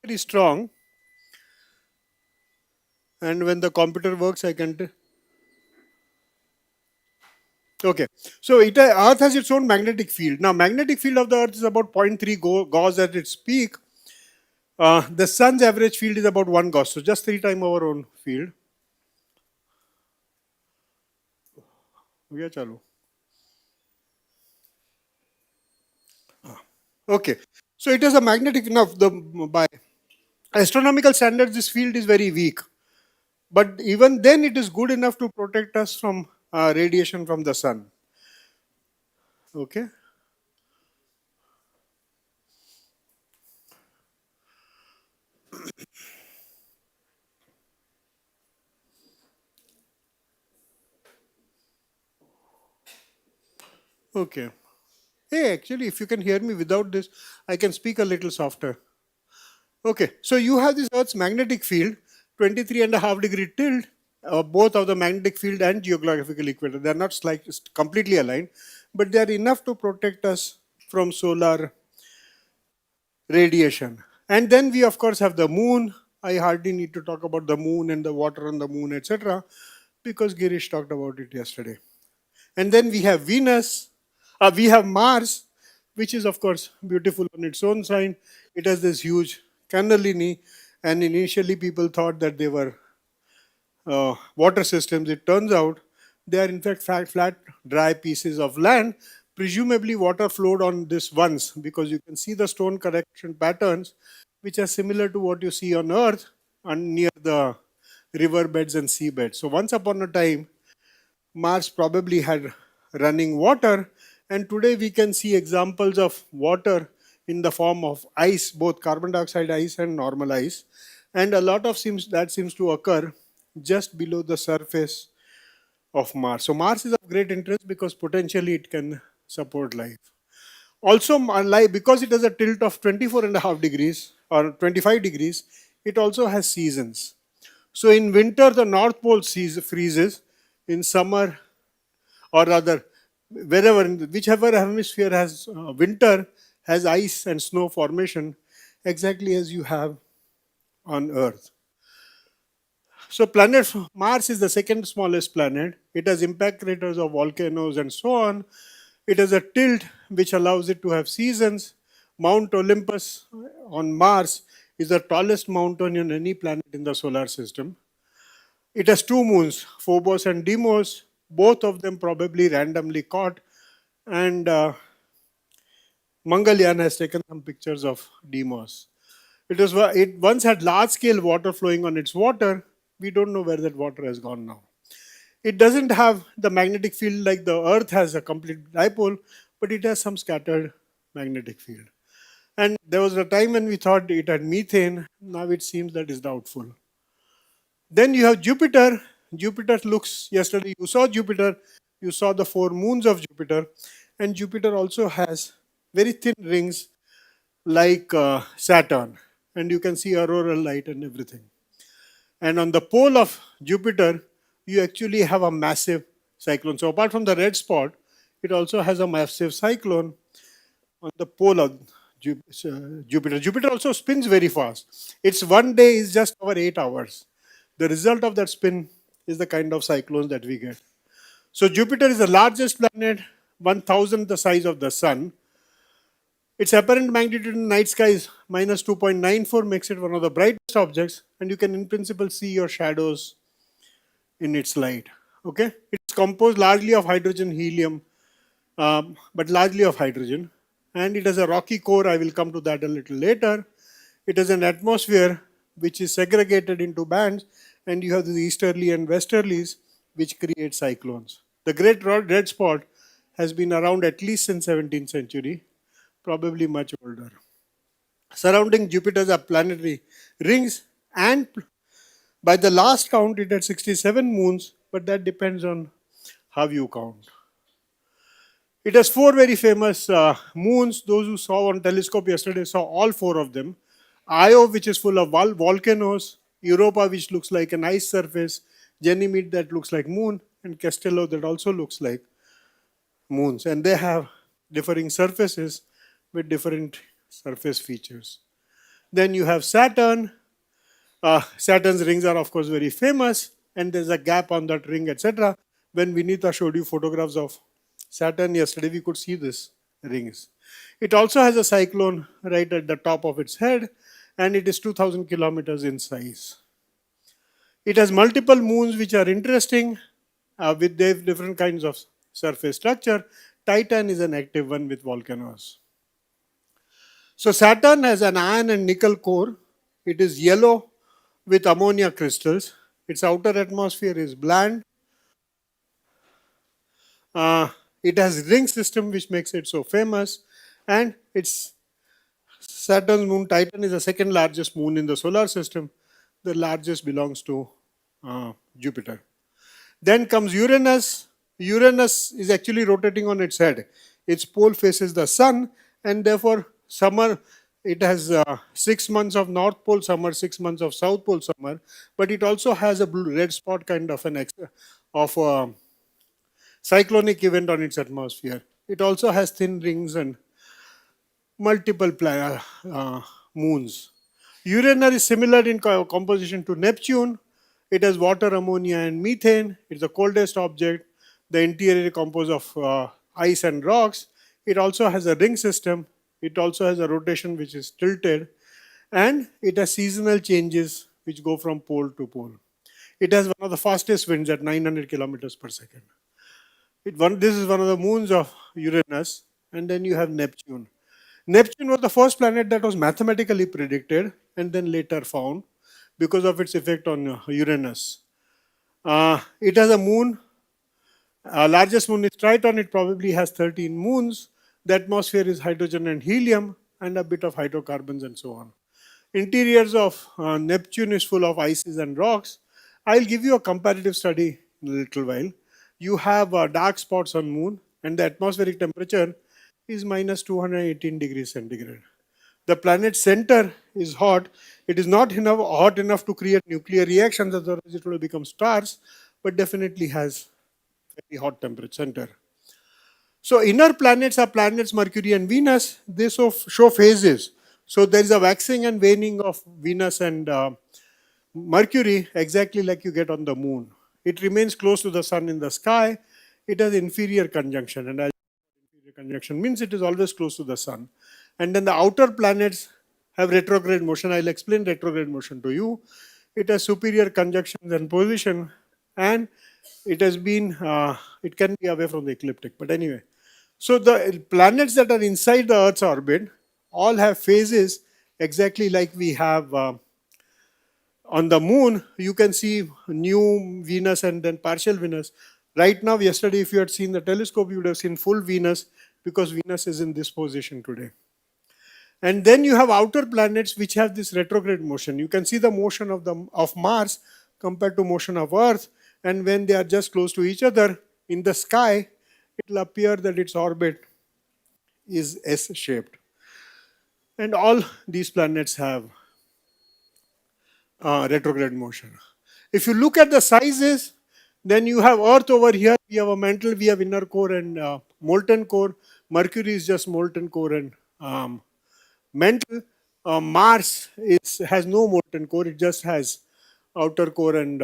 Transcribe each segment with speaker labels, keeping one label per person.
Speaker 1: very strong, and when the computer works, I can. Okay, so Earth has its own magnetic field. Now, magnetic field of the Earth is about zero point 0.3 Gauss at its peak. The Sun's average field is about 1 Gauss, so just 3 times our own field. Yeah, chalo. Okay, so it is a magnetic enough. By astronomical standards, this field is very weak, but even then, it is good enough to protect us from radiation from the sun. Okay. Okay. Hey, actually, if you can hear me without this, I can speak a little softer. Okay, so you have this Earth's magnetic field, 23.5 degree tilt, both of the magnetic field and geographical equator. They are not completely aligned, but they are enough to protect us from solar radiation. And then we, of course, have the moon. I hardly need to talk about the moon and the water on the moon, etc., because Girish talked about it yesterday. And then we have Venus, we have Mars, which is, of course, beautiful on its own sign. It has this huge cannellini, and initially people thought that they were water systems. It turns out they are, in fact, flat, dry pieces of land. Presumably, water flowed on this once because you can see the stone correction patterns, which are similar to what you see on Earth and near the riverbeds and seabeds. So, once upon a time, Mars probably had running water, and today we can see examples of water in the form of ice, both carbon dioxide ice and normal ice, and a lot of that seems to occur just below the surface of Mars. So Mars is of great interest because potentially it can support life. Also, because it has a tilt of 24.5 degrees or 25 degrees, it also has seasons. So in winter, the North Pole freezes. In summer, or rather, whichever hemisphere has winter, has ice and snow formation, exactly as you have on Earth. So planet Mars is the second smallest planet. It has impact craters of volcanoes and so on. It has a tilt which allows it to have seasons. Mount Olympus on Mars is the tallest mountain in any planet in the solar system. It has two moons, Phobos and Deimos, both of them probably randomly caught. And Mangalyaan has taken some pictures of Deimos. It once had large scale water flowing on its water. We don't know where that water has gone now. It doesn't have the magnetic field like the Earth has a complete dipole, but it has some scattered magnetic field. And there was a time when we thought it had methane. Now it seems that is doubtful. Then you have Jupiter. Jupiter looks, yesterday you saw Jupiter, you saw the four moons of Jupiter, and Jupiter also has very thin rings like Saturn, and you can see auroral light and everything. And on the pole of Jupiter, you actually have a massive cyclone. So apart from the red spot, it also has a massive cyclone on the pole of Jupiter. Jupiter also spins very fast. Its one day is just over 8 hours. The result of that spin is the kind of cyclones that we get. So Jupiter is the largest planet, 1,000 the size of the Sun. Its apparent magnitude in the night sky is minus 2.94, makes it one of the brightest objects, and you can in principle see your shadows in its light. Okay, it's composed largely of hydrogen, helium, but largely of hydrogen, and it has a rocky core. I will come to that a little later. It has an atmosphere which is segregated into bands, and you have the easterly and westerlies, which create cyclones. The great red spot has been around at least since 17th century, probably much older. Surrounding Jupiter are planetary rings, and by the last count, it had 67 moons, but that depends on how you count. It has four very famous moons. Those who saw on telescope yesterday saw all four of them. Io, which is full of volcanoes, Europa, which looks like an ice surface, Ganymede, that looks like moon, and Castello, that also looks like moons. And they have differing surfaces with different surface features. Then you have Saturn. Saturn's rings are, of course, very famous, and there's a gap on that ring, etc. When Vinita showed you photographs of Saturn yesterday, we could see this rings. It also has a cyclone right at the top of its head, and it is 2000 kilometers in size. It has multiple moons which are interesting with different kinds of surface structure. Titan is an active one with volcanoes. So Saturn has an iron and nickel core. It is yellow with ammonia crystals. Its outer atmosphere is bland. Uh, it has ring system which makes it so famous, and its Saturn's moon Titan is the second largest moon in the solar system. The largest belongs to Jupiter. Then comes Uranus. Uranus is actually rotating on its head. Its pole faces the sun, and therefore summer it has 6 months of North Pole summer, 6 months of South Pole summer. But it also has a blue red spot kind of of a cyclonic event on its atmosphere. It also has thin rings and multiple moons. Uranus is similar in composition to Neptune. It has water, ammonia, and methane. It's the coldest object. The interior is composed of ice and rocks. It also has a ring system. It also has a rotation which is tilted. And it has seasonal changes which go from pole to pole. It has one of the fastest winds at 900 kilometers per second. This is one of the moons of Uranus. And then you have Neptune. Neptune was the first planet that was mathematically predicted and then later found because of its effect on Uranus. It has a moon. Largest moon is Triton. It probably has 13 moons. The atmosphere is hydrogen and helium and a bit of hydrocarbons and so on. Interiors of Neptune is full of ices and rocks. I'll give you a comparative study in a little while. You have dark spots on moon, and the atmospheric temperature is minus 218 degrees centigrade. The planet's center is hot. It is not hot enough to create nuclear reactions, otherwise it will become stars, but definitely has very hot temperature center. So inner planets are planets Mercury and Venus. They show phases. So there is a waxing and waning of Venus and Mercury, exactly like you get on the moon. It remains close to the sun in the sky. It has inferior conjunction, and as inferior conjunction means it is always close to the sun. And then the outer planets have retrograde motion. I'll explain retrograde motion to you. It has superior conjunctions and position, and it has been, it can be away from the ecliptic. But anyway, so the planets that are inside the Earth's orbit all have phases exactly like we have on the moon. You can see new Venus and then partial Venus. Right now, yesterday, if you had seen the telescope, you would have seen full Venus because Venus is in this position today. And then you have outer planets which have this retrograde motion. You can see the motion of Mars compared to motion of Earth. And when they are just close to each other in the sky, it will appear that its orbit is S-shaped. And all these planets have retrograde motion. If you look at the sizes, then you have Earth over here. We have a mantle, we have inner core and molten core. Mercury is just molten core and mantle. Mars has no molten core, it just has outer core and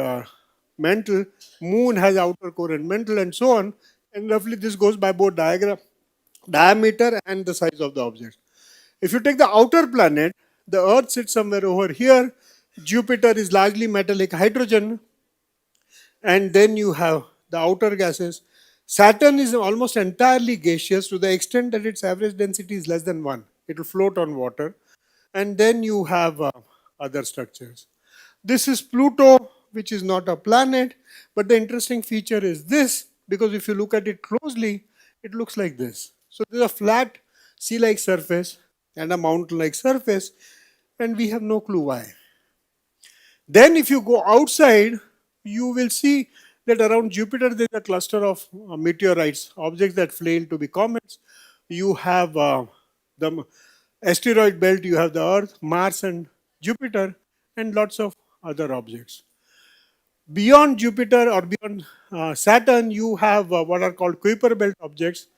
Speaker 1: mantle. Moon has outer core and mantle, and so on. And roughly this goes by both diameter and the size of the object. If you take the outer planet, the Earth sits somewhere over here. Jupiter is largely metallic hydrogen. And then you have the outer gases. Saturn is almost entirely gaseous to the extent that its average density is less than 1. It will float on water. And then you have other structures. This is Pluto, which is not a planet. But the interesting feature is this, because if you look at it closely, it looks like this. So there's a flat sea-like surface and a mountain-like surface, and we have no clue why. Then if you go outside, you will see that around Jupiter there is a cluster of meteorites, objects that flail to be comets. You have the asteroid belt, you have the Earth, Mars and Jupiter, and lots of other objects. Beyond Jupiter or beyond Saturn, you have what are called Kuiper belt objects.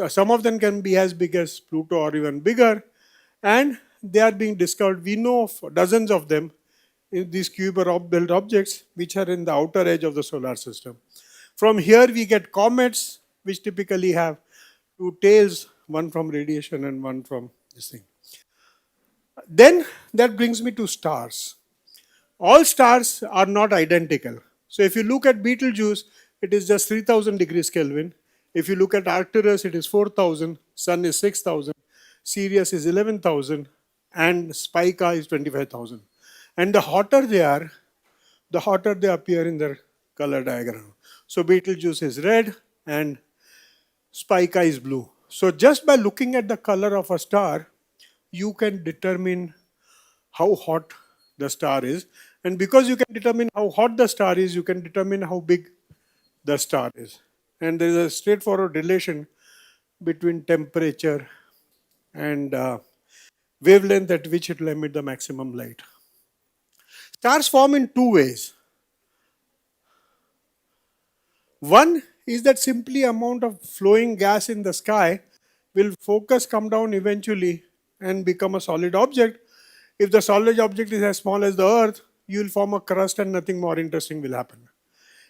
Speaker 1: Some of them can be as big as Pluto or even bigger. And they are being discovered. We know of dozens of them in these Kuiper-Belt objects which are in the outer edge of the solar system. From here we get comets, which typically have two tails, one from radiation and one from this thing. Then that brings me to stars. All stars are not identical. So if you look at Betelgeuse, it is just 3000 degrees Kelvin. If you look at Arcturus, it is 4000, Sun is 6000, Sirius is 11,000, and Spica is 25,000. And the hotter they appear in their color diagram. So Betelgeuse is red and Spica is blue. So just by looking at the color of a star, you can determine how hot the star is. And because you can determine how hot the star is, you can determine how big the star is. And there is a straightforward relation between temperature and wavelength at which it will emit the maximum light. Stars form in two ways. One is that simply amount of flowing gas in the sky will focus, come down eventually and become a solid object. If the solid object is as small as the Earth, you will form a crust and nothing more interesting will happen.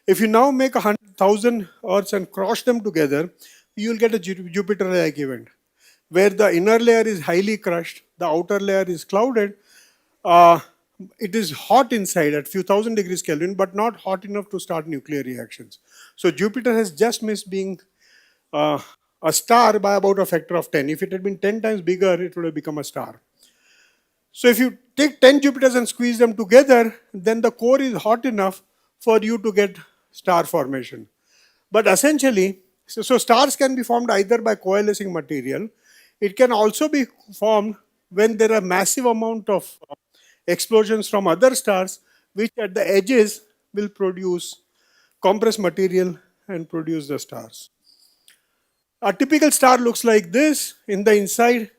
Speaker 1: If you now make 100,000 Earths and crush them together, you will get a Jupiter-like event, where the inner layer is highly crushed, the outer layer is clouded. Uh, it is hot inside at few thousand degrees Kelvin, but not hot enough to start nuclear reactions. So Jupiter has just missed being uh, a star by about a factor of 10. If it had been 10 times bigger, it would have become a star. So if you take 10 Jupiters and squeeze them together, then the core is hot enough for you to get star formation. But essentially, so stars can be formed either by coalescing material. It can also be formed when there are massive amount of explosions from other stars, which at the edges will produce compressed material and produce the stars. A typical star looks like this. In the inside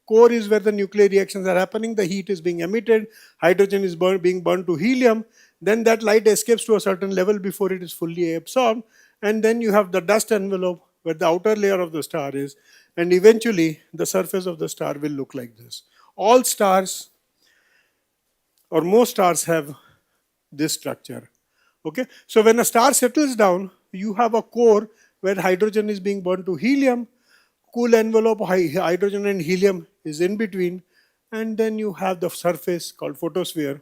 Speaker 1: core is where the nuclear reactions are happening. The heat is being emitted. Hydrogen is being burned to helium. Then that light escapes to a certain level before it is fully absorbed. And then you have the dust envelope where the outer layer of the star is. And eventually the surface of the star will look like this. All stars or most stars have this structure. Okay, so when a star settles down, you have a core where hydrogen is being burned to helium, cool envelope hydrogen and helium is in between, and then you have the surface called photosphere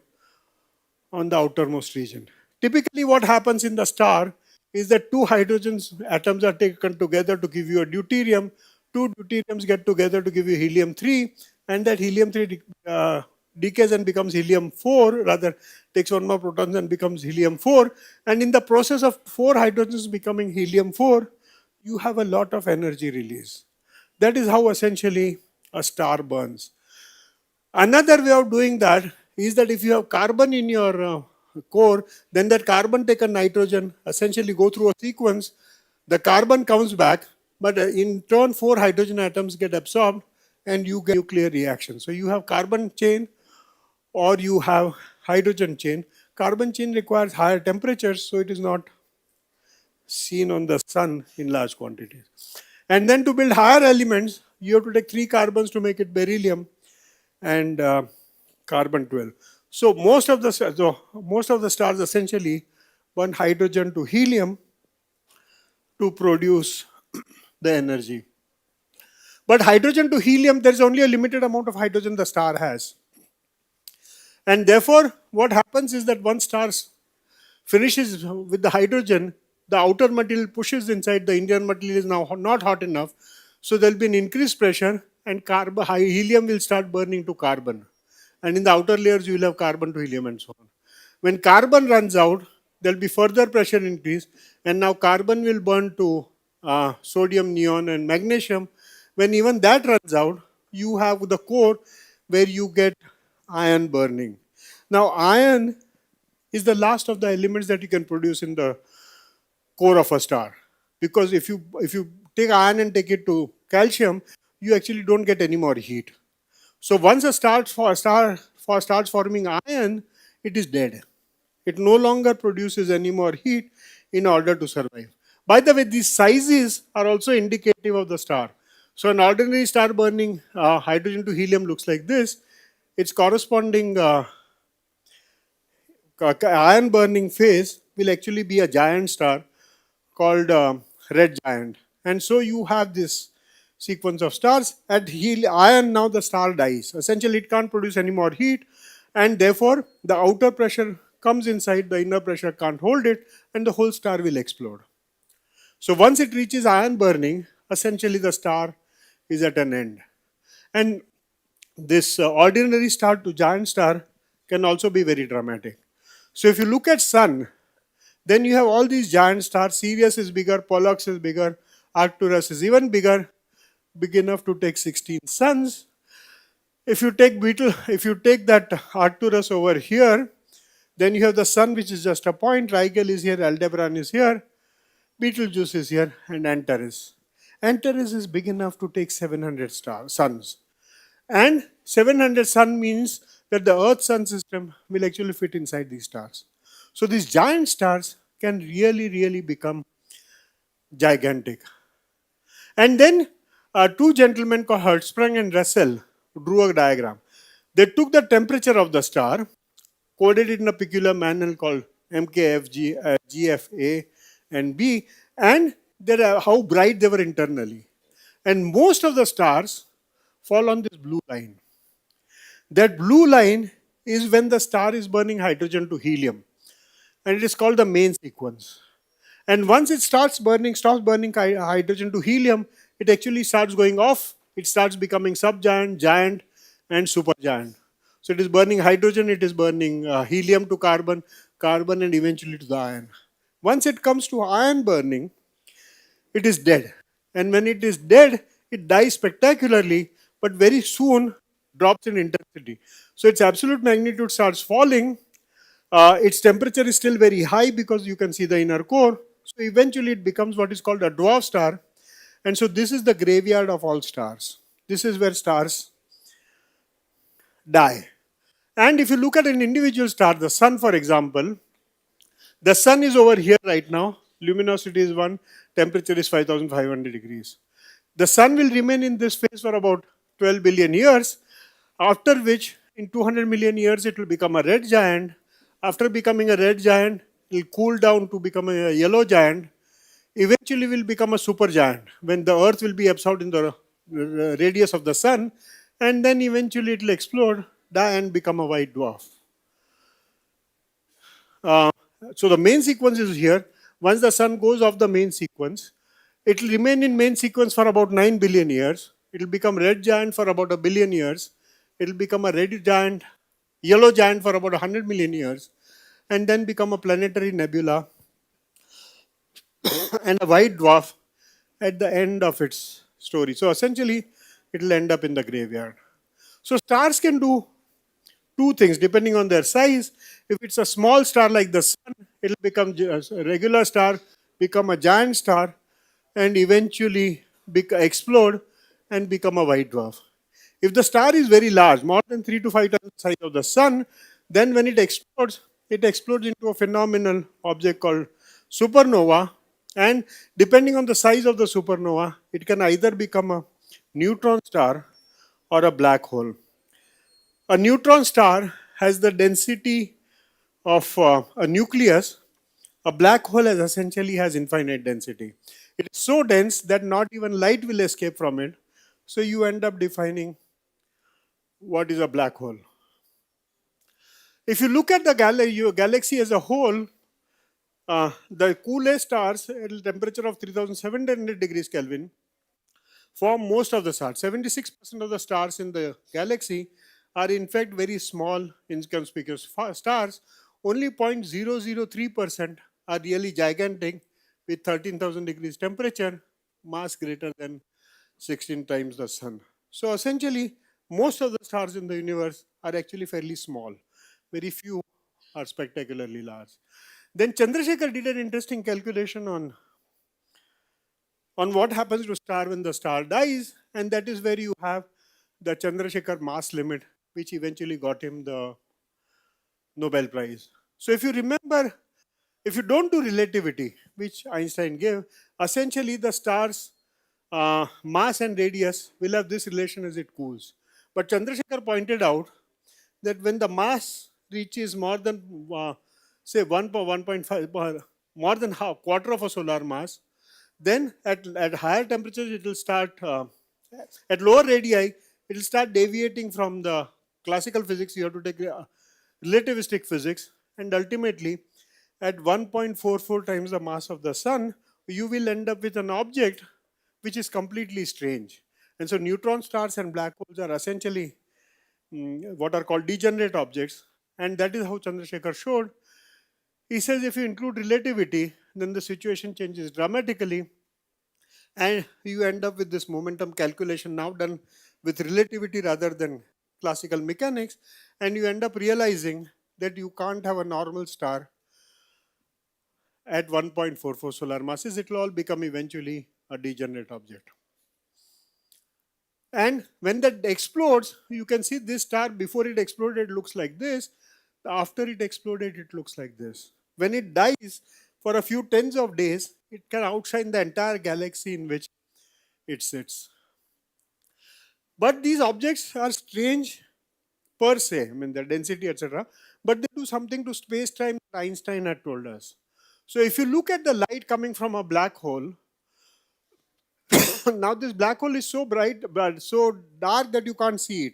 Speaker 1: on the outermost region. Typically what happens in the star is that two hydrogen atoms are taken together to give you a deuterium, two deuteriums get together to give you helium-3, and that helium-3 decays and becomes helium-4, rather takes one more proton and becomes helium-4, and in the process of four hydrogens becoming helium-4, you have a lot of energy release. That is how essentially a star burns. Another way of doing that is that if you have carbon in your core, then that carbon take a nitrogen, essentially go through a sequence, the carbon comes back, but in turn four hydrogen atoms get absorbed and you get nuclear reaction. So you have carbon chain or you have hydrogen chain. Carbon chain requires higher temperatures, so it is not seen on the sun in large quantities. And then to build higher elements, you have to take 3 carbons to make it beryllium and carbon 12. So most of the stars essentially burn hydrogen to helium to produce the energy. But hydrogen to helium, there is only a limited amount of hydrogen the star has. And therefore, what happens is that once star finishes with the hydrogen, the outer material pushes inside, the inner material is now not hot enough. So there will be an increased pressure and helium will start burning to carbon. And in the outer layers, you will have carbon to helium and so on. When carbon runs out, there will be further pressure increase. And now carbon will burn to sodium, neon and magnesium. When even that runs out, you have the core where you get iron burning. Now iron is the last of the elements that you can produce in the core of a star. Because if you take iron and take it to calcium, you actually don't get any more heat. So once a star starts forming iron, it is dead. It no longer produces any more heat in order to survive. By the way, these sizes are also indicative of the star. So an ordinary star burning hydrogen to helium looks like this. its corresponding iron burning phase will actually be a giant star called red giant. And so you have this sequence of stars. At iron, now the star dies. Essentially, it can't produce any more heat, and therefore the outer pressure comes inside, the inner pressure can't hold it, and the whole star will explode. So once it reaches iron burning, essentially the star is at an end. And this ordinary star to giant star can also be very dramatic. So if you look at sun, then you have all these giant stars. Sirius is bigger, Pollux is bigger, Arcturus is even bigger, big enough to take 16 suns. If you take that Arcturus over here, then you have the sun, which is just a point. Rigel is here, Aldebaran is here, Betelgeuse is here, and Antares. Antares is big enough to take 700 suns. And 700 sun means that the Earth sun system will actually fit inside these stars. So these giant stars can really, really become gigantic. And then two gentlemen called Hertzsprung and Russell drew a diagram. They took the temperature of the star, coded it in a peculiar manner called MKFG, GFA, and B, and how bright they were internally. And most of the stars fall on this blue line. That blue line is when the star is burning hydrogen to helium, and it is called the main sequence. And once it stops burning hydrogen to helium, it actually starts going off. It starts becoming subgiant, giant, and supergiant. So it is burning hydrogen, it is burning helium to carbon, carbon, and eventually to the iron. Once it comes to iron burning, it is dead. And when it is dead, it dies spectacularly, but very soon drops in intensity. So its absolute magnitude starts falling. Its temperature is still very high because you can see the inner core. So eventually it becomes what is called a dwarf star. And so this is the graveyard of all stars. This is where stars die. And if you look at an individual star, the sun, for example, the sun is over here right now. Luminosity is 1, temperature is 5,500 degrees. The sun will remain in this phase for about 12 billion years, after which, in 200 million years, it will become a red giant. After becoming a red giant, it will cool down to become a yellow giant. Eventually, will become a supergiant when the Earth will be absorbed in the radius of the sun, and then eventually it will explode, die, and become a white dwarf. Uh, so the main sequence is here. Once the sun goes off the main sequence, it will remain in main sequence for about 9 billion years. It will become red giant for about a billion years. It will become a red giant, yellow giant for about 100 million years, and then become a planetary nebula and a white dwarf at the end of its story. So essentially, it will end up in the graveyard. So stars can do two things depending on their size. If it's a small star like the sun, it will become a regular star, become a giant star, and eventually explode and become a white dwarf. If the star is very large, more than 3 to 5 times the size of the sun, then when it explodes into a phenomenal object called supernova. And depending on the size of the supernova, it can either become a neutron star or a black hole. A neutron star has the density of a nucleus. A black hole essentially has infinite density. It is so dense that not even light will escape from it. So you end up defining what is a black hole. If you look at the galaxy as a whole, the coolest stars at a temperature of 3700 degrees Kelvin form most of the stars. 76% of the stars in the galaxy are in fact very small, inconspicuous stars. Only 0.003% are really gigantic with 13,000 degrees temperature, mass greater than 16 times the sun. So essentially, most of the stars in the universe are actually fairly small. Very few are spectacularly large. Then Chandrasekhar did an interesting calculation on what happens to star when the star dies, and that is where you have the Chandrasekhar mass limit, which eventually got him the Nobel Prize. So if you remember, if you don't do relativity, which Einstein gave, essentially the star's mass and radius will have this relation as it cools. But Chandrasekhar pointed out that when the mass reaches more than say 1.5, more than half, quarter of a solar mass, then at higher temperatures it will start, at lower radii, it will start deviating from the classical physics. You have to take relativistic physics, and ultimately at 1.44 times the mass of the sun, you will end up with an object which is completely strange. And so neutron stars and black holes are essentially what are called degenerate objects. And that is how Chandrasekhar showed. He says if you include relativity, then the situation changes dramatically, and you end up with this momentum calculation now done with relativity rather than classical mechanics, and you end up realizing that you can't have a normal star at 1.44 solar masses. It will all become eventually a degenerate object. And when that explodes, you can see this star before it exploded looks like this. After it exploded, it looks like this. When it dies for a few tens of days, it can outshine the entire galaxy in which it sits. But these objects are strange per se, I mean their density, etc. But they do something to space-time that Einstein had told us. So if you look at the light coming from a black hole, now this black hole is so bright, but so dark that you can't see it.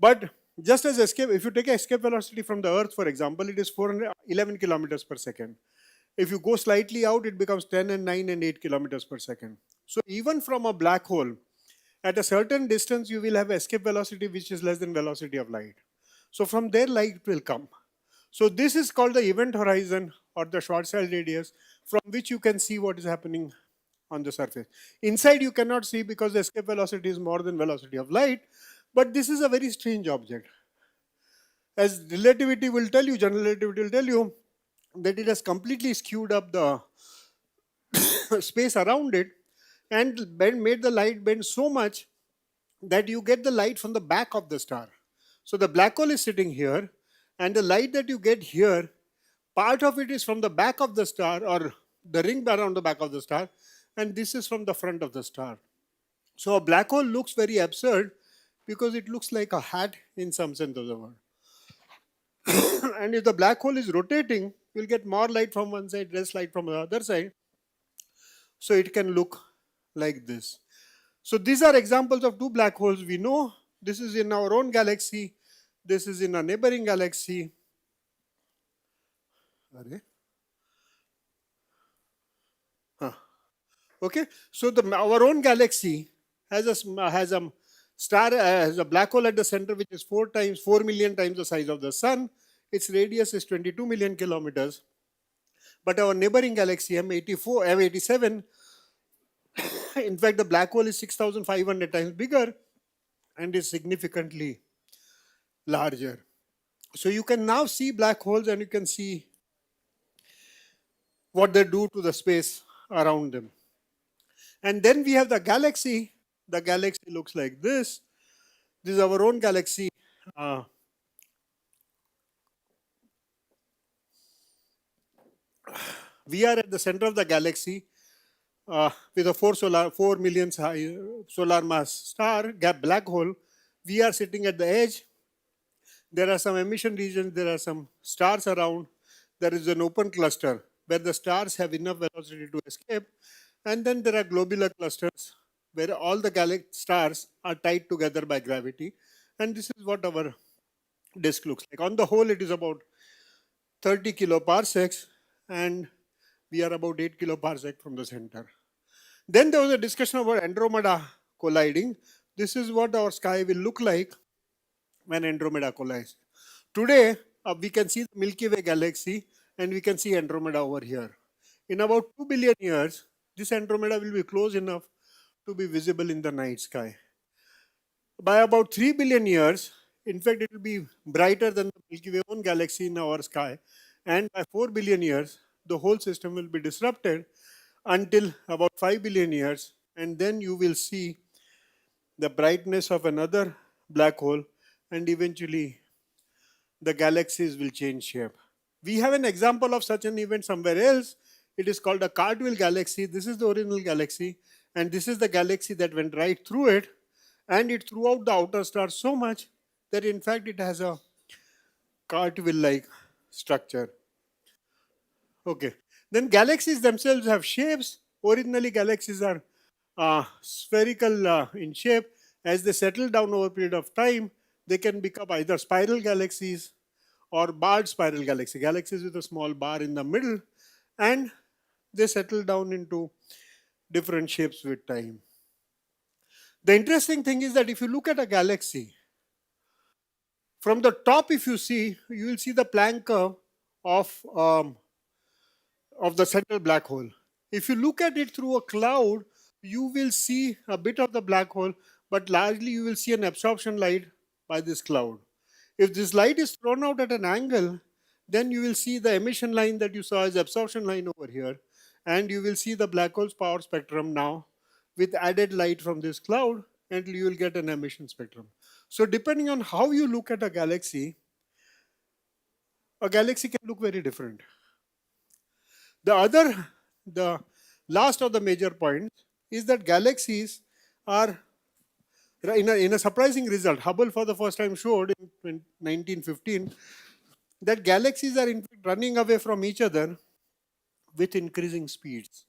Speaker 1: But just as escape, if you take escape velocity from the Earth, for example, it is 411 kilometers per second. If you go slightly out, it becomes 10 and 9 and 8 kilometers per second. So even from a black hole, at a certain distance, you will have escape velocity which is less than velocity of light. So from there, light will come. So this is called the event horizon or the Schwarzschild radius, from which you can see what is happening on the surface. Inside you cannot see because the escape velocity is more than velocity of light, but this is a very strange object. As relativity will tell you, general relativity will tell you that it has completely skewed up the space around it and made the light bend so much that you get the light from the back of the star. So the black hole is sitting here, and the light that you get here, part of it is from the back of the star or the ring around the back of the star, and this is from the front of the star. So a black hole looks very absurd because it looks like a hat in some sense of the word. And if the black hole is rotating, you'll get more light from one side, less light from the other side. So it can look like this. So these are examples of two black holes we know. This is in our own galaxy. This is in a neighboring galaxy. Okay, so our own galaxy has a star, has a black hole at the center, which is 4 million times the size of the sun. Its radius is 22 million kilometers. But our neighboring galaxy M87, in fact, the black hole is 6,500 times bigger and is significantly larger. So you can now see black holes and you can see what they do to the space around them. And then we have the galaxy. The galaxy looks like this. This is our own galaxy. We are at the center of the galaxy with a 4 million solar mass star, black hole. We are sitting at the edge. There are some emission regions. There are some stars around. There is an open cluster where the stars have enough velocity to escape. And then there are globular clusters where all the stars are tied together by gravity. And this is what our disk looks like. On the whole, it is about 30 kiloparsecs, and we are about 8 kiloparsec from the center. Then there was a discussion about Andromeda colliding. This is what our sky will look like when Andromeda collides. Today, we can see the Milky Way galaxy, and we can see Andromeda over here. In about 2 billion years, this Andromeda will be close enough to be visible in the night sky. By about 3 billion years, in fact, it will be brighter than the Milky Way own galaxy in our sky. And by 4 billion years, the whole system will be disrupted until about 5 billion years. And then you will see the brightness of another black hole, and eventually the galaxies will change shape. We have an example of such an event somewhere else. It is called a Cartwheel galaxy. This is the original galaxy, and this is the galaxy that went right through it, and it threw out the outer stars so much that in fact it has a cartwheel like structure. Okay. Then galaxies themselves have shapes. Originally, galaxies are spherical in shape. As they settle down over a period of time, they can become either spiral galaxies or barred spiral galaxy, galaxies with a small bar in the middle, and they settle down into different shapes with time. The interesting thing is that if you look at a galaxy, from the top, if you will see the Planck curve of of the central black hole. If you look at it through a cloud, you will see a bit of the black hole, but largely you will see an absorption light by this cloud. If this light is thrown out at an angle, then you will see the emission line that you saw as absorption line over here, and you will see the black hole's power spectrum now with added light from this cloud, and you will get an emission spectrum. So depending on how you look at a galaxy can look very different. The last of the major points is that galaxies are, in a surprising result, Hubble for the first time showed in 1915 that galaxies are in fact running away from each other with increasing speeds.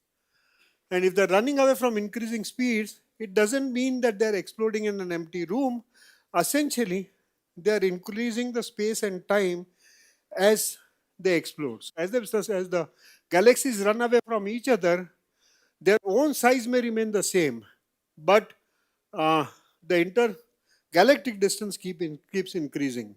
Speaker 1: And if they're running away from increasing speeds, it doesn't mean that they're exploding in an empty room. Essentially, they're increasing the space and time as they explode. As the galaxies run away from each other, their own size may remain the same, but uh, the intergalactic distance keeps increasing.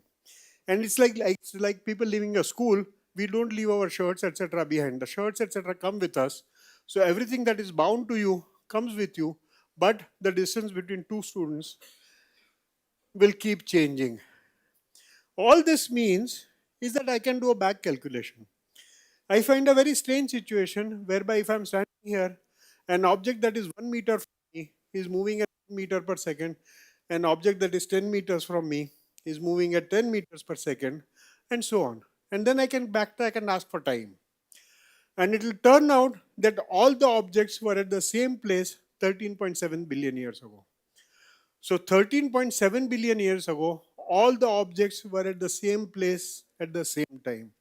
Speaker 1: And it's like people leaving a school. We don't leave our shirts, etc., behind. The shirts, etc., come with us. So everything that is bound to you comes with you, but the distance between two students will keep changing. All this means is that I can do a back calculation. I find a very strange situation whereby if I'm standing here, an object that is 1 meter from me is moving at 1 meter per second, an object that is 10 meters from me is moving at 10 meters per second, and so on. And then I can backtrack and ask for time. And it will turn out that all the objects were at the same place 13.7 billion years ago. So 13.7 billion years ago, all the objects were at the same place at the same time.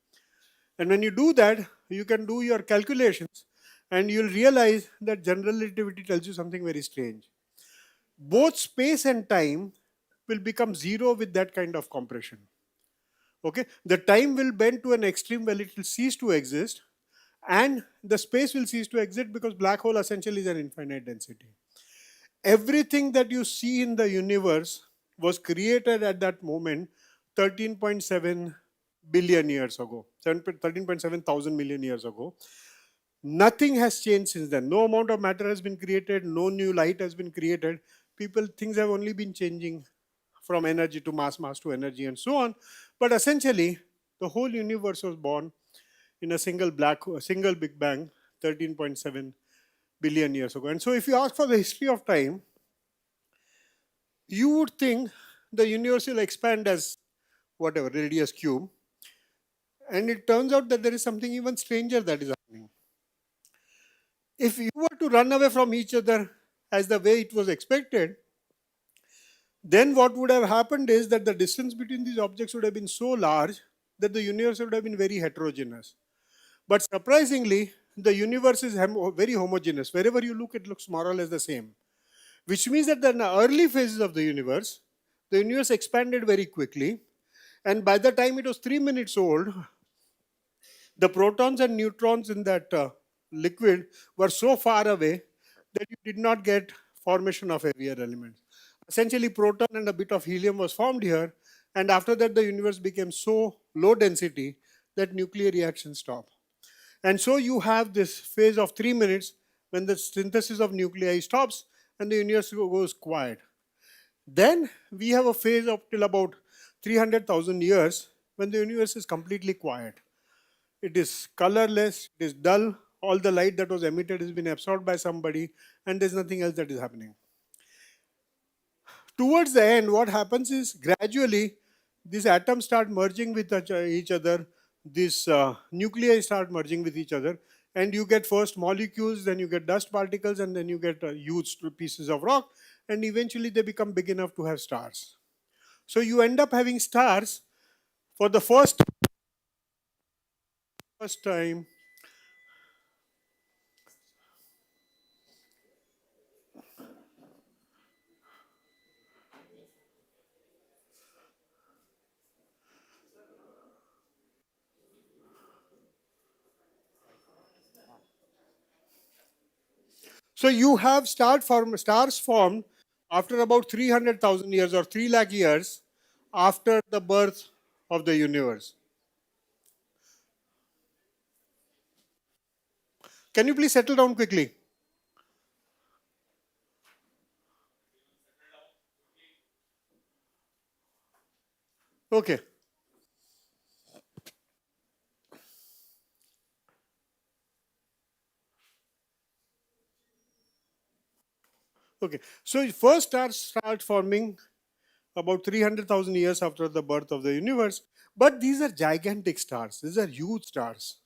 Speaker 1: And when you do that, you can do your calculations and you'll realize that general relativity tells you something very strange. Both space and time will become zero with that kind of compression. Okay? The time will bend to an extreme where it will cease to exist, and the space will cease to exist because black hole essentially is an infinite density. Everything that you see in the universe was created at that moment 13.7 billion years ago, 13.7 thousand million years ago. Nothing has changed since then. No amount of matter has been created, no new light has been created. Things have only been changing from energy to mass to energy, and so on. But essentially, the whole universe was born in a single Big Bang, 13.7 billion years ago. And so, if you ask for the history of time, you would think the universe will expand as whatever radius cube, and it turns out that there is something even stranger that is happening. If you were to run away from each other as the way it was expected, then what would have happened is that the distance between these objects would have been so large that the universe would have been very heterogeneous. But surprisingly, the universe is very homogeneous. Wherever you look, it looks more or less the same. Which means that in the early phases of the universe expanded very quickly. And by the time it was 3 minutes old, the protons and neutrons in that liquid were so far away that you did not get formation of heavier elements. Essentially, proton and a bit of helium was formed here, and after that, the universe became so low density that nuclear reactions stop. And so you have this phase of 3 minutes when the synthesis of nuclei stops and the universe goes quiet. Then we have a phase of till about 300,000 years when the universe is completely quiet. It is colorless, it is dull, all the light that was emitted has been absorbed by somebody, and there's nothing else that is happening. Towards the end, what happens is gradually these atoms start merging with each other, these nuclei start merging with each other, and you get first molecules, then you get dust particles, and then you get huge pieces of rock, and eventually they become big enough to have stars. So you end up having stars For the first time, so you have stars formed after about 300,000 years or 3 lakh years after the birth of the universe. Can you please settle down quickly? Okay. Okay. So first stars start forming about 300,000 years after the birth of the universe. But these are gigantic stars. These are huge stars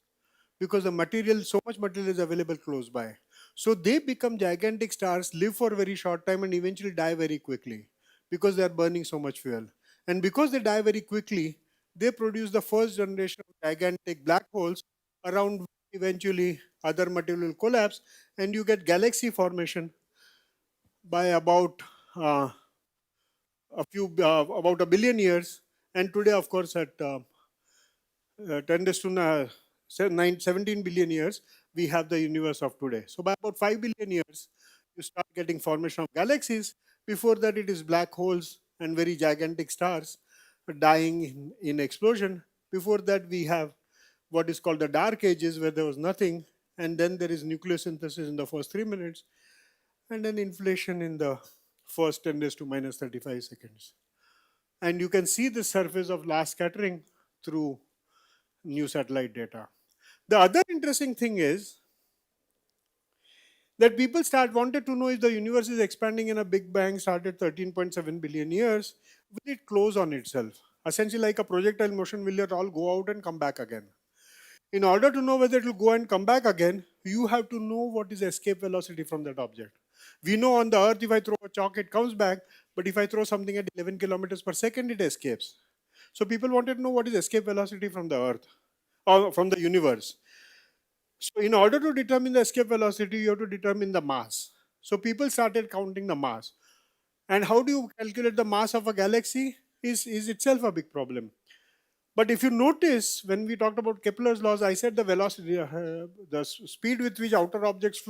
Speaker 1: because the material, so much material is available close by. So they become gigantic stars, live for a very short time, and eventually die very quickly because they are burning so much fuel. And because they die very quickly, they produce the first generation of gigantic black holes around which eventually other material will collapse, and you get galaxy formation by about a billion years. And today, of course, at 10 raised to 17 billion years, we have the universe of today. So by about 5 billion years, you start getting formation of galaxies. Before that, it is black holes and very gigantic stars dying in explosion. Before that, we have what is called the dark ages, where there was nothing, and then there is nucleosynthesis in the first 3 minutes, and then inflation in the first 10 raised to minus 35 seconds. And you can see the surface of last scattering through new satellite data. The other interesting thing is that people start wanted to know if the universe is expanding in a big bang started 13.7 billion years, will it close on itself? Essentially like a projectile motion, will it all go out and come back again? In order to know whether it will go and come back again, you have to know what is escape velocity from that object. We know on the earth, if I throw a chalk, it comes back, but if I throw something at 11 kilometers per second, it escapes. So people wanted to know what is escape velocity from the earth or from the universe. So in order to determine the escape velocity, you have to determine the mass. So people started counting the mass. And how do you calculate the mass of a galaxy is itself a big problem. But if you notice, when we talked about Kepler's laws, I said the velocity, the speed with which outer objects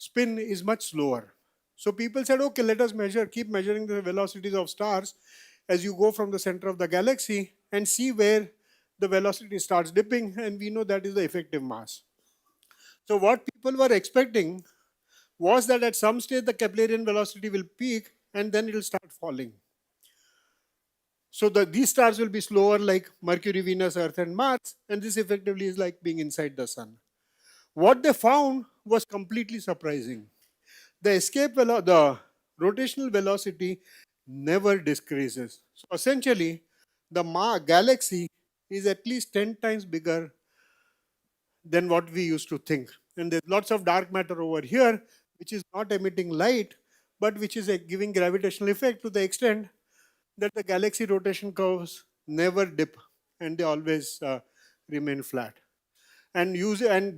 Speaker 1: spin is much slower. So people said, okay, let us keep measuring the velocities of stars as you go from the center of the galaxy and see where the velocity starts dipping, and we know that is the effective mass. So what people were expecting was that at some stage the Keplerian velocity will peak and then it will start falling. So these stars will be slower like Mercury, Venus, Earth and Mars, and this effectively is like being inside the sun. What they found was completely surprising. The rotational velocity never decreases. So essentially, the galaxy is at least 10 times bigger than what we used to think. And there's lots of dark matter over here, which is not emitting light, but which is giving gravitational effect to the extent that the galaxy rotation curves never dip and they always remain flat. And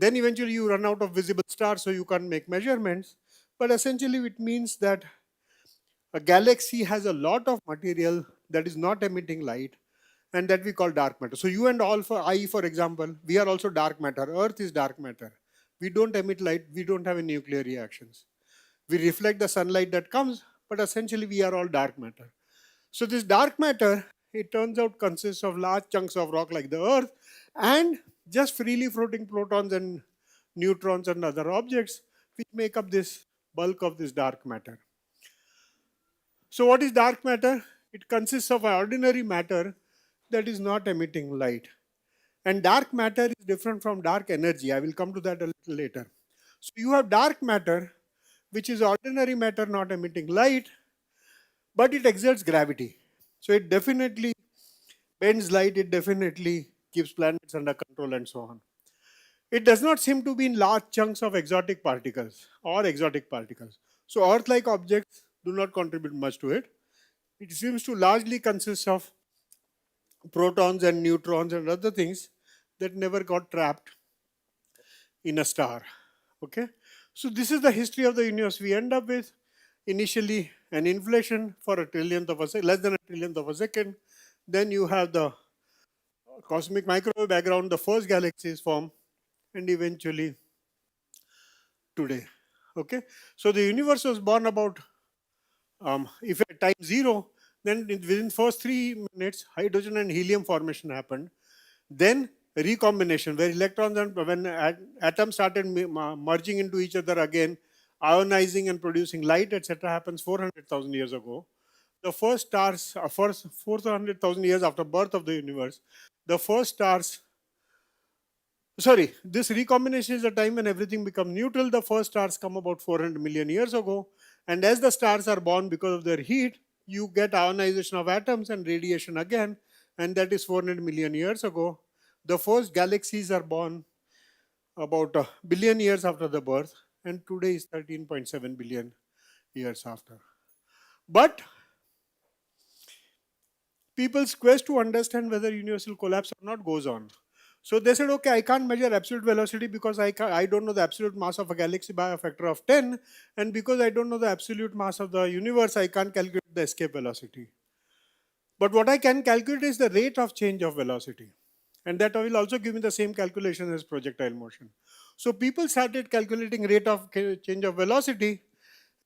Speaker 1: then eventually you run out of visible stars, so you can't make measurements. But essentially, it means that a galaxy has a lot of material that is not emitting light, and that we call dark matter. So you and all, for example, we are also dark matter. Earth is dark matter. We don't emit light. We don't have any nuclear reactions. We reflect the sunlight that comes, but essentially we are all dark matter. So this dark matter, it turns out, consists of large chunks of rock like the Earth and just freely floating protons and neutrons and other objects which make up this bulk of this dark matter. So what is dark matter? It consists of ordinary matter that is not emitting light. And dark matter is different from dark energy. I will come to that a little later. So you have dark matter, which is ordinary matter not emitting light, but it exerts gravity. So it definitely bends light, it definitely keeps planets under control and so on. It does not seem to be in large chunks of exotic particles or exotic particles. So Earth-like objects do not contribute much to it. It seems to largely consist of protons and neutrons and other things that never got trapped in a star. Okay, so this is the history of the universe. We end up with initially an inflation for a trillionth of a second, less than a trillionth of a second. Then you have the cosmic microwave background, the first galaxies form, and eventually today. Okay, so the universe was born about if at time zero, then within first 3 minutes, hydrogen and helium formation happened. Then recombination, where electrons and when atoms started merging into each other again, ionizing and producing light, etc., happens 400,000 years ago. The first stars, first 400,000 years after birth of the universe, the first stars. Sorry, this recombination is a time when everything becomes neutral. The first stars come about 400 million years ago. And as the stars are born because of their heat, you get ionization of atoms and radiation again. And that is 400 million years ago. The first galaxies are born about a billion years after the birth. And today is 13.7 billion years after. But people's quest to understand whether universe will collapse or not goes on. So they said, okay, I can't measure absolute velocity because I don't know the absolute mass of a galaxy by a factor of 10. And because I don't know the absolute mass of the universe, I can't calculate the escape velocity. But what I can calculate is the rate of change of velocity. And that will also give me the same calculation as projectile motion. So people started calculating rate of change of velocity.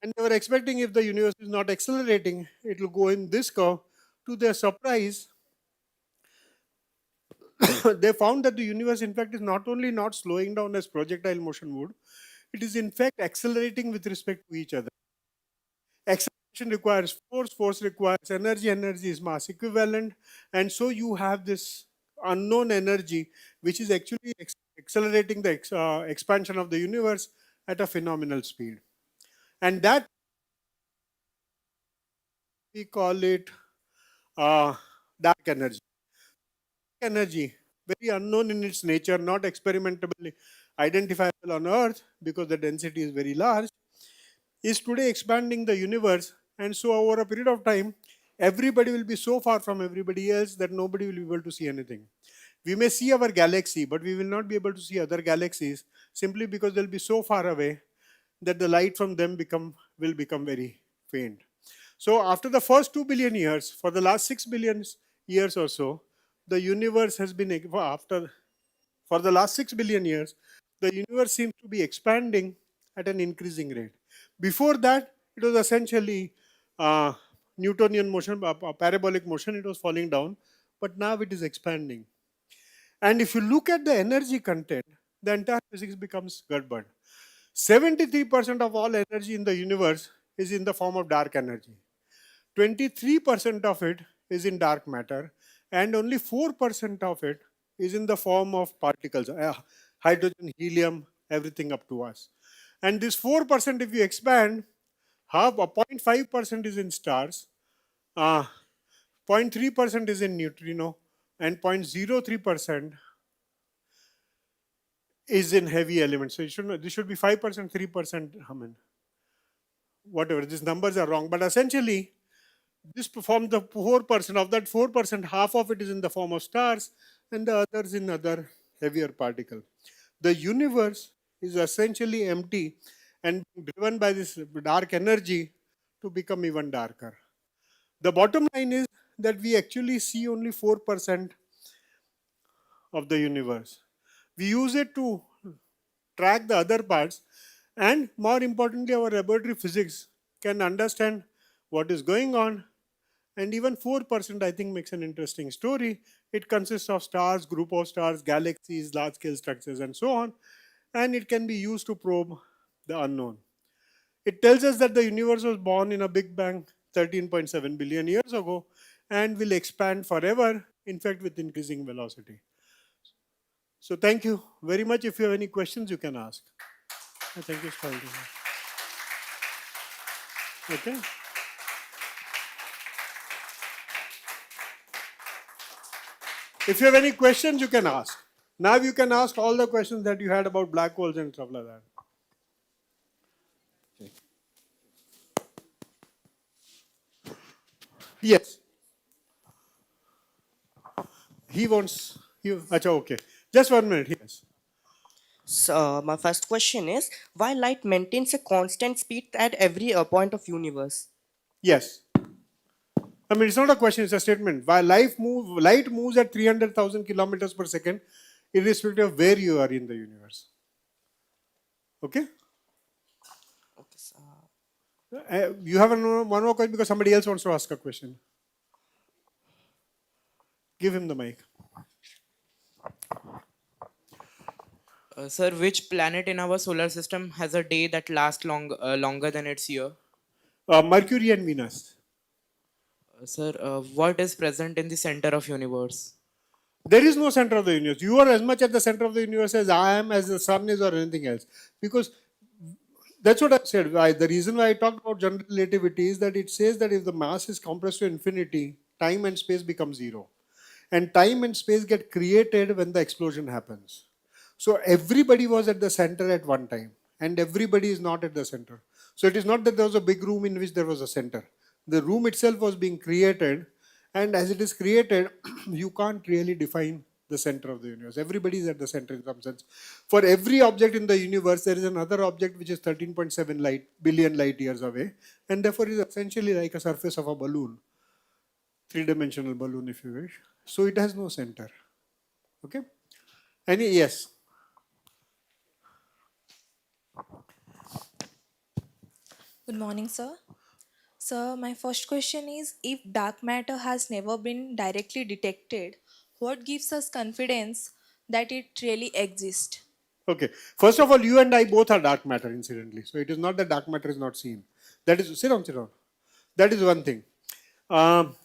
Speaker 1: And they were expecting if the universe is not accelerating, it will go in this curve. To their surprise, they found that the universe, in fact, is not only not slowing down as projectile motion would, it is in fact accelerating with respect to each other. Acceleration requires force, force requires energy, energy is mass equivalent, and so you have this unknown energy which is actually accelerating the expansion of the universe at a phenomenal speed. And that we call it uh, dark energy. Energy, very unknown in its nature, not experimentably identifiable on Earth because the density is very large, is today expanding the universe. And so, over a period of time, everybody will be so far from everybody else that nobody will be able to see anything. We may see our galaxy, but we will not be able to see other galaxies simply because they'll be so far away that the light from them will become very faint. So after the first 2 billion years, for the last 6 billion years or so, the universe has been, for the last 6 billion years, the universe seems to be expanding at an increasing rate. Before that, it was essentially uh, Newtonian motion, parabolic motion, it was falling down, but now it is expanding. And if you look at the energy content, the entire physics becomes garbage. 73% of all energy in the universe is in the form of dark energy. 23% of it is in dark matter, and only 4% of it is in the form of particles, hydrogen, helium, everything up to us. And this 4%, if you expand, half, 0.5% is in stars, 0.3% is in neutrino, and 0.03% is in heavy elements. So this should be 5%, 3%, I mean, whatever, these numbers are wrong. But essentially, this forms the 4%. Of that 4%, half of it is in the form of stars and the others in other heavier particle. The universe is essentially empty and driven by this dark energy to become even darker. The bottom line is that we actually see only 4% of the universe. We use it to track the other parts, and more importantly, our laboratory physics can understand what is going on. And even 4%, I think, makes an interesting story. It consists of stars, group of stars, galaxies, large scale structures, and so on. And it can be used to probe the unknown. It tells us that the universe was born in a Big Bang 13.7 billion years ago and will expand forever, in fact, with increasing velocity. So, thank you very much. If you have any questions, you can ask. Thank you, Spalding. Okay. If you have any questions, you can ask. Now you can ask all the questions that you had about black holes and stuff like that. Yes. He wants, acha, okay. Just 1 minute, yes.
Speaker 2: So, my first question is why light maintains a constant speed at every point of universe?
Speaker 1: Yes. I mean, it's not a question, it's a statement. While light moves at 300,000 kilometers per second, irrespective of where you are in the universe. Okay?
Speaker 2: Okay, so,
Speaker 1: You have one more question because somebody else wants to ask a question. Give him the mic.
Speaker 3: Sir, which planet in our solar system has a day that lasts longer than its year?
Speaker 1: Mercury and Venus.
Speaker 3: Sir, what is present in the center of universe?
Speaker 1: There is no center of the universe. You are as much at the center of the universe as I am, as the sun is, or anything else. Because that's what I said. The reason why I talked about general relativity is that it says that if the mass is compressed to infinity, time and space become zero. And time and space get created when the explosion happens. So everybody was at the center at one time, and everybody is not at the center. So it is not that there was a big room in which there was a center. The room itself was being created, and as it is created, you can't really define the center of the universe. Everybody is at the center in some sense. For every object in the universe, there is another object which is 13.7 billion light years away, and therefore is essentially like a surface of a balloon, three-dimensional balloon, if you wish. So it has no center. Okay. Any yes.
Speaker 4: Good morning, sir. Sir, my first question is if dark matter has never been directly detected, what gives us confidence that it really exists?
Speaker 1: Okay. First of all, you and I both are dark matter, incidentally. So it is not that dark matter is not seen. That is, sit down, sit down. That is one thing. Um,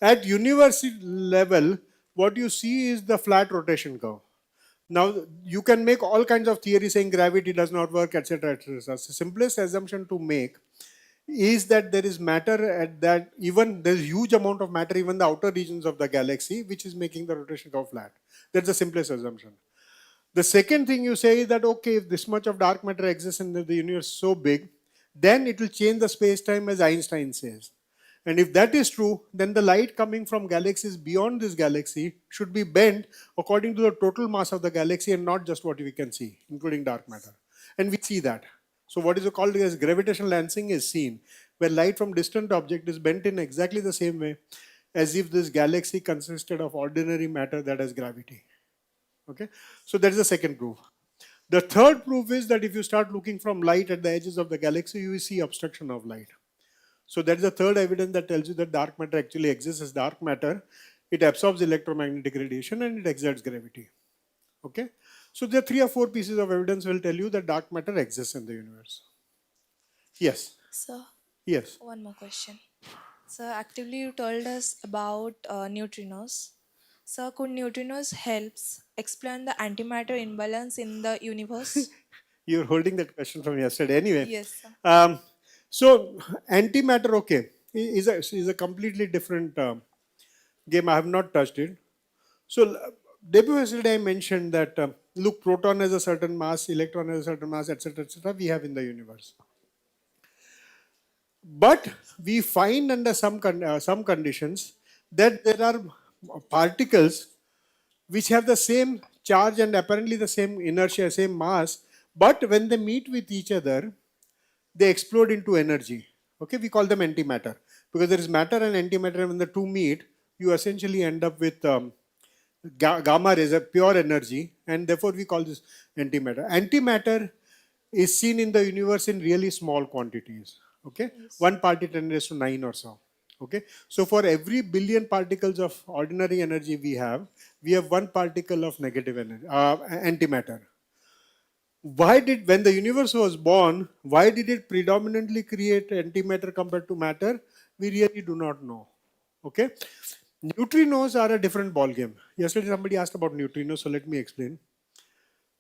Speaker 1: at university level, what you see is the flat rotation curve. Now, you can make all kinds of theories saying gravity does not work, etc. etc. The simplest assumption to make is that there is matter at that, even there's huge amount of matter, even the outer regions of the galaxy, which is making the rotation curve flat. That's the simplest assumption. The second thing you say is that, okay, if this much of dark matter exists in the universe so big, then it will change the space time as Einstein says. And if that is true, then the light coming from galaxies beyond this galaxy should be bent according to the total mass of the galaxy and not just what we can see, including dark matter. And we see that. So what is called as gravitational lensing is seen, where light from distant object is bent in exactly the same way as if this galaxy consisted of ordinary matter that has gravity. Okay, so that is the second proof. The third proof is that if you start looking from light at the edges of the galaxy, you will see obstruction of light. So that is the third evidence that tells you that dark matter actually exists as dark matter. It absorbs electromagnetic radiation and it exerts gravity. Okay, so there are 3 or 4 pieces of evidence will tell you that dark matter exists in the universe. Yes,
Speaker 4: Sir,
Speaker 1: yes.
Speaker 4: one more question. Sir, actively you told us about neutrinos. Sir, could neutrinos helps explain the antimatter imbalance in the universe?
Speaker 1: You're holding that question from yesterday. Anyway,
Speaker 4: Yes, sir.
Speaker 1: um, so antimatter, okay, is a completely different game. I have not touched it. So debut yesterday I mentioned that look, proton has a certain mass, electron has a certain mass, etc. We have in the universe, but we find under some conditions that there are particles which have the same charge and apparently the same inertia, same mass, but when they meet with each other, they explode into energy. Okay, we call them antimatter because there is matter and antimatter, and when the two meet, you essentially end up with gamma rays, a pure energy, and therefore we call this antimatter. Antimatter is seen in the universe in really small quantities. Okay,
Speaker 4: Yes.
Speaker 1: 1 × 10⁹ or so. Okay, so for every billion particles of ordinary energy we have one particle of negative energy, antimatter. Why did, when the universe was born, why did it predominantly create antimatter compared to matter? We really do not know. Okay, neutrinos are a different ball game. Yesterday somebody asked about neutrinos, so let me explain.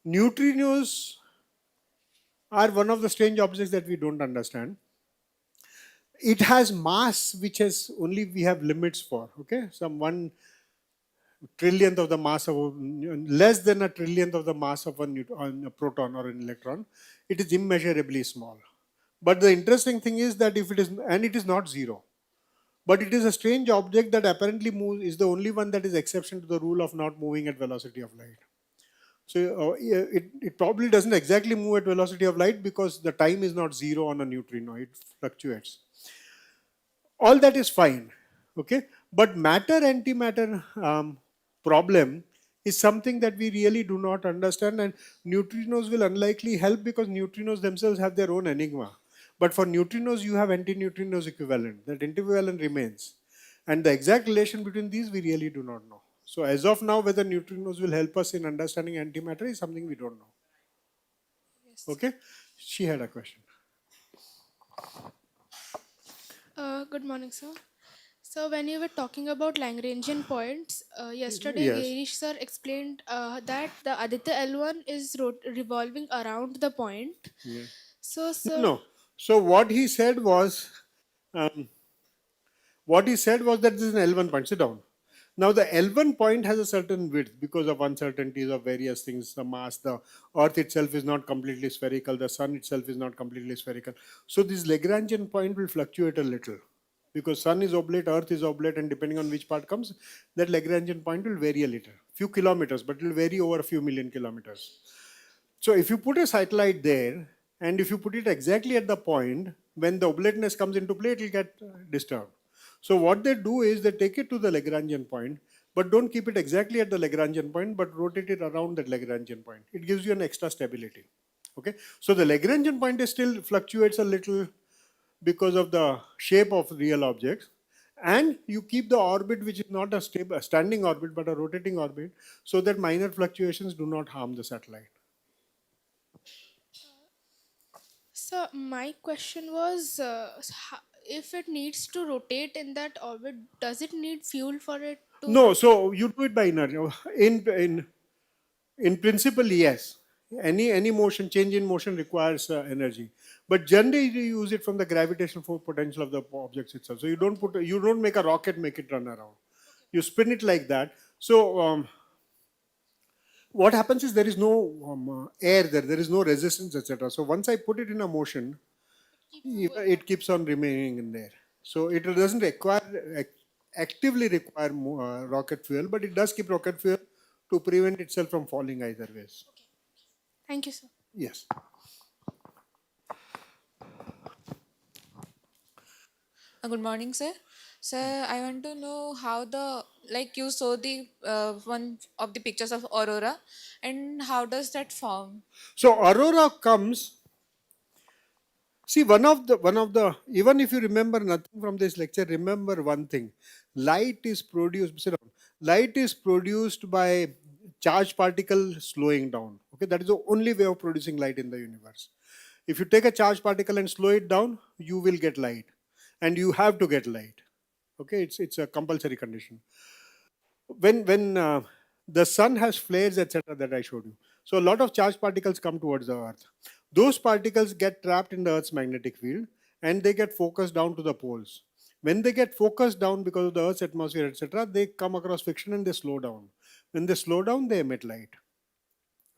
Speaker 1: Neutrinos are one of the strange objects that we don't understand. It has mass which has only we have limits for. Okay, some 1 trillionth of the mass of less than a trillionth of the mass of a proton or an electron. It is immeasurably small. But the interesting thing is that if it is, and it is not zero. But it is a strange object that apparently moves, is the only one that is exception to the rule of not moving at velocity of light. So yeah, it probably doesn't exactly move at velocity of light because the time is not zero on a neutrino, it fluctuates. All that is fine, okay? But matter antimatter problem is something that we really do not understand, and neutrinos will unlikely help because neutrinos themselves have their own enigma. But for neutrinos, you have antineutrinos equivalent. That equivalent remains. And the exact relation between these, we really do not know. So as of now, whether neutrinos will help us in understanding antimatter is something we don't know. Okay? She had a question.
Speaker 5: Good morning, sir. So, when you were talking about Lagrangian points, yesterday
Speaker 1: Yes.
Speaker 5: Girish sir explained that the Aditya L1 is revolving around the point.
Speaker 1: Yeah.
Speaker 5: So,
Speaker 1: No,
Speaker 5: sir,
Speaker 1: no. So um, what he said was that this is an L1 point. Sit down. Now the L1 point has a certain width because of uncertainties of various things. The mass, the Earth itself is not completely spherical. The Sun itself is not completely spherical. So this Lagrangian point will fluctuate a little because Sun is oblate, Earth is oblate, and depending on which part comes, that Lagrangian point will vary a little, few kilometers, but it will vary over a few million kilometers. So if you put a satellite there, and if you put it exactly at the point, when the oblateness comes into play, it will get disturbed. So what they do is they take it to the Lagrangian point, but don't keep it exactly at the Lagrangian point, but rotate it around that Lagrangian point. It gives you an extra stability. Okay, so the Lagrangian point is still fluctuates a little because of the shape of real objects, and you keep the orbit which is not a stable, a standing orbit, but a rotating orbit, so that minor fluctuations do not harm the satellite.
Speaker 5: my question was, if it needs to rotate in that orbit, does it need fuel for it to
Speaker 1: No,
Speaker 5: rotate?
Speaker 1: so you do it by inertia. In principle, yes. Any motion, change in motion requires energy, but generally you use it from the gravitational potential of the objects itself. So you don't make a rocket make it run around. You spin it like that. So what happens is there is no air there. There is no resistance, etc. So once I put it in a motion, it keeps on remaining in there. So it doesn't actively require rocket fuel, but it does keep rocket fuel to prevent itself from falling either ways.
Speaker 5: Thank you, sir.
Speaker 1: Yes.
Speaker 4: Good morning, sir. Sir, I want to know how like you saw the one of the pictures of aurora, and how does that form?
Speaker 1: So aurora comes. See, one of the even if you remember nothing from this lecture, remember one thing: light is produced. Sit down. Light is produced by charged particle slowing down. Okay, that is the only way of producing light in the universe. If you take a charged particle and slow it down, you will get light, and you have to get light. Okay, it's a compulsory condition. When the sun has flares, etc., that I showed you, so a lot of charged particles come towards the earth. Those particles get trapped in the earth's magnetic field, and they get focused down to the poles. When they get focused down because of the earth's atmosphere, etc., they come across friction and they slow down. When they slow down, they emit light.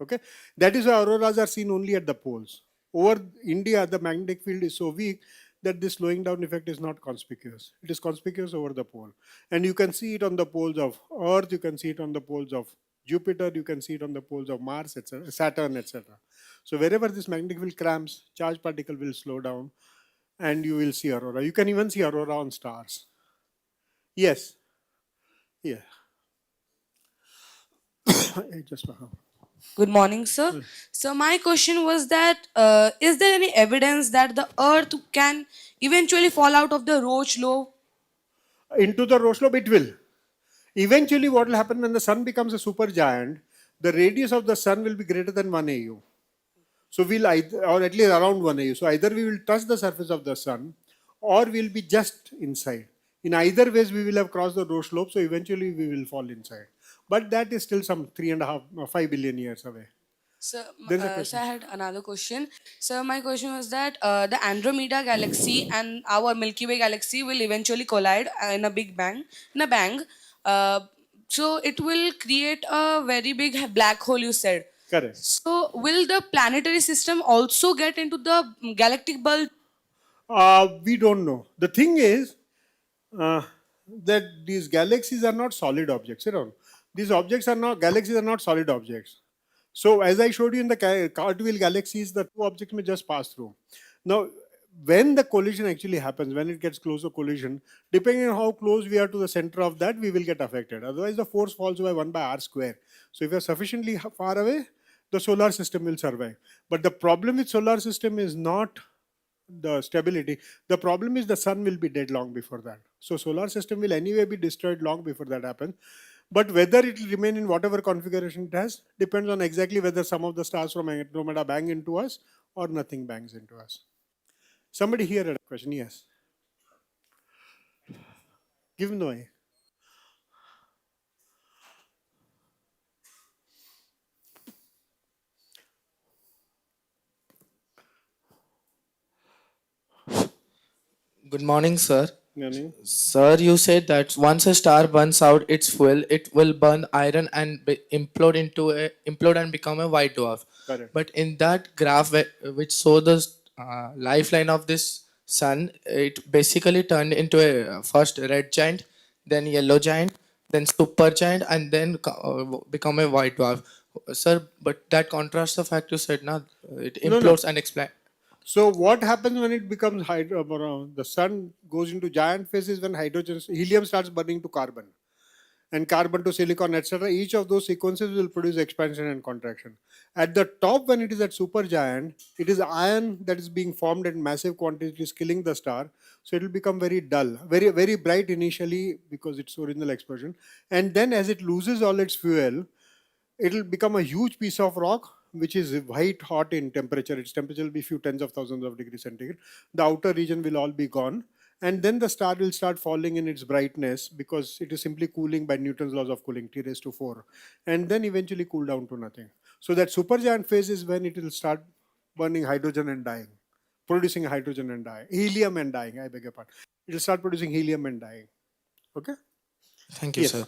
Speaker 1: Okay, that is why auroras are seen only at the poles. Over India, the magnetic field is so weak that this slowing down effect is not conspicuous. It is conspicuous over the pole, and you can see it on the poles of Earth. You can see it on the poles of Jupiter. You can see it on the poles of Mars, etc., Saturn, etc. So wherever this magnetic field cramps, charged particle will slow down, and you will see aurora. You can even see aurora on stars. Yes, yeah. Just
Speaker 6: Good morning, sir. So my question was that is there any evidence that the Earth can eventually fall out of the Roche law?
Speaker 1: into the Roche lobe, it will. Eventually, what will happen when the sun becomes a supergiant? The radius of the sun will be greater than 1 AU. So we'll either, or at least around 1 AU. So either we will touch the surface of the sun, or we'll be just inside. In either ways, we will have crossed the Roche lobe. So eventually, we will fall inside. But that is still some 3.5, 5 billion years away.
Speaker 6: So,
Speaker 1: There is a
Speaker 6: so
Speaker 1: question.
Speaker 6: I had another question. So my question was that the Andromeda galaxy and our Milky Way galaxy will eventually collide in a big bang, in a bang. Uh, so it will create a very big black hole. You said.
Speaker 1: Correct.
Speaker 6: So will the planetary system also get into the galactic bulge?
Speaker 1: We don't know. The thing is, uh, that these galaxies are not solid objects. You know, these objects are not galaxies are not solid objects. So as I showed you in the cartwheel galaxies, the two objects may just pass through. Now, when the collision actually happens, when it gets close to collision, depending on how close we are to the center of that, we will get affected. Otherwise, the force falls by 1 by r square. So if you are sufficiently far away, the solar system will survive. But the problem with solar system is not the stability. The problem is the sun will be dead long before that. So solar system will anyway be destroyed long before that happens. But whether it will remain in whatever configuration it has depends on exactly whether some of the stars from Andromeda bang into us or nothing bangs into us. Somebody here had a question. Yes. Give him the way.
Speaker 3: Good morning, sir.
Speaker 1: Nani?
Speaker 3: Sir, you said that once a star burns out its fuel, it will burn iron and implode and become a white dwarf.
Speaker 1: Correct.
Speaker 3: But in that graph which show the lifeline of this sun, it basically turned into a first red giant, then yellow giant, then super giant, and then become a white dwarf. Sir, but that contrasts the fact you said, na, it
Speaker 1: No, no.
Speaker 3: implodes and expands.
Speaker 1: So what happens when it becomes the sun goes into giant phases when helium starts burning to carbon and carbon to silicon, etc. Each of those sequences will produce expansion and contraction. At the top, when it is at supergiant, it is iron that is being formed in massive quantities, killing the star. So it will become very dull, very, very bright initially because it's original explosion. And then as it loses all its fuel, it will become a huge piece of rock which is white hot in temperature. Its temperature will be few tens of thousands of degrees centigrade. The outer region will all be gone, and then the star will start falling in its brightness because it is simply cooling by Newton's laws of cooling, T raised to 4, and then eventually cool down to nothing. So that supergiant phase is when it will start burning hydrogen and dying, producing hydrogen and dying, helium and dying. I beg your pardon. It will start producing helium and dying. Okay.
Speaker 3: Thank you,
Speaker 1: Yes.
Speaker 3: sir.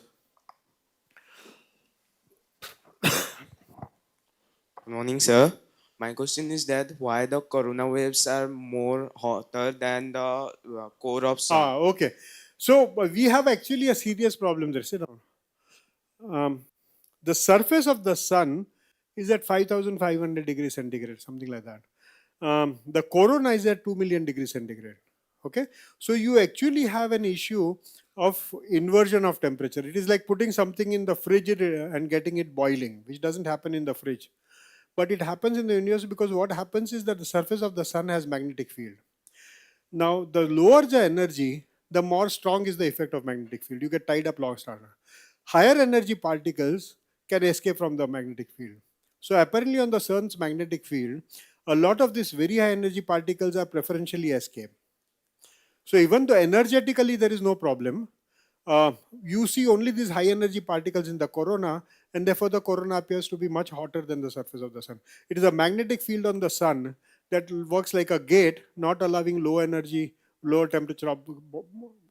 Speaker 7: Good morning, sir. My question is that why the corona waves are more hotter than the core of sun?
Speaker 1: Okay. So we have actually a serious problem there. Sit down. The surface of the sun is at 5,500 degrees centigrade, something like that. The corona is at 2 million degrees centigrade. Okay. So you actually have an issue of inversion of temperature. It is like putting something in the fridge and getting it boiling, which doesn't happen in the fridge. But it happens in the universe because what happens is that the surface of the sun has magnetic field. Now, the lower the energy, the more strong is the effect of magnetic field. You get tied up long starter. Higher energy particles can escape from the magnetic field. So apparently on the sun's magnetic field, a lot of these very high energy particles are preferentially escape. So even though energetically there is no problem, you see only these high energy particles in the corona, and therefore the corona appears to be much hotter than the surface of the sun. It is a magnetic field on the sun that works like a gate, not allowing low energy, lower temperature of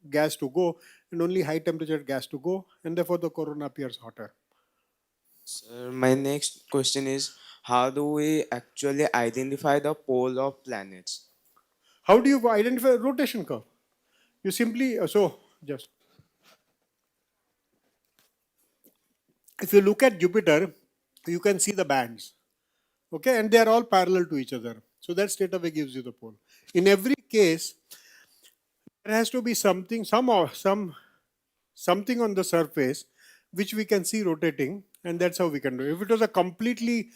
Speaker 1: gas to go, and only high temperature gas to go, and therefore the corona appears hotter.
Speaker 7: Sir, my next question is how do we actually identify the pole of planets?
Speaker 1: How do you identify a rotation curve? You simply, just if you look at Jupiter, you can see the bands. Okay, and they are all parallel to each other. So that straight away gives you the pole. In every case, there has to be something, something on the surface which we can see rotating, and that's how we can do it. If it was a completely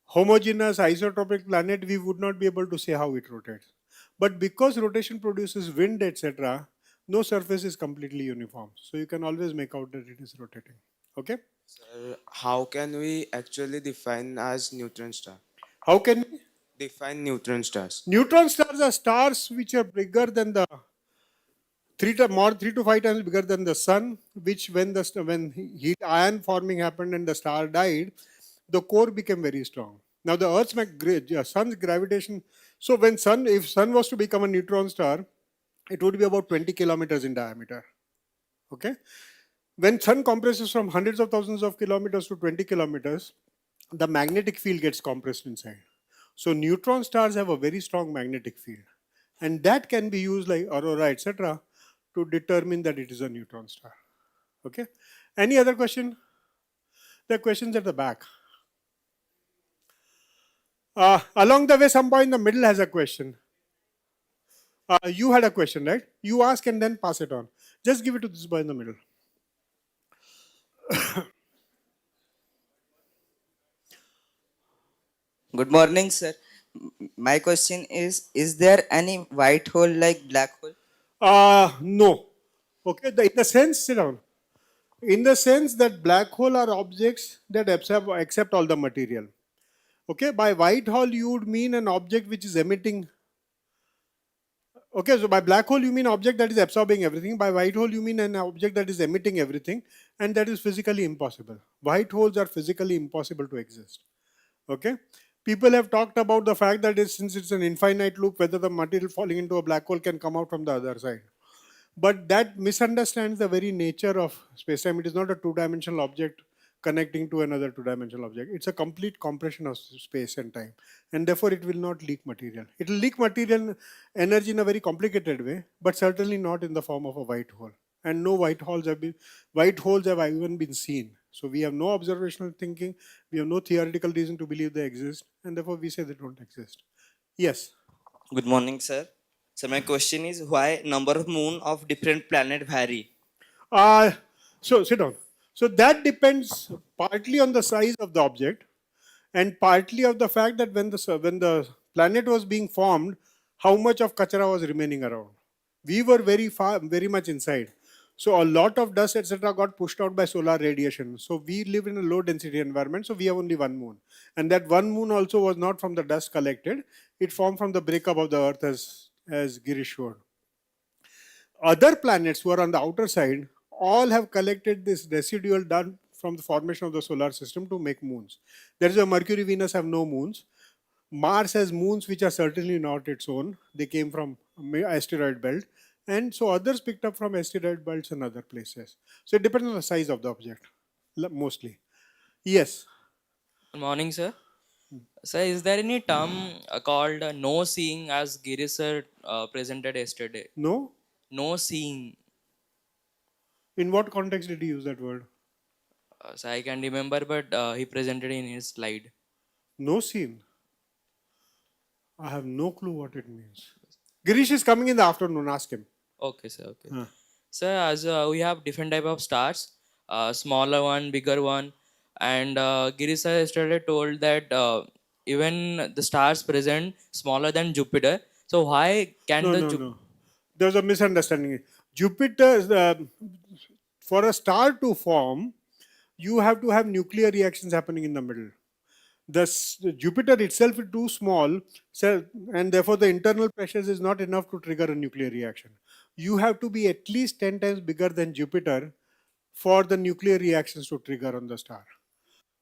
Speaker 1: homogeneous isotropic planet, we would not be able to say how it rotates. But because rotation produces wind, etc., no surface is completely uniform. So you can always make out that it is rotating. Okay?
Speaker 7: Sir, how can we actually define as neutron star?
Speaker 1: How can we?
Speaker 7: Define neutron stars.
Speaker 1: Neutron stars are stars which are bigger than the 3 to 5 times bigger than the sun, which when heat ion forming happened and the star died, the core became very strong. Now the Earth's sun's gravitation. So if sun was to become a neutron star, it would be about 20 kilometers in diameter. Okay. When sun compresses from hundreds of thousands of kilometers to 20 kilometers, the magnetic field gets compressed inside. So neutron stars have a very strong magnetic field, and that can be used like aurora, etc., to determine that it is a neutron star. Okay. Any other question? There are questions at the back. Along the way, some boy in the middle has a question. You had a question, right? You ask and then pass it on. Just give it to this boy in the middle.
Speaker 8: Good morning, sir. My question is there any white hole like black hole?
Speaker 1: No. Okay, in the sense, sit down. In the sense that black hole are objects that accept all the material. Okay, by white hole you would mean an object which is emitting. Okay, so by black hole you mean object that is absorbing everything. By white hole you mean an object that is emitting everything, and that is physically impossible. White holes are physically impossible to exist. Okay, people have talked about the fact that since it's an infinite loop, whether the material falling into a black hole can come out from the other side. But that misunderstands the very nature of space-time. It is not a two-dimensional object connecting to another two-dimensional object. It's a complete compression of space and time, and therefore it will not leak material. It will leak material energy in a very complicated way, but certainly not in the form of a white hole. And no white holes have even been seen. So we have no observational thinking, we have no theoretical reason to believe they exist, and therefore we say they don't exist. Yes.
Speaker 8: Good morning, sir. So my question is why number of moon of different planet vary?
Speaker 1: So sit down. So that depends partly on the size of the object, and partly of the fact that when the planet was being formed, how much of kachara was remaining around. We were very much inside. So a lot of dust, etc., got pushed out by solar radiation. So we live in a low density environment. So we have only one moon, and that one moon also was not from the dust collected. It formed from the breakup of the Earth, as Girish showed. Other planets who are on the outer side all have collected this residual done from the formation of the solar system to make moons. That is why Mercury, Venus have no moons. Mars has moons which are certainly not its own. They came from asteroid belt. And so others picked up from asteroid belts and other places. So it depends on the size of the object, mostly. Yes.
Speaker 9: Good morning, sir. Sir, is there any term called no seeing as Giri sir presented yesterday?
Speaker 1: No?
Speaker 9: No seeing.
Speaker 1: In what context did he use that word?
Speaker 9: So I can remember, but he presented in his slide.
Speaker 1: No seen. I have no clue what it means. Girish is coming in the afternoon. Ask him.
Speaker 9: Okay, sir. Okay. Sir, as we have different type of stars, smaller one, bigger one, and Giri sir yesterday told that even the stars present smaller than Jupiter. So why can
Speaker 1: No. There's a misunderstanding. Jupiter, for a star to form, you have to have nuclear reactions happening in the middle. The Jupiter itself is too small, so, and therefore the internal pressures is not enough to trigger a nuclear reaction. You have to be at least 10 times bigger than Jupiter for the nuclear reactions to trigger on the star.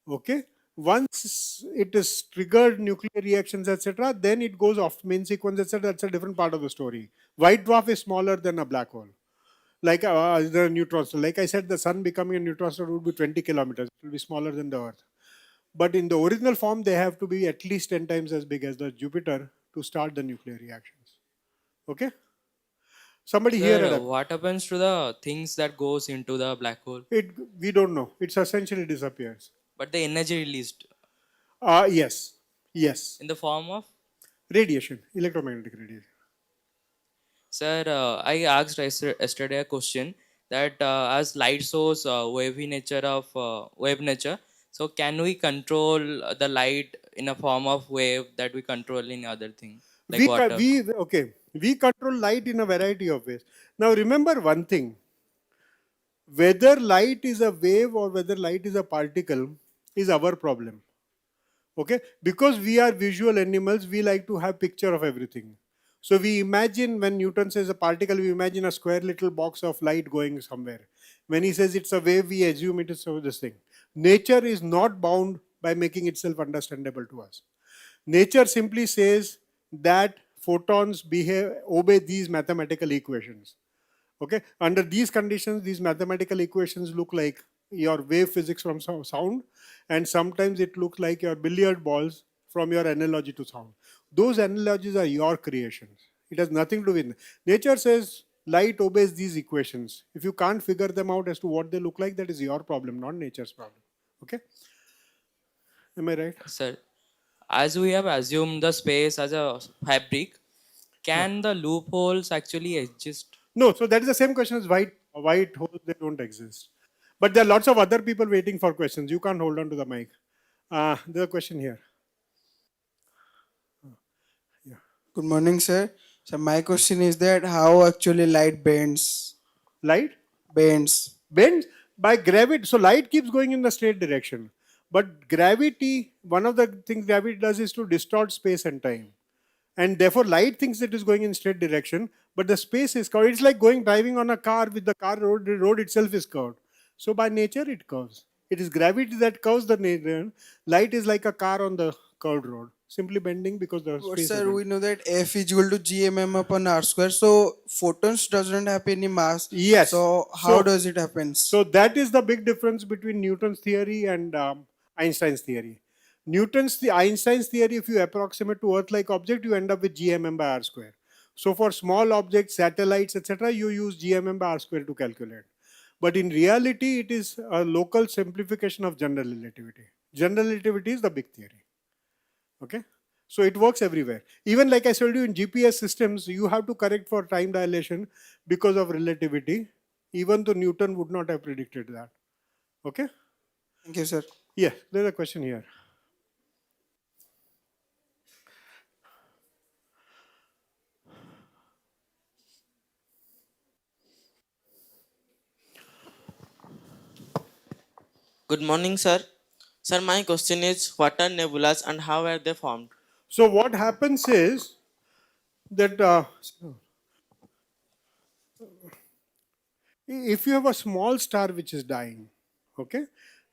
Speaker 1: Okay? Once it is triggered nuclear reactions, etc., then it goes off main sequence, etc. That's a different part of the story. White dwarf is smaller than a black hole. Like the neutron star. Like I said, the sun becoming a neutron star would be 20 kilometers. It will be smaller than the Earth. But in the original form, they have to be at least 10 times as big as the Jupiter to start the nuclear reactions. Okay? Somebody
Speaker 9: Sir,
Speaker 1: here.
Speaker 9: what happens to the things that goes into the black hole?
Speaker 1: We don't know. It essentially disappears.
Speaker 9: But the energy released.
Speaker 1: Yes.
Speaker 9: In the form of?
Speaker 1: Radiation, electromagnetic radiation.
Speaker 9: Sir, I asked yesterday a question that as light source wavy nature of wave nature, so can we control the light in a form of wave that we control in other thing like water?
Speaker 1: We control light in a variety of ways. Now remember one thing, whether light is a wave or whether light is a particle is our problem. Okay, because we are visual animals, we like to have picture of everything. So we imagine, when Newton says a particle, we imagine a square little box of light going somewhere. When he says it's a wave, we assume it is this thing. Nature is not bound by making itself understandable to us. Nature simply says that photons obey these mathematical equations. Okay, under these conditions, these mathematical equations look like your wave physics from sound, and sometimes it looks like your billiard balls from your analogy to sound. Those analogies are your creations. It has nothing to do with nature. Says Light obeys these equations. If you can't figure them out as to what they look like, that is your problem, not nature's problem. Okay? Am I right?
Speaker 9: Sir, as we have assumed the space as a fabric, can the loopholes actually exist?
Speaker 1: No, so that is the same question as white holes, they don't exist. But there are lots of other people waiting for questions. You can't hold on to the mic. There's a question here. Yeah.
Speaker 10: Good morning, sir. So my question is that how actually light bends?
Speaker 1: Light
Speaker 10: Bends.
Speaker 1: bends by gravity. So light keeps going in the straight direction. But gravity, one of the things gravity does is to distort space and time. And therefore light thinks it is going in straight direction, but the space is curved. It's like going driving on a car with the road itself is curved. So by nature it curves. It is gravity that curves the nature. Light is like a car on the curved road, simply bending because the
Speaker 10: But
Speaker 1: space is
Speaker 10: sir, we
Speaker 1: bent.
Speaker 10: know that F is equal to gmm upon r square. So photons doesn't have any mass.
Speaker 1: Yes.
Speaker 10: So how
Speaker 1: So
Speaker 10: does it happens?
Speaker 1: So that is the big difference between Newton's theory and Einstein's theory. Einstein's theory, if you approximate to Earth-like object, you end up with gmm by r square. So for small objects, satellites, etc., you use gmm by r square to calculate. But in reality, it is a local simplification of general relativity. General relativity is the big theory. Okay? So it works everywhere. Even like I told you in GPS systems, you have to correct for time dilation because of relativity. Even though Newton would not have predicted that. Okay?
Speaker 10: Thank you, sir.
Speaker 1: Yeah, there's a question here.
Speaker 11: Good morning, sir. Sir, my question is what are nebulas and how are they formed?
Speaker 1: So what happens is that if you have a small star which is dying, okay,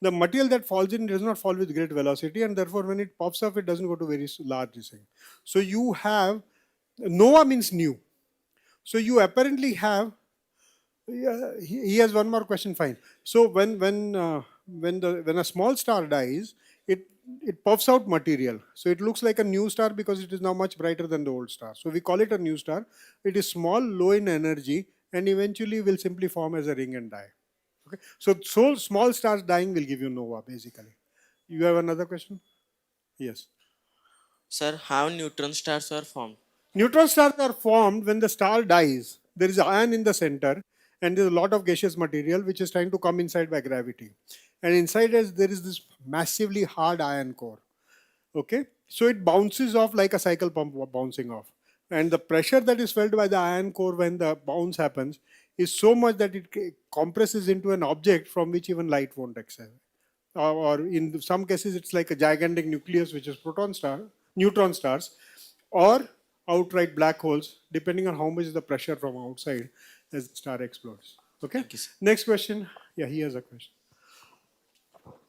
Speaker 1: the material that falls in does not fall with great velocity, and therefore when it pops up, it doesn't go to very large thing. So you have nova means new. So you apparently have. Yeah, he has one more question. Fine. So when a small star dies, it puffs out material. So it looks like a new star because it is now much brighter than the old star. So we call it a new star. It is small, low in energy, and eventually will simply form as a ring and die. Okay. So small stars dying will give you nova basically. You have another question? Yes.
Speaker 11: Sir, how neutron stars are formed?
Speaker 1: Neutron stars are formed when the star dies. There is iron in the center, and there's a lot of gaseous material which is trying to come inside by gravity. And inside us, there is this massively hard iron core. Okay, so it bounces off like a cycle pump bouncing off, and the pressure that is felt by the iron core when the bounce happens is so much that it compresses into an object from which even light won't excel. Or in some cases, it's like a gigantic nucleus, which is neutron stars, or outright black holes, depending on how much is the pressure from outside as the star explodes. Okay.
Speaker 11: Thank you, sir.
Speaker 1: Next question. Yeah, he has a question.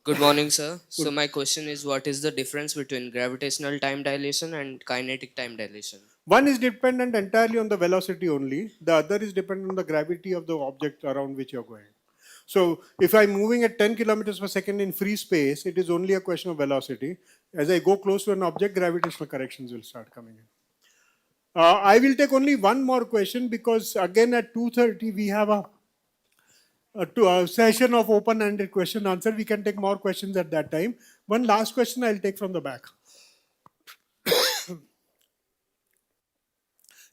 Speaker 12: Good morning, sir. So
Speaker 1: Good.
Speaker 12: my question is, what is the difference between gravitational time dilation and kinetic time dilation?
Speaker 1: One is dependent entirely on the velocity only. The other is dependent on the gravity of the object around which you're going. So if I'm moving at 10 kilometers per second in free space, it is only a question of velocity. As I go close to an object, gravitational corrections will start coming in. I will take only one more question because again at 2:30 we have a session of open-ended question answer. We can take more questions at that time. One last question I'll take from the back.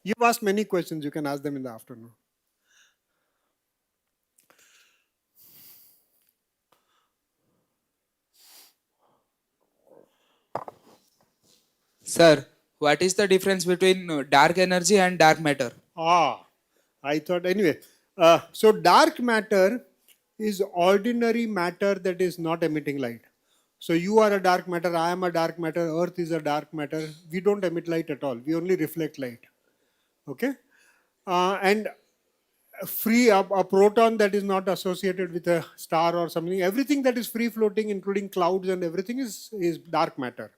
Speaker 1: You've asked many questions. You can ask them in the afternoon.
Speaker 13: Sir, what is the difference between dark energy and dark matter?
Speaker 1: I thought anyway. So dark matter is ordinary matter that is not emitting light. So you are a dark matter, I am a dark matter, Earth is a dark matter. We don't emit light at all. We only reflect light. Okay? And a proton that is not associated with a star or something, everything that is free floating, including clouds and everything, is dark matter.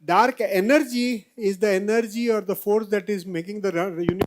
Speaker 1: Dark energy is the energy or the force that is making the universe.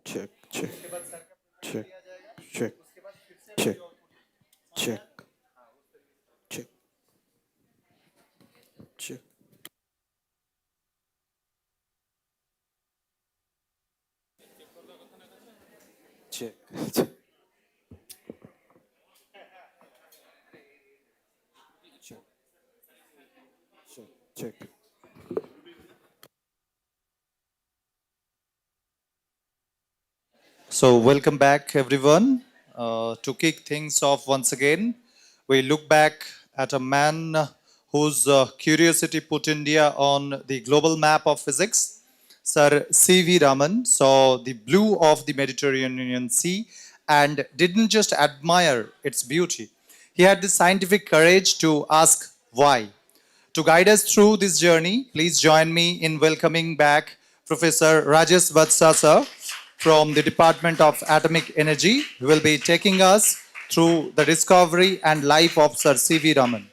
Speaker 14: check, check, check, check, check, check, check, check. Check. Check. Check. Check. Check. So, welcome back, everyone. To kick things off once again, we look back at a man whose curiosity put India on the global map of physics. Sir C.V. Raman saw the blue of the Mediterranean Sea and didn't just admire its beauty. He had the scientific courage to ask why. To guide us through this journey, please join me in welcoming back Professor Rajesh Vatsa sir from the Department of Atomic Energy, who will be taking us through the discovery and life of Sir C.V. Raman.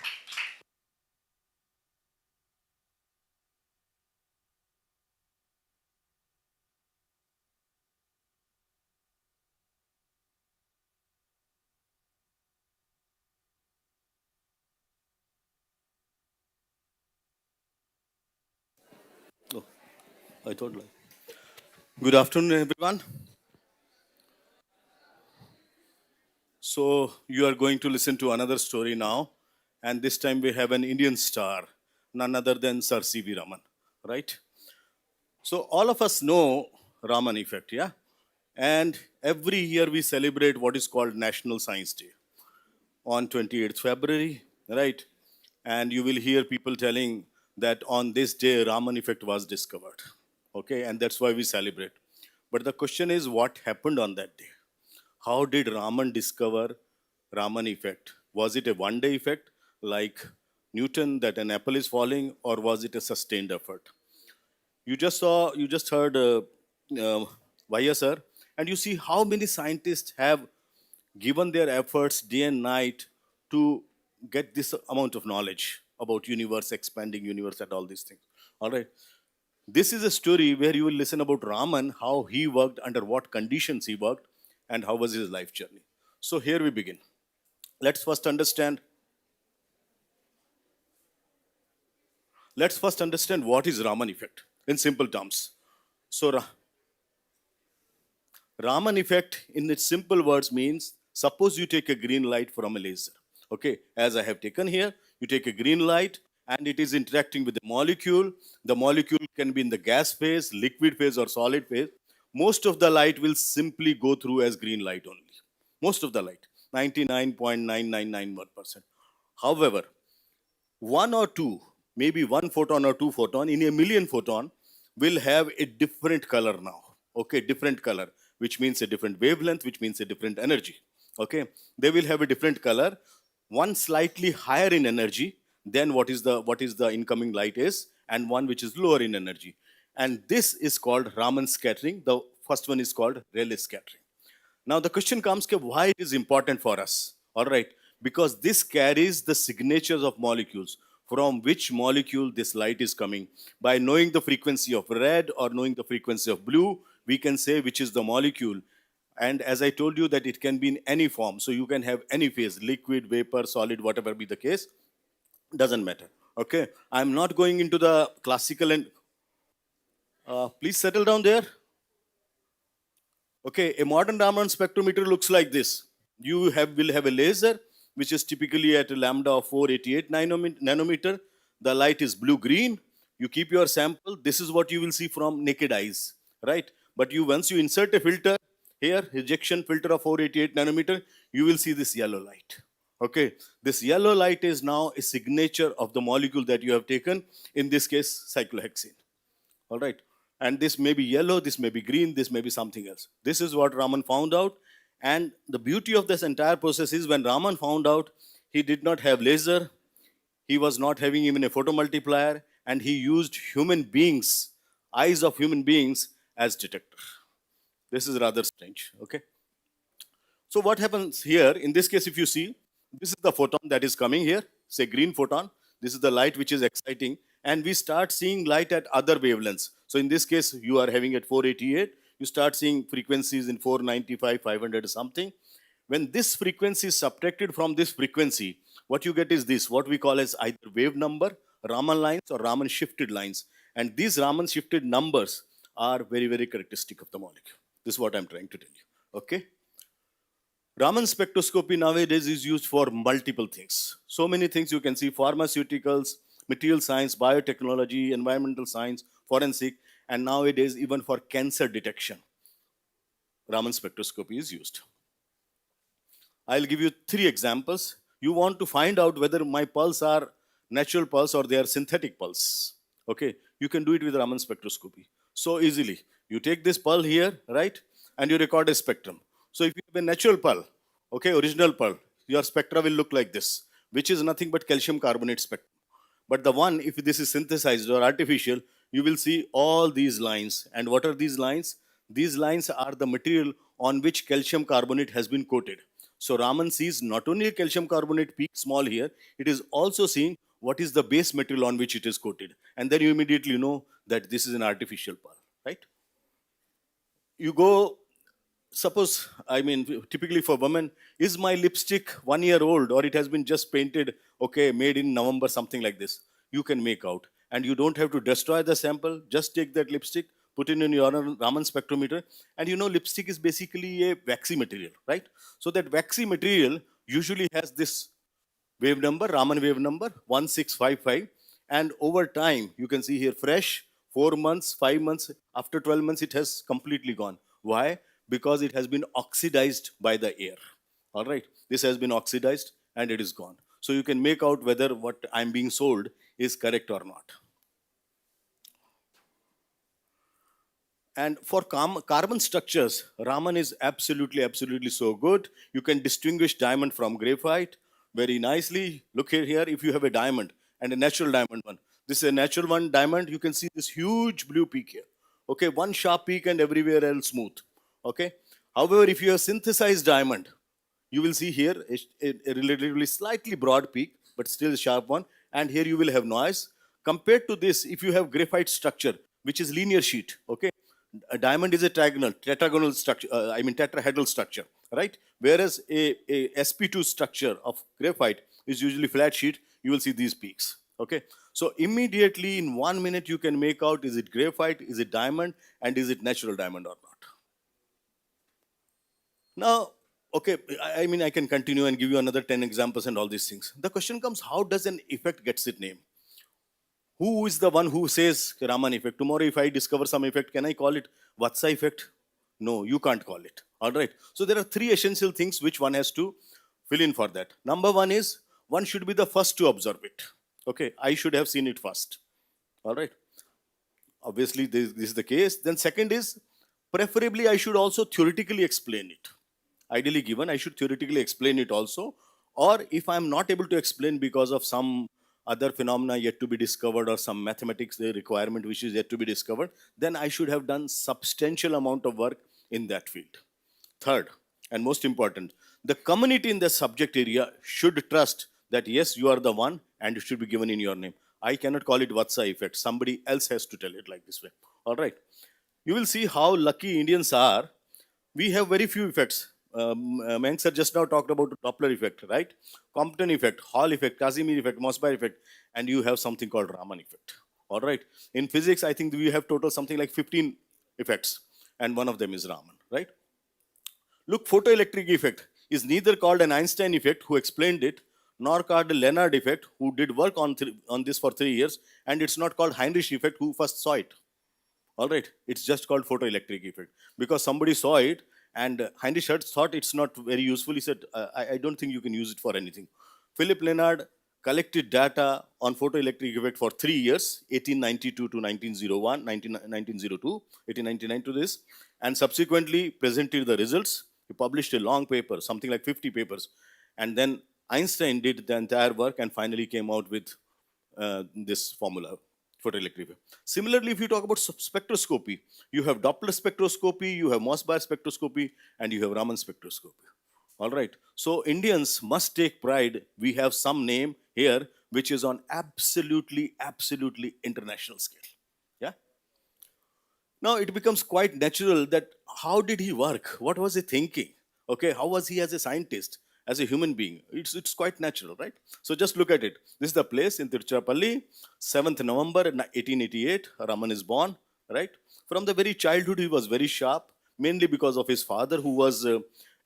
Speaker 15: Oh, I thought like. Good afternoon, everyone. So you are going to listen to another story now, and this time we have an Indian star, none other than Sir C.V. Raman, right? So all of us know Raman effect, yeah? And every year we celebrate what is called National Science Day on 28th February, right? And you will hear people telling that on this day Raman effect was discovered. Okay, and that's why we celebrate. But the question is what happened on that day? How did Raman discover Raman effect? Was it a one-day effect like Newton that an apple is falling, or was it a sustained effort? You just heard Vaya sir, and you see how many scientists have given their efforts day and night to get this amount of knowledge about universe, expanding universe, and all these things. All right. This is a story where you will listen about Raman, how he worked, under what conditions he worked, and how was his life journey. So here we begin. Let's first understand. Let's first understand what is Raman effect in simple terms. So Raman effect, in its simple words, means suppose you take a green light from a laser. Okay, as I have taken here, you take a green light and it is interacting with the molecule. The molecule can be in the gas phase, liquid phase, or solid phase. Most of the light will simply go through as green light only. Most of the light, 99.9991%. However, one or two, maybe one photon or two photon in a million photon will have a different color now. Okay, different color, which means a different wavelength, which means a different energy. Okay, they will have a different color, one slightly higher in energy than what is the incoming light is, and one which is lower in energy. And this is called Raman scattering. The first one is called Rayleigh scattering. Now the question comes why it is important for us. All right, because this carries the signatures of molecules from which molecule this light is coming. By knowing the frequency of red or knowing the frequency of blue, we can say which is the molecule. And as I told you that it can be in any form. So you can have any phase, liquid, vapor, solid, whatever be the case, doesn't matter. Okay, I'm not going into the classical and please settle down there. Okay, a modern Raman spectrometer looks like this. You will have a laser, which is typically at a lambda of 488 nanometer. The light is blue-green. You keep your sample. This is what you will see from naked eyes, right? But once you insert a filter here, ejection filter of 488 nanometer, you will see this yellow light. Okay, this yellow light is now a signature of the molecule that you have taken. In this case, cyclohexane. All right. And this may be yellow, this may be green, this may be something else. This is what Raman found out. And the beauty of this entire process is when Raman found out, he did not have laser, he was not having even a photomultiplier, and he used human beings, eyes of human beings as detector. This is rather strange, okay? So what happens here, in this case, if you see, this is the photon that is coming here, say green photon. This is the light which is exciting. And we start seeing light at other wavelengths. So in this case, you are having at 488. you start seeing frequencies in 495, 500 something. When this frequency is subtracted from this frequency, what you get is this, what we call as either wave number, Raman lines, or Raman shifted lines. And these Raman shifted numbers are very, very characteristic of the molecule. This is what I'm trying to tell you. Okay? Raman spectroscopy nowadays is used for multiple things. So many things you can see: pharmaceuticals, material science, biotechnology, environmental science, forensic, and nowadays even for cancer detection. Raman spectroscopy is used. I'll give you 3 examples. You want to find out whether my pulse are natural pulse or they are synthetic pulse. Okay, you can do it with Raman spectroscopy so easily. You take this pulse here, right, and you record a spectrum. So if you have a natural pulse, okay, original pulse, your spectra will look like this, which is nothing but calcium carbonate spectrum. But the one, if this is synthesized or artificial, you will see all these lines. And what are these lines? These lines are the material on which calcium carbonate has been coated. So Raman sees not only a calcium carbonate peak small here, it is also seeing what is the base material on which it is coated. And then you immediately know that this is an artificial pearl, right? You go, suppose, I mean, typically for women, is my lipstick 1 year old or it has been just painted, okay, made in November, something like this. You can make out. And you don't have to destroy the sample, just take that lipstick, put it in your Raman spectrometer, and you know lipstick is basically a waxy material, right? So that waxy material usually has this wave number, Raman wave number 1655, and over time you can see here fresh, 4 months, 5 months, after 12 months it has completely gone. Why? Because it has been oxidized by the air. All right, this has been oxidized and it is gone. So you can make out whether what I'm being sold is correct or not. And for carbon structures, Raman is absolutely, absolutely so good. You can distinguish diamond from graphite very nicely. Look here, if you have a diamond and a natural diamond one. This is a natural one diamond. You can see this huge blue peak here. Okay, one sharp peak and everywhere else smooth. Okay. However, if you have synthesized diamond, you will see here a relatively slightly broad peak, but still a sharp one. And here you will have noise. Compared to this, if you have graphite structure, which is linear sheet, okay, a diamond is a tetragonal structure, tetrahedral structure, right? Whereas a sp2 structure of graphite is usually flat sheet, you will see these peaks, okay? So immediately in 1 minute you can make out, is it graphite, is it diamond, and is it natural diamond or not? Now, okay, I can continue and give you another 10 examples and all these things. The question comes, how does an effect gets its name? Who is the one who says Raman effect? Tomorrow if I discover some effect, can I call it Vatsa effect? No, you can't call it. All right. So there are 3 essential things which one has to fill in for that. Number 1 is, one should be the first to observe it. Okay, I should have seen it first. All right. Obviously, this is the case. Then second is, preferably I should also theoretically explain it. Ideally given, I should theoretically explain it also. Or if I'm not able to explain because of some other phenomena yet to be discovered or some mathematics requirement which is yet to be discovered, then I should have done substantial amount of work in that field. Third, and most important, the community in the subject area should trust that yes, you are the one and it should be given in your name. I cannot call it Vatsa effect. Somebody else has to tell it like this way. All right. You will see how lucky Indians are. We have very few effects. Mayank sir just now talked about the Doppler effect, right? Compton effect, Hall effect, Casimir effect, Mossberg effect, and you have something called Raman effect. All right. In physics, I think we have total something like 15 effects, and one of them is Raman, right? Look, photoelectric effect is neither called an Einstein effect, who explained it, nor called a Leonard effect, who did work on this for 3 years, and it's not called Heinrich effect, who first saw it. All right, it's just called photoelectric effect because somebody saw it and Heinrich Hertz thought it's not very useful. He said, I don't think you can use it for anything. Philip Leonard collected data on photoelectric effect for 3 years, 1892 to 1901, 1902, 1899 to this, and subsequently presented the results. He published a long paper, something like 50 papers. And then Einstein did the entire work and finally came out with this formula. Photoelectric. Similarly, if you talk about spectroscopy, you have Doppler spectroscopy, you have Mossberg spectroscopy, and you have Raman spectroscopy. All right. So Indians must take pride. We have some name here which is on absolutely international scale. Yeah. Now it becomes quite natural that how did he work? What was he thinking? Okay, how was he as a scientist, as a human being? It's quite natural, right? So just look at it. This is the place in Tiruchirappalli, 7th November 1888. Raman is born, right? From the very childhood, he was very sharp, mainly because of his father, who was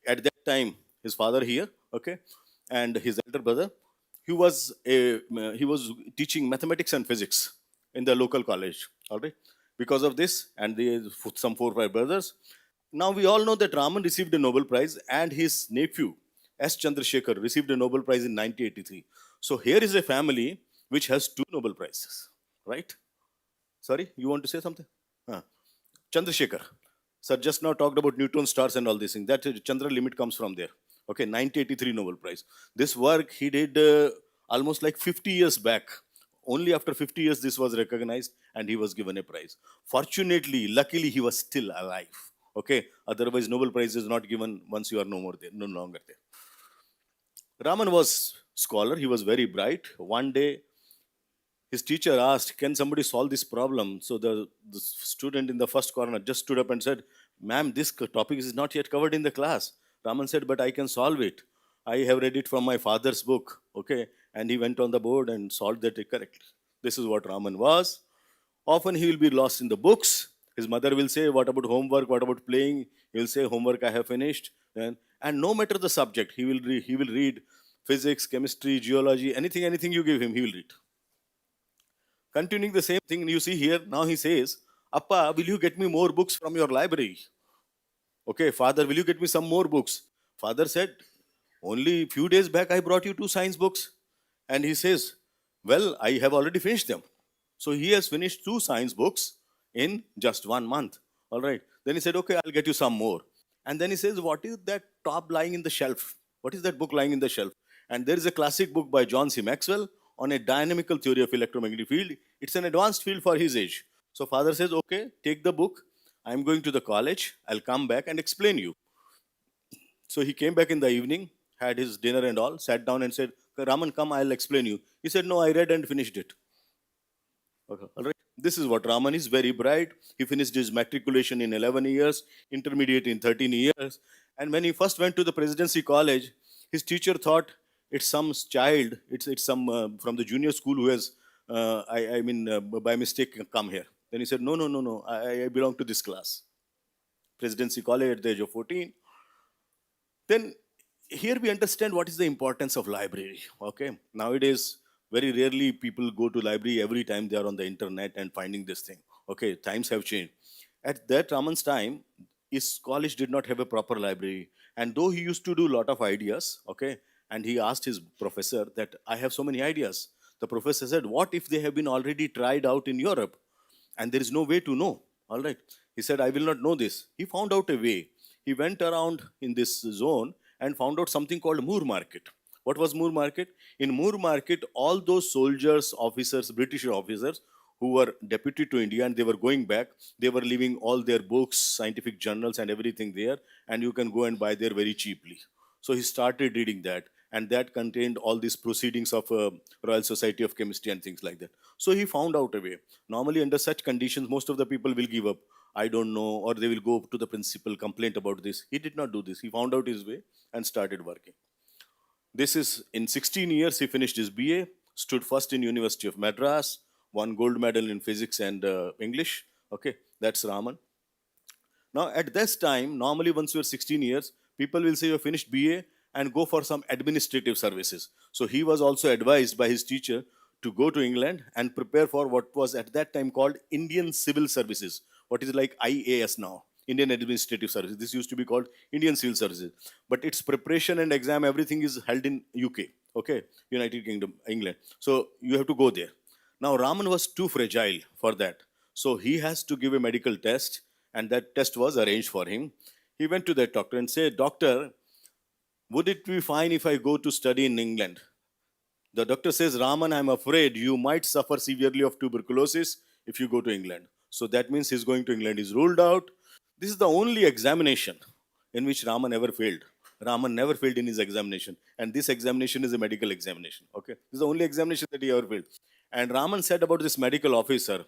Speaker 15: at that time his father here, okay, and his elder brother. He was teaching mathematics and physics in the local college. All right. Because of this, and some 4 or 5 brothers. Now we all know that Raman received a Nobel Prize, and his nephew S. Chandrasekhar received a Nobel Prize in 1983. So here is a family which has 2 Nobel Prizes, right? Sorry, you want to say something? Huh. Chandrasekhar. Sir just now talked about neutron stars and all these things. That Chandra limit comes from there. Okay, 1983 Nobel Prize. This work he did almost like 50 years back. Only after 50 years this was recognized and he was given a prize. Fortunately, luckily he was still alive. Okay, otherwise Nobel Prize is not given once you are no more there, no longer there. Raman was scholar. He was very bright. One day his teacher asked, can somebody solve this problem? So the student in the first corner just stood up and said, ma'am, this topic is not yet covered in the class. Raman said, but I can solve it. I have read it from my father's book. Okay. And he went on the board and solved that correctly. This is what Raman was. Often he will be lost in the books. His mother will say, what about homework? What about playing? He will say, homework I have finished. And no matter the subject, he will read physics, chemistry, geology, anything you give him, he will read. Continuing the same thing you see here, now he says, Appa, will you get me more books from your library? Okay, father, will you get me some more books? Father said, only few days back I brought you 2 science books. And he says, well, I have already finished them. So he has finished 2 science books in just 1 month. All right. Then he said, okay, I'll get you some more. And then he says, what is that top lying in the shelf? What is that book lying in the shelf? And there is a classic book by John C. Maxwell on a dynamical theory of electromagnetic field. It's an advanced field for his age. So father says, okay, take the book. I'm going to the college. I'll come back and explain you. So he came back in the evening, had his dinner and all, sat down and said, Raman, come, I'll explain you. He said, no, I read and finished it. Okay, all right. This is what Raman is, very bright. He finished his matriculation in 11 years, intermediate in 13 years. And when he first went to the presidency college, his teacher thought it's some child, it's some from the junior school who has, by mistake come here. Then he said, no, I belong to this class. Presidency college at the age of 14. Then here we understand what is the importance of library. Okay, nowadays very rarely people go to library. Every time they are on the internet and finding this thing. Okay, times have changed. At that Raman's time, his college did not have a proper library, and though he used to do a lot of ideas, okay, and he asked his professor that I have so many ideas. The professor said, what if they have been already tried out in Europe and there is no way to know? All right, he said, I will not know this. He found out a way. He went around in this zone and found out something called Moor Market. What was Moor Market? In Moor Market, all those soldiers, officers, British officers who were deputed to India and they were going back, they were leaving all their books, scientific journals and everything there, and you can go and buy there very cheaply. So he started reading that, and that contained all these proceedings of Royal Society of Chemistry and things like that. So he found out a way. Normally under such conditions, most of the people will give up. I don't know, or they will go to the principal, complaint about this. He did not do this. He found out his way and started working. This is in 16 years he finished his BA, stood first in University of Madras, won gold medal in physics and English. Okay, that's Raman. Now at this time, normally once you are 16 years, people will say you have finished BA and go for some administrative services. So he was also advised by his teacher to go to England and prepare for what was at that time called Indian Civil Services, what is like IAS now. Indian Administrative Services. This used to be called Indian Civil Services. But its preparation and exam, everything is held in UK, okay, United Kingdom, England. So you have to go there. Now Raman was too fragile for that. So he has to give a medical test, and that test was arranged for him. He went to that doctor and said, doctor, would it be fine if I go to study in England? The doctor says, Raman, I'm afraid you might suffer severely of tuberculosis if you go to England. So that means he's going to England. He's ruled out. This is the only examination in which Raman ever failed. Raman never failed in his examination. And this examination is a medical examination. Okay, this is the only examination that he ever failed. And Raman said about this medical officer,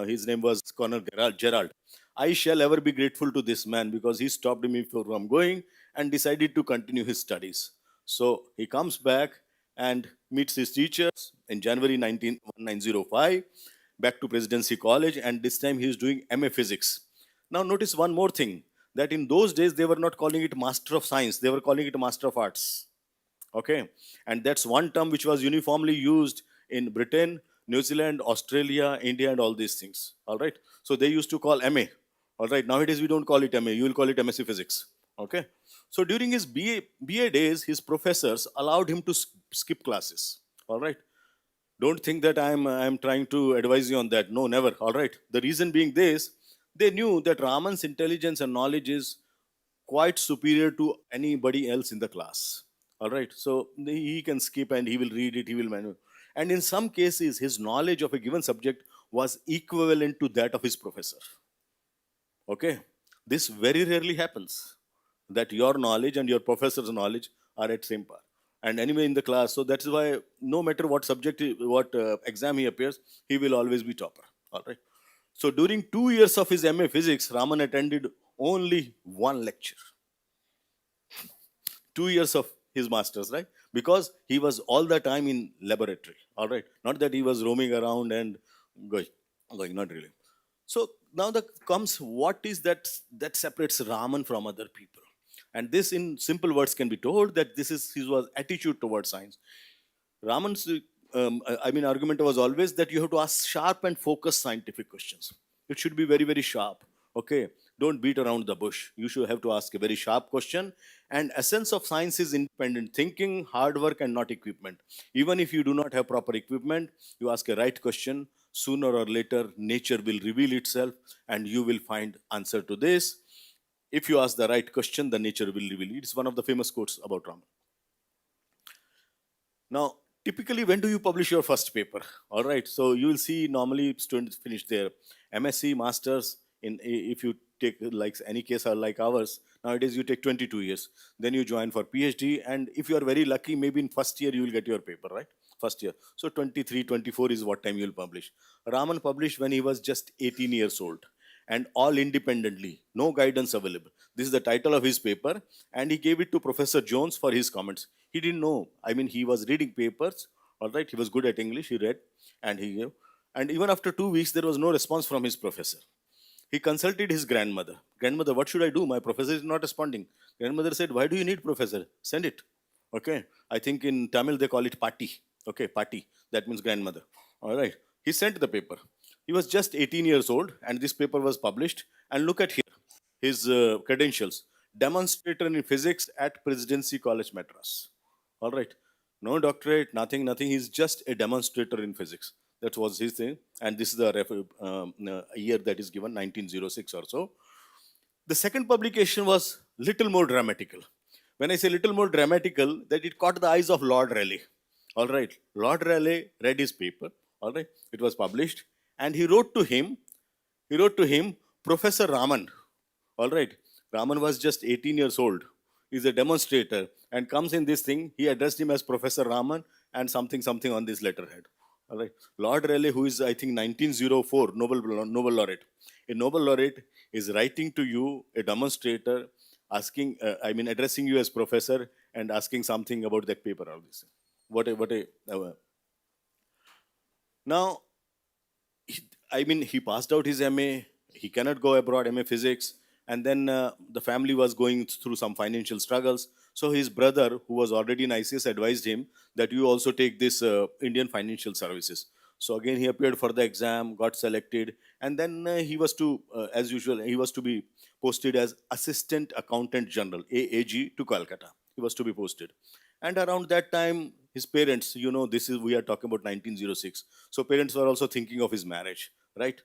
Speaker 15: His name was Colonel Gerald. I shall ever be grateful to this man because he stopped me from going and decided to continue his studies. So he comes back and meets his teachers in January 1905, back to Presidency College, and this time he is doing MA Physics. Now, notice one more thing, that in those days they were not calling it Master of Science, they were calling it Master of Arts. Okay, and that's one term which was uniformly used in Britain, New Zealand, Australia, India, and all these things. All right, so they used to call MA. All right, nowadays we don't call it MA, you will call it MSc Physics. Okay, so during his BA days, his professors allowed him to skip classes. All right, don't think that I'm trying to advise you on that. No, never. All right, the reason being this, they knew that Raman's intelligence and knowledge is quite superior to anybody else in the class. All right, so he can skip and he will read it, he will manual. And in some cases his knowledge of a given subject was equivalent to that of his professor. Okay, this very rarely happens, that your knowledge and your professor's knowledge are at same par and anyway in the class. So that's why no matter what subject what exam he appears, he will always be topper. All right, so during 2 years of his MA Physics, Raman attended only one lecture. 2 years of his masters, right? Because he was all the time in laboratory. All right, not that he was roaming around and going, not really. So now the comes, what is that separates Raman from other people? And this in simple words can be told, that this is his was attitude towards science. Raman's argument was always that you have to ask sharp and focused scientific questions. It should be very, very sharp. Okay, don't beat around the bush. You should have to ask a very sharp question. And essence of science is independent thinking, hard work, and not equipment. Even if you do not have proper equipment, you ask a right question. Sooner or later, nature will reveal itself, and you will find answer to this. If you ask the right question, the nature will reveal it. It's one of the famous quotes about Raman. Now, typically, when do you publish your first paper? All right, so you will see normally students finish their MSc, masters. If you take like any case or like ours, nowadays you take 22 years. Then you join for PhD, and if you are very lucky, maybe in first year you will get your paper, right? First year. So 23, 24 is what time you will publish. Raman published when he was just 18 years old, and all independently, no guidance available. This is the title of his paper, and he gave it to Professor Jones for his comments. He didn't know. I mean, he was reading papers. All right, he was good at English. He read, and he gave. And even after 2 weeks, there was no response from his professor. He consulted his grandmother. Grandmother, what should I do? My professor is not responding. Grandmother said, why do you need professor? Send it. Okay. I think in Tamil they call it pati. Okay, pati. That means grandmother. All right. He sent the paper. He was just 18 years old, and this paper was published. And look at here, his credentials. Demonstrator in physics at Presidency College, Madras. All right. No doctorate, nothing, nothing. He's just a demonstrator in physics. That was his thing. And this is the year that is given, 1906 or so. The second publication was little more dramatical. When I say little more dramatical, that it caught the eyes of Lord Rayleigh. All right. Lord Rayleigh read his paper. All right. It was published. And he wrote to him, Professor Raman. All right. Raman was just 18 years old. He's a demonstrator and comes in this thing. He addressed him as Professor Raman and something on this letterhead. All right. Lord Rayleigh, who is, I think, 1904 Nobel laureate. A Nobel laureate is writing to you, a demonstrator, asking, addressing you as professor and asking something about that paper. All this. Now, he passed out his MA. He cannot go abroad, MA Physics. And then the family was going through some financial struggles. So his brother, who was already in ICS, advised him that you also take this Indian Financial Services. So again, he appeared for the exam, got selected. And then he was to, as usual, he was to be posted as Assistant Accountant General, AAG, to Calcutta. He was to be posted. And around that time, his parents, we are talking about 1906. So parents were also thinking of his marriage, right?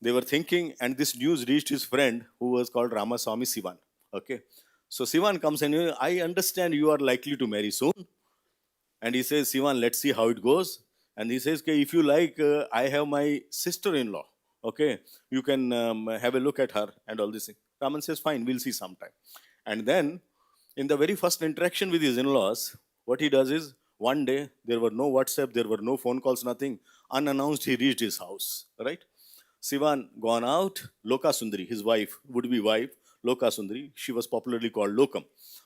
Speaker 15: They were thinking, and this news reached his friend who was called Ramaswamy Sivan. Okay. So Sivan comes and I understand you are likely to marry soon. And he says, Sivan, let's see how it goes. And he says, okay, if you like, I have my sister-in-law. Okay. You can have a look at her and all this thing. Raman says, fine, we'll see sometime. And then in the very first interaction with his in-laws, what he does is, One day, there were no WhatsApp, there were no phone calls, nothing. Unannounced, he reached his house, right? Sivan gone out, Loka Sundari, his wife, would-be wife, Loka Sundari, she was popularly called Lokam.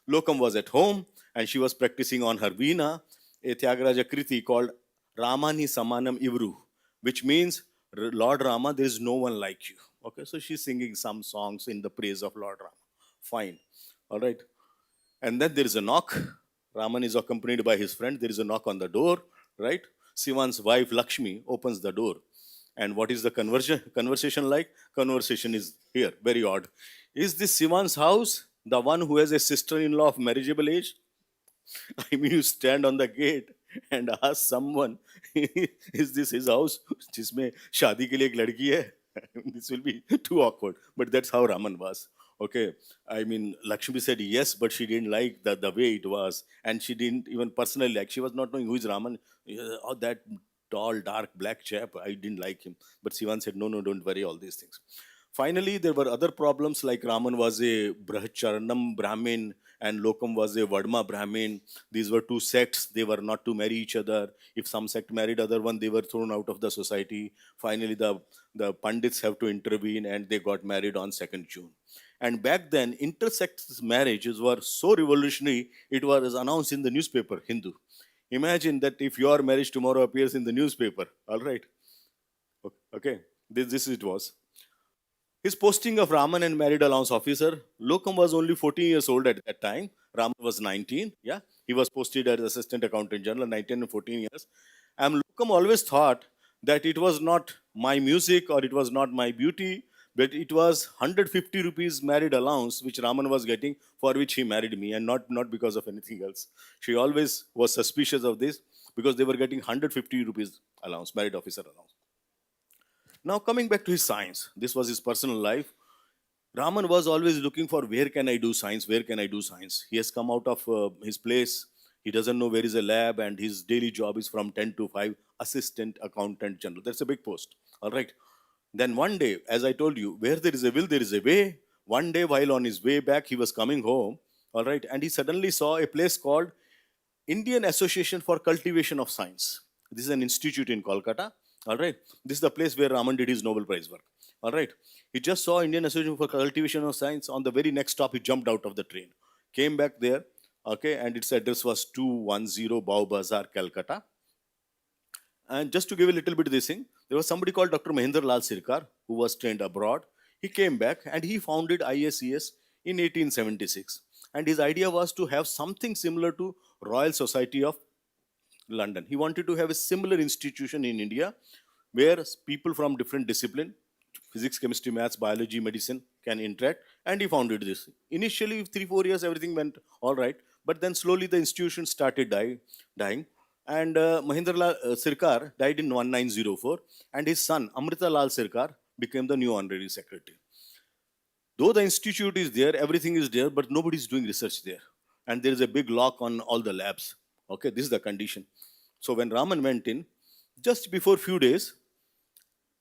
Speaker 15: Lokam was at home and she was practicing on her veena a Tyagaraja Kriti called Ramani Samanam Ivru, which means Lord Rama, there is no one like you. Okay, so she's singing some songs in the praise of Lord Rama. Fine, all right. And then there is a knock. Raman is accompanied by his friend. There is a knock on the door, right? Sivan's wife Lakshmi opens the door. And what is the conversation like? Conversation is here, very odd. Is this Sivan's house? The one who has a sister-in-law of marriageable age? I mean, you stand on the gate and ask someone, is this his house? जिसमें शादी के लिए एक लड़की है? This will be too awkward. But that's how Raman was. Okay. I mean, Lakshmi said yes, but she didn't like the way it was. And she didn't even personally like. She was not knowing who is Raman. Oh, that tall, dark, black chap. I didn't like him. But Sivan said, no, don't worry, all these things. Finally, there were other problems like Raman was a Brahmacharanam Brahmin and Lokam was a Vadma Brahmin. These were two sects. They were not to marry each other. If some sect married other one, they were thrown out of the society. Finally, the Pandits have to intervene and they got married on 2nd June. And back then, intersex marriages were so revolutionary, it was announced in the newspaper, Hindu. Imagine that if your marriage tomorrow appears in the newspaper, all right? Okay, this it was. His posting of Raman and married allowance officer, Lokam was only 14 years old at that time. Raman was 19. Yeah, he was posted as assistant accountant general, 19 and 14 years. And Lokam always thought that it was not my music or it was not my beauty, but it was 150 rupees married allowance which Raman was getting, for which he married me, and not because of anything else. She always was suspicious of this because they were getting 150 rupees allowance, married officer allowance. Now coming back to his science, this was his personal life. Raman was always looking for where can I do science, where can I do science. He has come out of his place. He doesn't know where is a lab and his daily job is from 10 to 5, assistant accountant general. That's a big post, all right. Then one day, as I told you, where there is a will, there is a way. One day while on his way back, he was coming home, all right, and he suddenly saw a place called Indian Association for Cultivation of Science. This is an institute in Kolkata. All right. This is the place where Raman did his Nobel Prize work. All right. He just saw Indian Association for Cultivation of Science. On the very next stop, he jumped out of the train, came back there. Okay. And its address was 210 Bao Bazar, Calcutta. And just to give a little bit of this thing, there was somebody called Dr. Mahendra Lal Sirkar who was trained abroad. He came back and he founded ISES in 1876. And his idea was to have something similar to Royal Society of London. He wanted to have a similar institution in India where people from different disciplines, physics, chemistry, maths, biology, medicine, can interact. And he founded this. Initially, 3-4 years, everything went all right. But then slowly the institution started dying. And Mahendra Lal Sirkar died in 1904. And his son, Amrita Lal Sirkar, became the new honorary secretary. Though the institute is there, everything is there, but nobody is doing research there. And there is a big lock on all the labs. Okay, this is the condition. So when Raman went in, just before few days,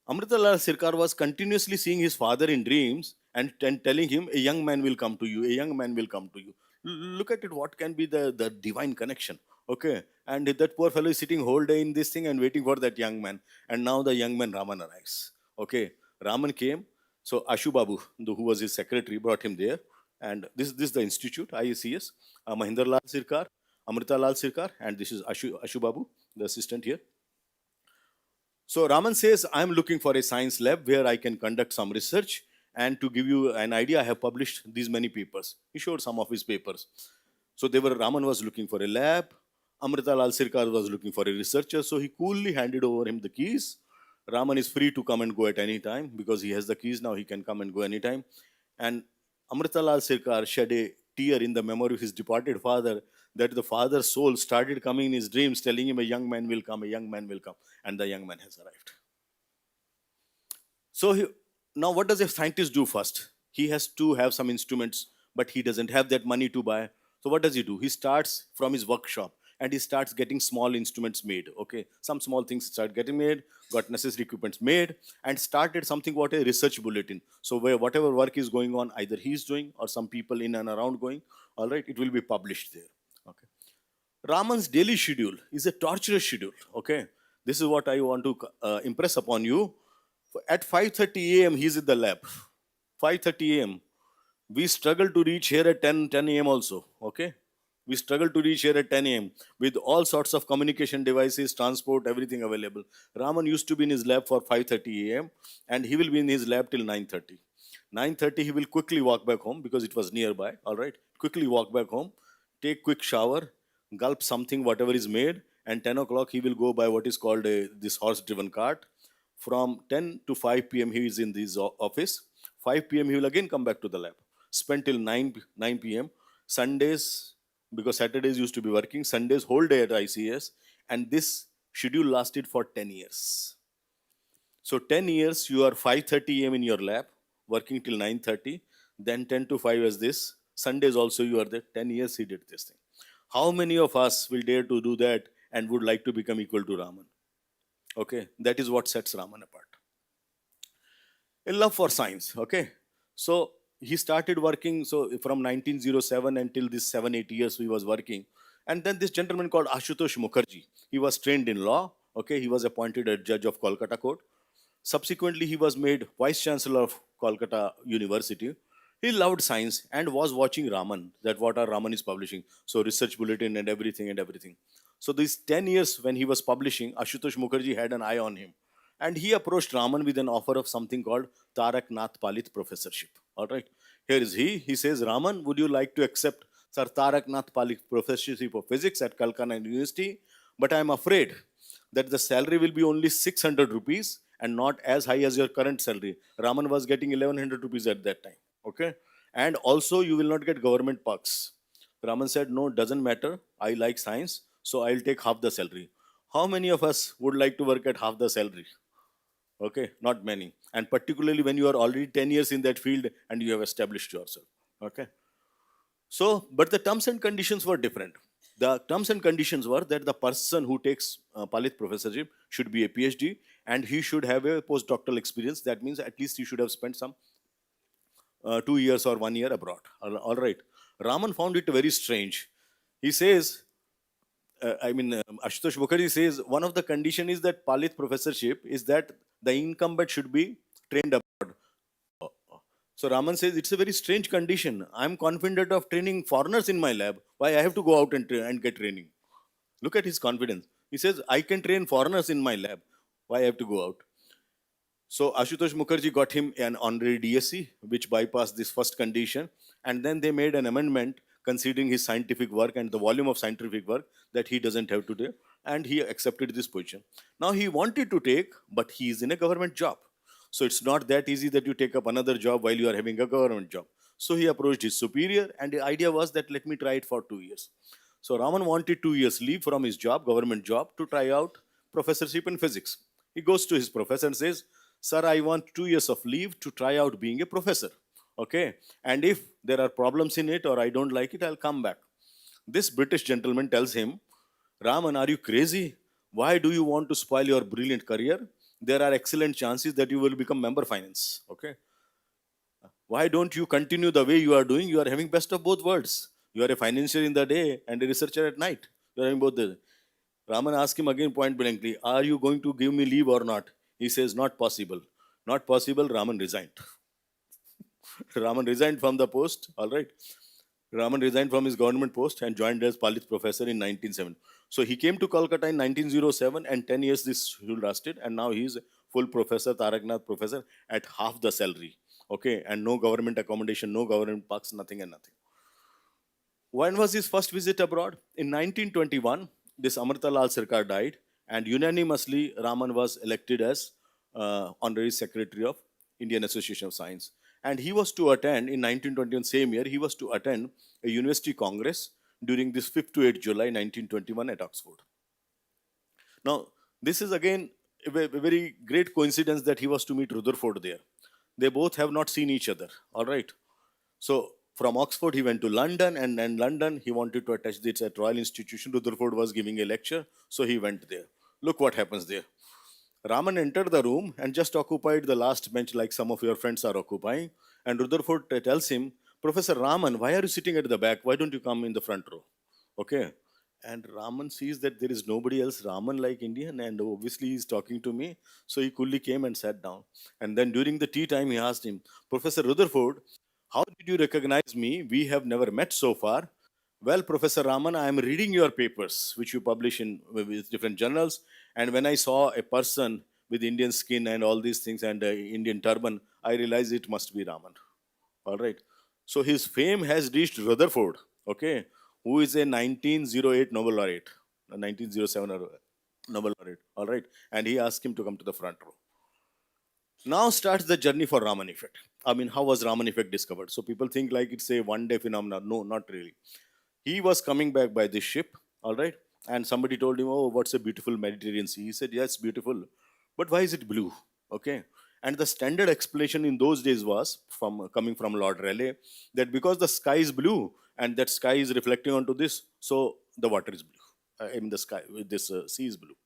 Speaker 15: Amrita Lal Sirkar was continuously seeing his father in dreams and telling him, a young man will come to you, a young man will come to you. Look at it, what can be the divine connection. Okay, and that poor fellow is sitting whole day in this thing and waiting for that young man. And now the young man Raman arrives. Okay, Raman came. So Ashu Babu, who was his secretary, brought him there. And this is the institute, IACS, Mahendra Lal Sirkar, Amrita Lal Sirkar, and this is Ashu Babu, the assistant here. So Raman says, I'm looking for a science lab where I can conduct some research. And to give you an idea, I have published these many papers. He showed some of his papers. So Raman was looking for a lab. Amrita Lal Sirkar was looking for a researcher. So he coolly handed over him the keys. Raman is free to come and go at any time because he has the keys now. He can come and go anytime. And Amrita Lal Sirkar shed a tear in the memory of his departed father, that the father's soul started coming in his dreams, telling him a young man will come, a young man will come. And the young man has arrived. So now what does a scientist do first? He has to have some instruments, but he doesn't have that money to buy. So what does he do? He starts from his workshop and he starts getting small instruments made. Okay, some small things start getting made, got necessary equipments made, and started something what a research bulletin. So where whatever work is going on, either he's doing or some people in and around going, all right, it will be published there. Okay. Raman's daily schedule is a torturous schedule. Okay, this is what I want to impress upon you. At 5:30 a.m. he's in the lab. 5:30 a.m. We struggle to reach here at 10 a.m. also. Okay, we struggle to reach here at 10 a.m. with all sorts of communication devices, transport, everything available. Raman used to be in his lab for 5:30 a.m. and he will be in his lab till 9:30. 9:30 he will quickly walk back home because it was nearby. All right, quickly walk back home, take quick shower, gulp something whatever is made, and 10 o'clock he will go by what is called this horse-driven cart. From 10 to 5 p.m. he is in this office. 5 p.m. he will again come back to the lab. Spend till 9 p.m. Sundays, because Saturdays used to be working, Sundays whole day at ICS, and this schedule lasted for 10 years. So 10 years you are 5:30 a.m. in your lab, working till 9:30, then 10 to 5 as this. Sundays also you are there. 10 years he did this thing. How many of us will dare to do that and would like to become equal to Raman? Okay, that is what sets Raman apart. A love for science. Okay, so he started working. So from 1907 until this 7-8 years he was working, and then this gentleman called Ashutosh Mukherjee. He was trained in law. Okay, he was appointed a judge of Kolkata court. Subsequently, he was made vice chancellor of Kolkata University. He loved science and was watching Raman, that what our Raman is publishing. So research bulletin and everything and everything. So these 10 years when he was publishing, Ashutosh Mukherjee had an eye on him. And he approached Raman with an offer of something called Tarak Nath Palit professorship. All right. Here is he. He says, Raman, would you like to accept Sir Tarak Nath Palit professorship of physics at Calcutta University? But I am afraid that the salary will be only 600 rupees and not as high as your current salary. Raman was getting 1100 rupees at that time. Okay. And also you will not get government perks. Raman said, no, doesn't matter. I like science, so I'll take half the salary. How many of us would like to work at half the salary? Okay, not many. And particularly when you are already 10 years in that field and you have established yourself. Okay. So, but the terms and conditions were different. The terms and conditions were that the person who takes Palit professorship should be a PhD and he should have a postdoctoral experience. That means at least he should have spent some 2 years or 1 year abroad. All right. Raman found it very strange. He says, Ashutosh Mukherjee says one of the condition is that Palit professorship is that the incumbent should be trained abroad. So Raman says it's a very strange condition. I'm confident of training foreigners in my lab. Why I have to go out and get training? Look at his confidence. He says I can train foreigners in my lab. Why I have to go out? So Ashutosh Mukherjee got him an honorary DSc, which bypassed this first condition, and then they made an amendment considering his scientific work and the volume of scientific work that he doesn't have to do, and he accepted this position. Now he wanted to take, but he is in a government job. So it's not that easy that you take up another job while you are having a government job. So he approached his superior, and the idea was that let me try it for 2 years. So Raman wanted 2 years leave from his job, government job, to try out professorship in physics. He goes to his professor and says, Sir, I want 2 years of leave to try out being a professor. Okay. And if there are problems in it or I don't like it, I'll come back. This British gentleman tells him, Raman, are you crazy? Why do you want to spoil your brilliant career? There are excellent chances that you will become member finance. Okay. Why don't you continue the way you are doing? You are having best of both worlds. You are a financier in the day and a researcher at night. You are having both the. Raman asked him again point blankly, are you going to give me leave or not? He says, not possible. Not possible, Raman resigned. Raman resigned from the post, all right. Raman resigned from his government post and joined as Palit professor in 1907. So he came to Kolkata in 1907 and 10 years this school lasted, and now he is a full professor, Taraknath professor at half the salary. Okay, and no government accommodation, no government parks, nothing and nothing. When was his first visit abroad? In 1921, this Amrita Lal Sarkar died, and unanimously Raman was elected as honorary secretary of Indian Association of Science. And he was to attend in 1921, same year, he was to attend a university congress during this 5th to 8th July 1921 at Oxford. Now, this is again a very great coincidence that he was to meet Rutherford there. They both have not seen each other, all right. So from Oxford, he went to London, and in London, he wanted to attach this at Royal Institution. Rutherford was giving a lecture, so he went there. Look what happens there. Raman entered the room and just occupied the last bench like some of your friends are occupying. And Rutherford tells him, Professor Raman, why are you sitting at the back? Why don't you come in the front row? Okay. And Raman sees that there is nobody else Raman like Indian, and obviously he's talking to me. So he coolly came and sat down. And then during the tea time, he asked him, Professor Rutherford, how did you recognize me? We have never met so far. Well, Professor Raman, I am reading your papers, which you publish in with different journals. And when I saw a person with Indian skin and all these things and Indian turban, I realized it must be Raman. All right. So his fame has reached Rutherford, okay, who is a 1908 Nobel laureate, a 1907 Nobel laureate. All right. And he asked him to come to the front row. Now starts the journey for Raman effect. I mean, how was Raman effect discovered? So people think like it's a one-day phenomenon. No, not really. He was coming back by this ship, all right, and somebody told him, "Oh, what's a beautiful Mediterranean Sea?" He said, "Yes, beautiful, but why is it blue?" Okay, and the standard explanation in those days was from coming from Lord Rayleigh that because the sky is blue and that sky is reflecting onto this, so the water is blue. I mean, the sky, this sea is blue.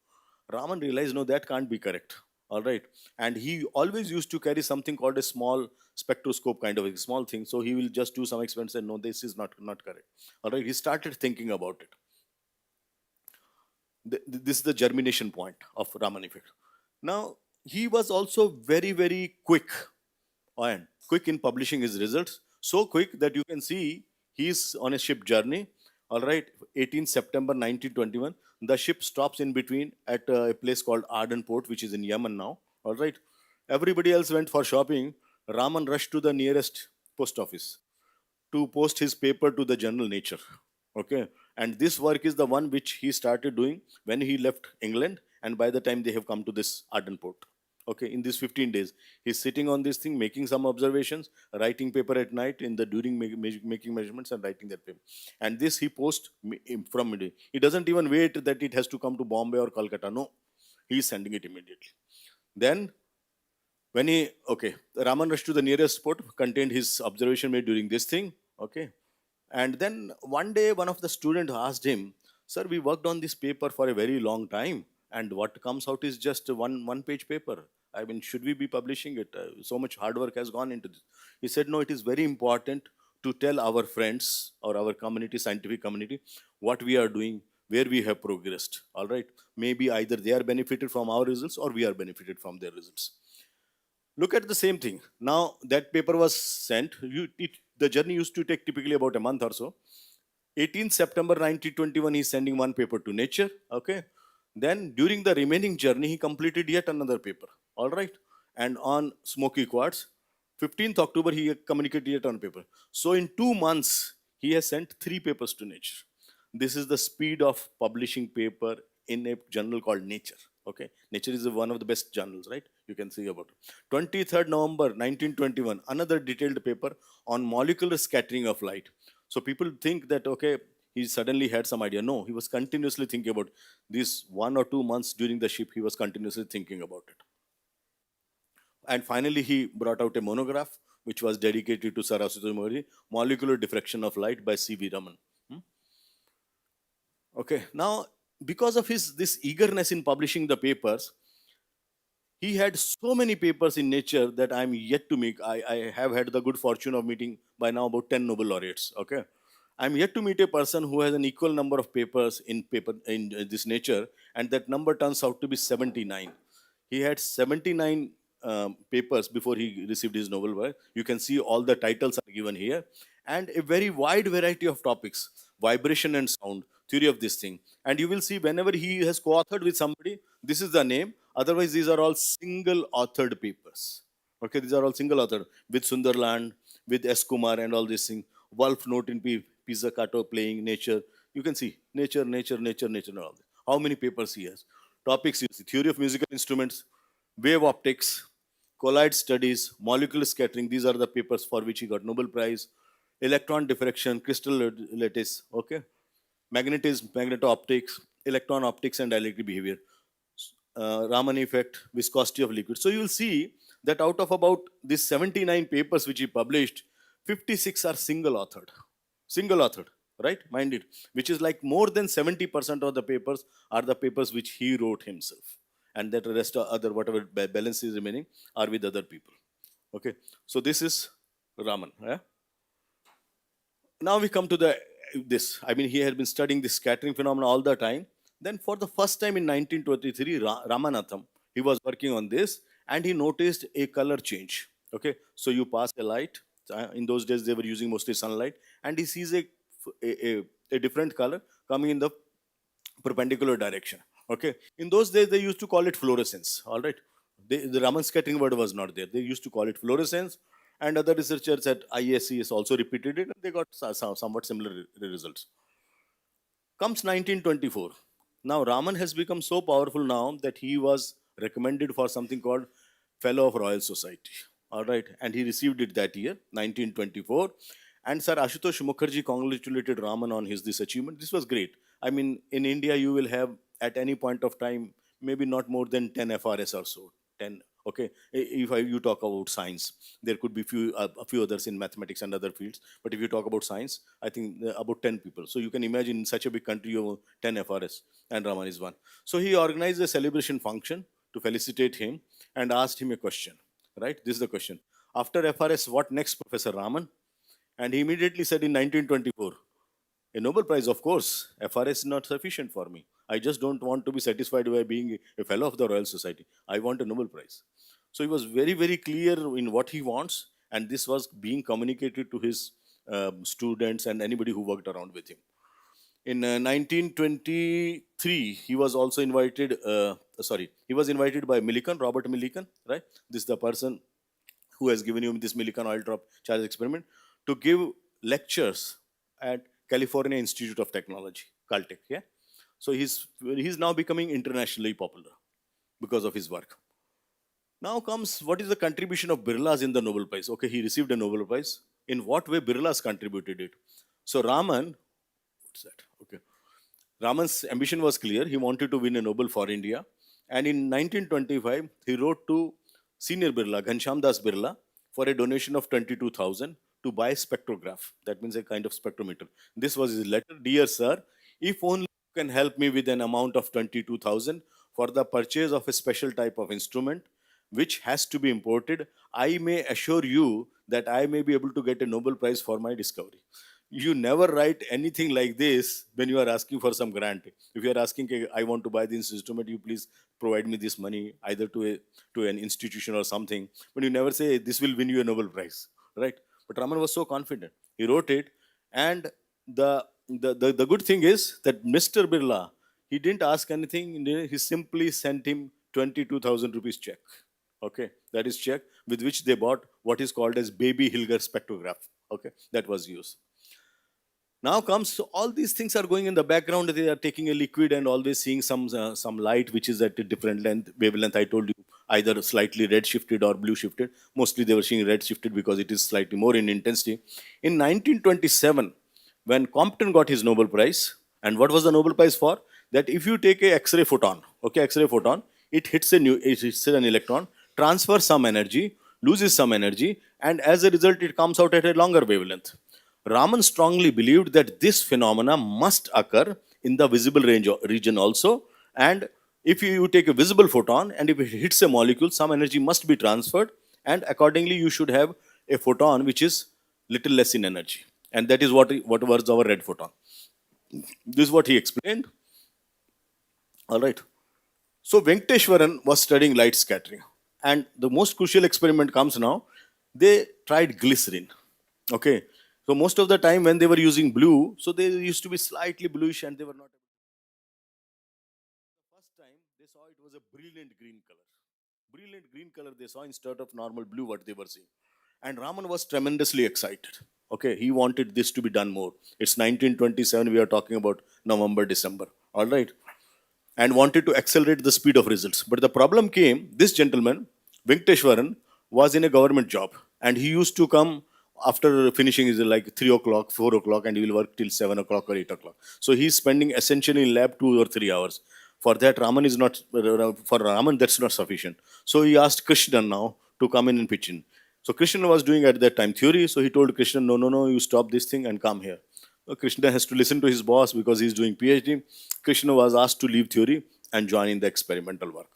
Speaker 15: Raman realized, no, that can't be correct. All right. And he always used to carry something called a small spectroscope kind of a small thing. So he will just do some experiments and no, this is not correct. All right. He started thinking about it. This is the germination point of Raman effect. Now, he was also very, very quick and quick in publishing his results. So quick that you can see he's on a ship journey. All right, 18 September 1921. The ship stops in between at a place called Aden Port, which is in Yemen now. All right. Everybody else went for shopping. Raman rushed to the nearest post office to post his paper to the journal Nature. Okay. And this work is the one which he started doing when he left England. And by the time they have come to this Aden Port. Okay, in these 15 days, he's sitting on this thing, making some observations, writing paper at night in the during making measurements and writing that paper. And this he posts from midday. He doesn't even wait that it has to come to Bombay or Calcutta. No, he's sending it immediately. Then when Raman rushed to the nearest port, contained his observation made during this thing. Okay. And then one day, one of the students asked him, "Sir, we worked on this paper for a very long time, and what comes out is just one page paper. I mean, should we be publishing it? So much hard work has gone into this." He said, "No, it is very important to tell our friends or our community, scientific community, what we are doing, where we have progressed. All right. Maybe either they are benefited from our results or we are benefited from their results." Look at the same thing. Now that paper was sent. The journey used to take typically about a month or so. 18th September 1921, he's sending one paper to Nature. Okay. Then during the remaining journey, he completed yet another paper. All right. And on smoky quartz, 15th October, he communicated yet on paper. So in 2 months, he has sent 3 papers to Nature. This is the speed of publishing paper in a journal called Nature. Okay, Nature is one of the best journals, right? You can see about it. 23rd November 1921, another detailed paper on molecular scattering of light. So people think that, okay, he suddenly had some idea. No, he was continuously thinking about these 1 or 2 months during the ship. He was continuously thinking about it. And finally, he brought out a monograph which was dedicated to Saraswati Murali, Molecular Diffraction of Light by C.V. Raman. Okay, now because of this eagerness in publishing the papers, he had so many papers in Nature that I'm yet to meet. I have had the good fortune of meeting by now about 10 Nobel laureates. Okay, I'm yet to meet a person who has an equal number of papers in this Nature, and that number turns out to be 79. He had 79 papers before he received his Nobel Prize. You can see all the titles are given here, and a very wide variety of topics: vibration and sound, theory of this thing. And you will see whenever he has co-authored with somebody, this is the name. Otherwise, these are all single authored papers. Okay, these are all single authored with Sunderland, with S. Kumar and all these things. Wolf note in Pizzicato playing Nature. You can see Nature, Nature, Nature, Nature, and all this. How many papers he has? Topics you see: theory of musical instruments, wave optics, collide studies, molecular scattering. These are the papers for which he got Nobel Prize. Electron diffraction, crystal lattice, okay, magnetism, magneto-optics, electron optics, and dielectric behavior. Raman effect, viscosity of liquid. So you will see that out of about these 79 papers which he published, 56 are single authored, right? Mind it, which is like more than 70% of the papers are the papers which he wrote himself, and that the rest of other whatever balance is remaining are with other people. Okay, so this is Raman. Yeah? Now we come to the this. I mean, he had been studying this scattering phenomena all the time. Then, for the first time in 1923, Ramanatham, he was working on this, and he noticed a color change. Okay, so you pass a light. In those days, they were using mostly sunlight, and he sees a different color coming in the perpendicular direction. Okay, in those days they used to call it fluorescence. All right, the Raman scattering word was not there. They used to call it fluorescence, and other researchers at ISCS also repeated it, and they got somewhat similar results. Comes 1924. Now Raman has become so powerful now that he was recommended for something called Fellow of Royal Society. All right, and he received it that year, 1924. And Sir Ashutosh Mukherjee congratulated Raman on his this achievement. This was great. I mean, in India, you will have at any point of time maybe not more than 10 FRS or so. 10. Okay, if you talk about science, there could be a few others in mathematics and other fields. But if you talk about science, I think about 10 people. So you can imagine in such a big country, you have 10 FRS, and Raman is one. So he organized a celebration function to felicitate him and asked him a question. Right? This is the question. After FRS, what next, Professor Raman? And he immediately said in 1924, a Nobel Prize, of course. FRS is not sufficient for me. I just don't want to be satisfied by being a fellow of the Royal Society. I want a Nobel Prize. So he was very, very clear in what he wants, and this was being communicated to his students and anybody who worked around with him. In 1923, he was also invited. He was invited by Millikan, Robert Millikan, right? This is the person who has given you this Millikan oil drop charge experiment, to give lectures at California Institute of Technology, Caltech. Yeah, so he's now becoming internationally popular because of his work. Now comes what is the contribution of Birlas in the Nobel Prize? Okay, he received a Nobel Prize. In what way Birlas contributed it? So Raman, what's that? Okay, Raman's ambition was clear. He wanted to win a Nobel for India, and in 1925 he wrote to Senior Birla, Ghanshyam Das Birla, for a donation of 22,000 to buy a spectrograph. That means a kind of spectrometer. This was his letter. Dear sir, if only you can help me with an amount of 22,000 for the purchase of a special type of instrument which has to be imported, I may assure you that I may be able to get a Nobel Prize for my discovery. You never write anything like this when you are asking for some grant. If you are asking, "Okay, I want to buy this instrument, you please provide me this money either to an institution or something." But you never say, this will win you a Nobel Prize, right? But Raman was so confident. He wrote it, and the good thing is that Mr. Birla, he didn't ask anything. He simply sent him 22,000 rupees check. Okay, that is check with which they bought what is called as baby Hilger spectrograph. Okay, that was used. Now comes, so all these things are going in the background. They are taking a liquid and always seeing some light which is at a different wavelength. I told you, either slightly red shifted or blue shifted. Mostly they were seeing red shifted because it is slightly more in intensity. In 1927, when Compton got his Nobel Prize, and what was the Nobel Prize for? That if you take a X-ray photon, okay, X-ray photon, it hits an electron, transfers some energy, loses some energy, and as a result, it comes out at a longer wavelength. Raman strongly believed that this phenomena must occur in the visible region also, and if you take a visible photon and if it hits a molecule, some energy must be transferred, and accordingly you should have a photon which is little less in energy, and that is what was our red photon. This is what he explained. All right. So Venkateshwaran was studying light scattering, and the most crucial experiment comes now. They tried glycerin. Okay, so most of the time when they were using blue, so they used to be slightly bluish, and they were not. The first time they saw, it was a brilliant green color. Brilliant green color they saw instead of normal blue what they were seeing. And Raman was tremendously excited. Okay, he wanted this to be done more. It's 1927, we are talking about November, December. All right. And wanted to accelerate the speed of results. But the problem came, this gentleman, Venkateshwaran, was in a government job, and he used to come after finishing is like 3 o'clock, 4 o'clock, and he will work till 7 o'clock or 8 o'clock. So he's spending essentially in lab 2 or 3 hours. For that, Raman is not, for Raman, that's not sufficient. So he asked Krishnan now to come in and pitch in. So Krishnan was doing at that time theory, so he told Krishnan, no, you stop this thing and come here. So Krishna has to listen to his boss because he's doing PhD. Krishna was asked to leave theory and join in the experimental work.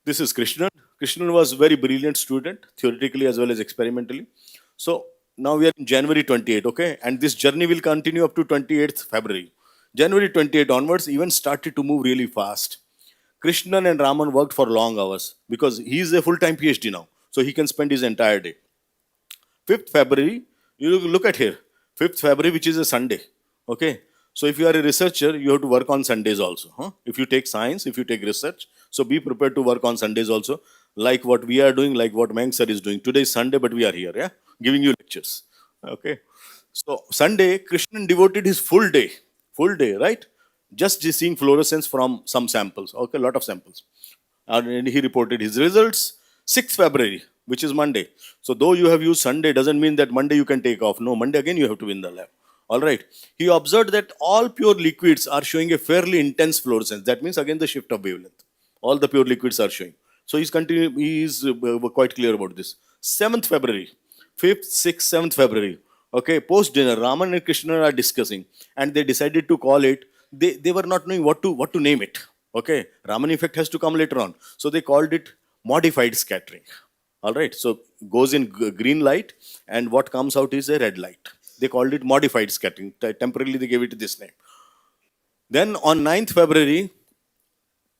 Speaker 15: This is Krishnan. Krishnan was a very brilliant student, theoretically as well as experimentally. So now we are in January 28, okay? And this journey will continue up to 28th February. January 28 onwards, events started to move really fast. Krishnan and Raman worked for long hours because he is a full-time PhD now. So he can spend his entire day. 5th February, you look at here. 5th February, which is a Sunday. Okay. So if you are a researcher, you have to work on Sundays also. Huh? If you take science, if you take research, so be prepared to work on Sundays also. Like what we are doing, like what Mang sir is doing. Today is Sunday, but we are here, yeah, giving you lectures. Okay. So Sunday, Krishnan devoted his full day, right? Just seeing fluorescence from some samples. Okay, a lot of samples. And he reported his results. 6th February, which is Monday. So though you have used Sunday, doesn't mean that Monday you can take off. No, Monday again you have to be in the lab. All right. He observed that all pure liquids are showing a fairly intense fluorescence. That means again the shift of wavelength. All the pure liquids are showing. So he is quite clear about this. 7th February, 5th, 6th, 7th February. Okay, post dinner, Raman and Krishna are discussing, and they decided to call it. They were not knowing what to name it. Okay, Raman effect has to come later on. So they called it modified scattering. All right, so goes in green light, and what comes out is a red light. They called it modified scattering. Temporarily they gave it this name. Then on 9th February,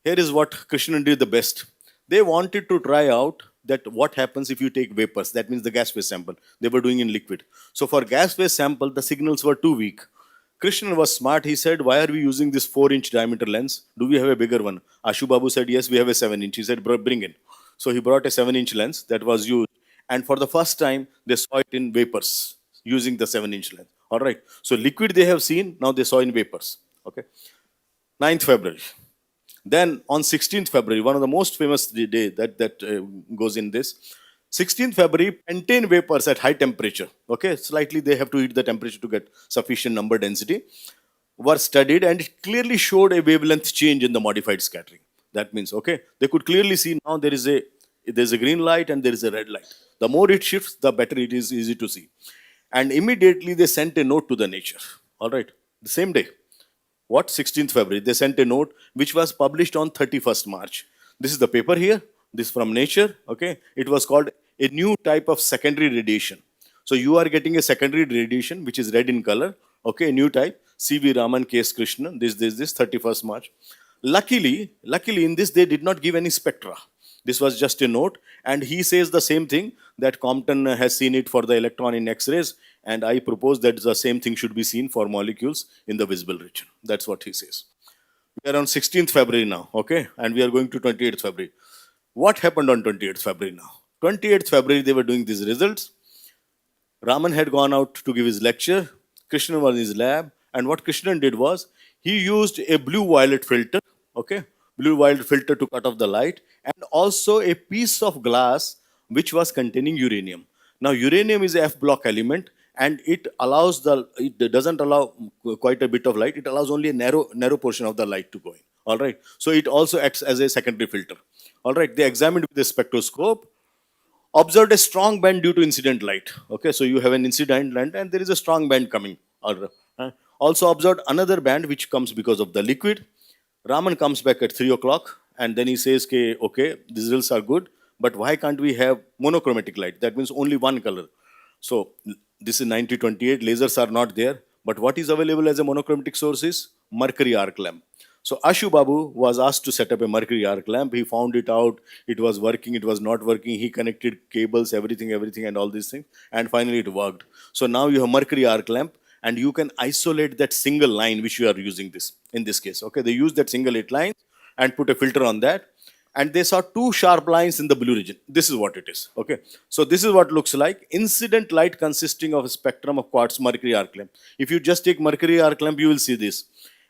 Speaker 15: here is what Krishnan did the best. They wanted to try out that what happens if you take vapors. That means the gas phase sample. They were doing in liquid. So for gas phase sample, the signals were too weak. Krishnan was smart. He said, why are we using this 4-inch diameter lens? Do we have a bigger one? Ashu Babu said, yes, we have a 7-inch. He said, bring in. So he brought a 7-inch lens that was used. And for the first time, they saw it in vapors using the 7-inch lens. All right. So liquid they have seen, now they saw in vapors. Okay. 9th February. Then on 16th February, one of the most famous day that goes in this, 16th February, pentane vapors at high temperature, okay, slightly they have to heat the temperature to get sufficient number density, were studied, and it clearly showed a wavelength change in the modified scattering. That means, okay, they could clearly see now there's a green light and there is a red light. The more it shifts, the better it is easy to see. And immediately they sent a note to the Nature, all right, the same day. What? 16th February. They sent a note which was published on 31st March. This is the paper here. This from Nature. Okay. It was called a new type of secondary radiation. So you are getting a secondary radiation which is red in color. Okay. A new type. C.V. Raman, K.S. Krishna. This 31st March. Luckily in this they did not give any spectra. This was just a note, and he says the same thing that Compton has seen it for the electron in X-rays, and I propose that the same thing should be seen for molecules in the visible region. That's what he says. We are on 16th February now, okay, and we are going to 28th February. What happened on 28th February now? 28th February they were doing these results. Raman had gone out to give his lecture. Krishnan was in his lab, and what Krishnan did was he used a blue-violet filter, okay, blue-violet filter to cut off the light, and also a piece of glass which was containing uranium. Now, uranium is a F-block element, and it doesn't allow quite a bit of light. It allows only a narrow portion of the light to go in. All right. So it also acts as a secondary filter. All right. They examined with a spectroscope, observed a strong band due to incident light. Okay. So you have an incident light, and there is a strong band coming. Also observed another band which comes because of the liquid. Raman comes back at 3 o'clock, and then he says, okay, the results are good, but why can't we have monochromatic light? That means only one color. So this is 9028, lasers are not there, but what is available as a monochromatic source is mercury arc lamp. So Ashu Babu was asked to set up a mercury arc lamp. He found it out, it was working, it was not working. He connected cables, everything, and all these things, and finally it worked. So now you have mercury arc lamp, and you can isolate that single line which you are using this in this case. Okay, they use that single 8 lines and put a filter on that, and they saw 2 sharp lines in the blue region. This is what it is. Okay, so this is what looks like incident light consisting of a spectrum of quartz mercury arc lamp. If you just take mercury arc lamp, you will see this.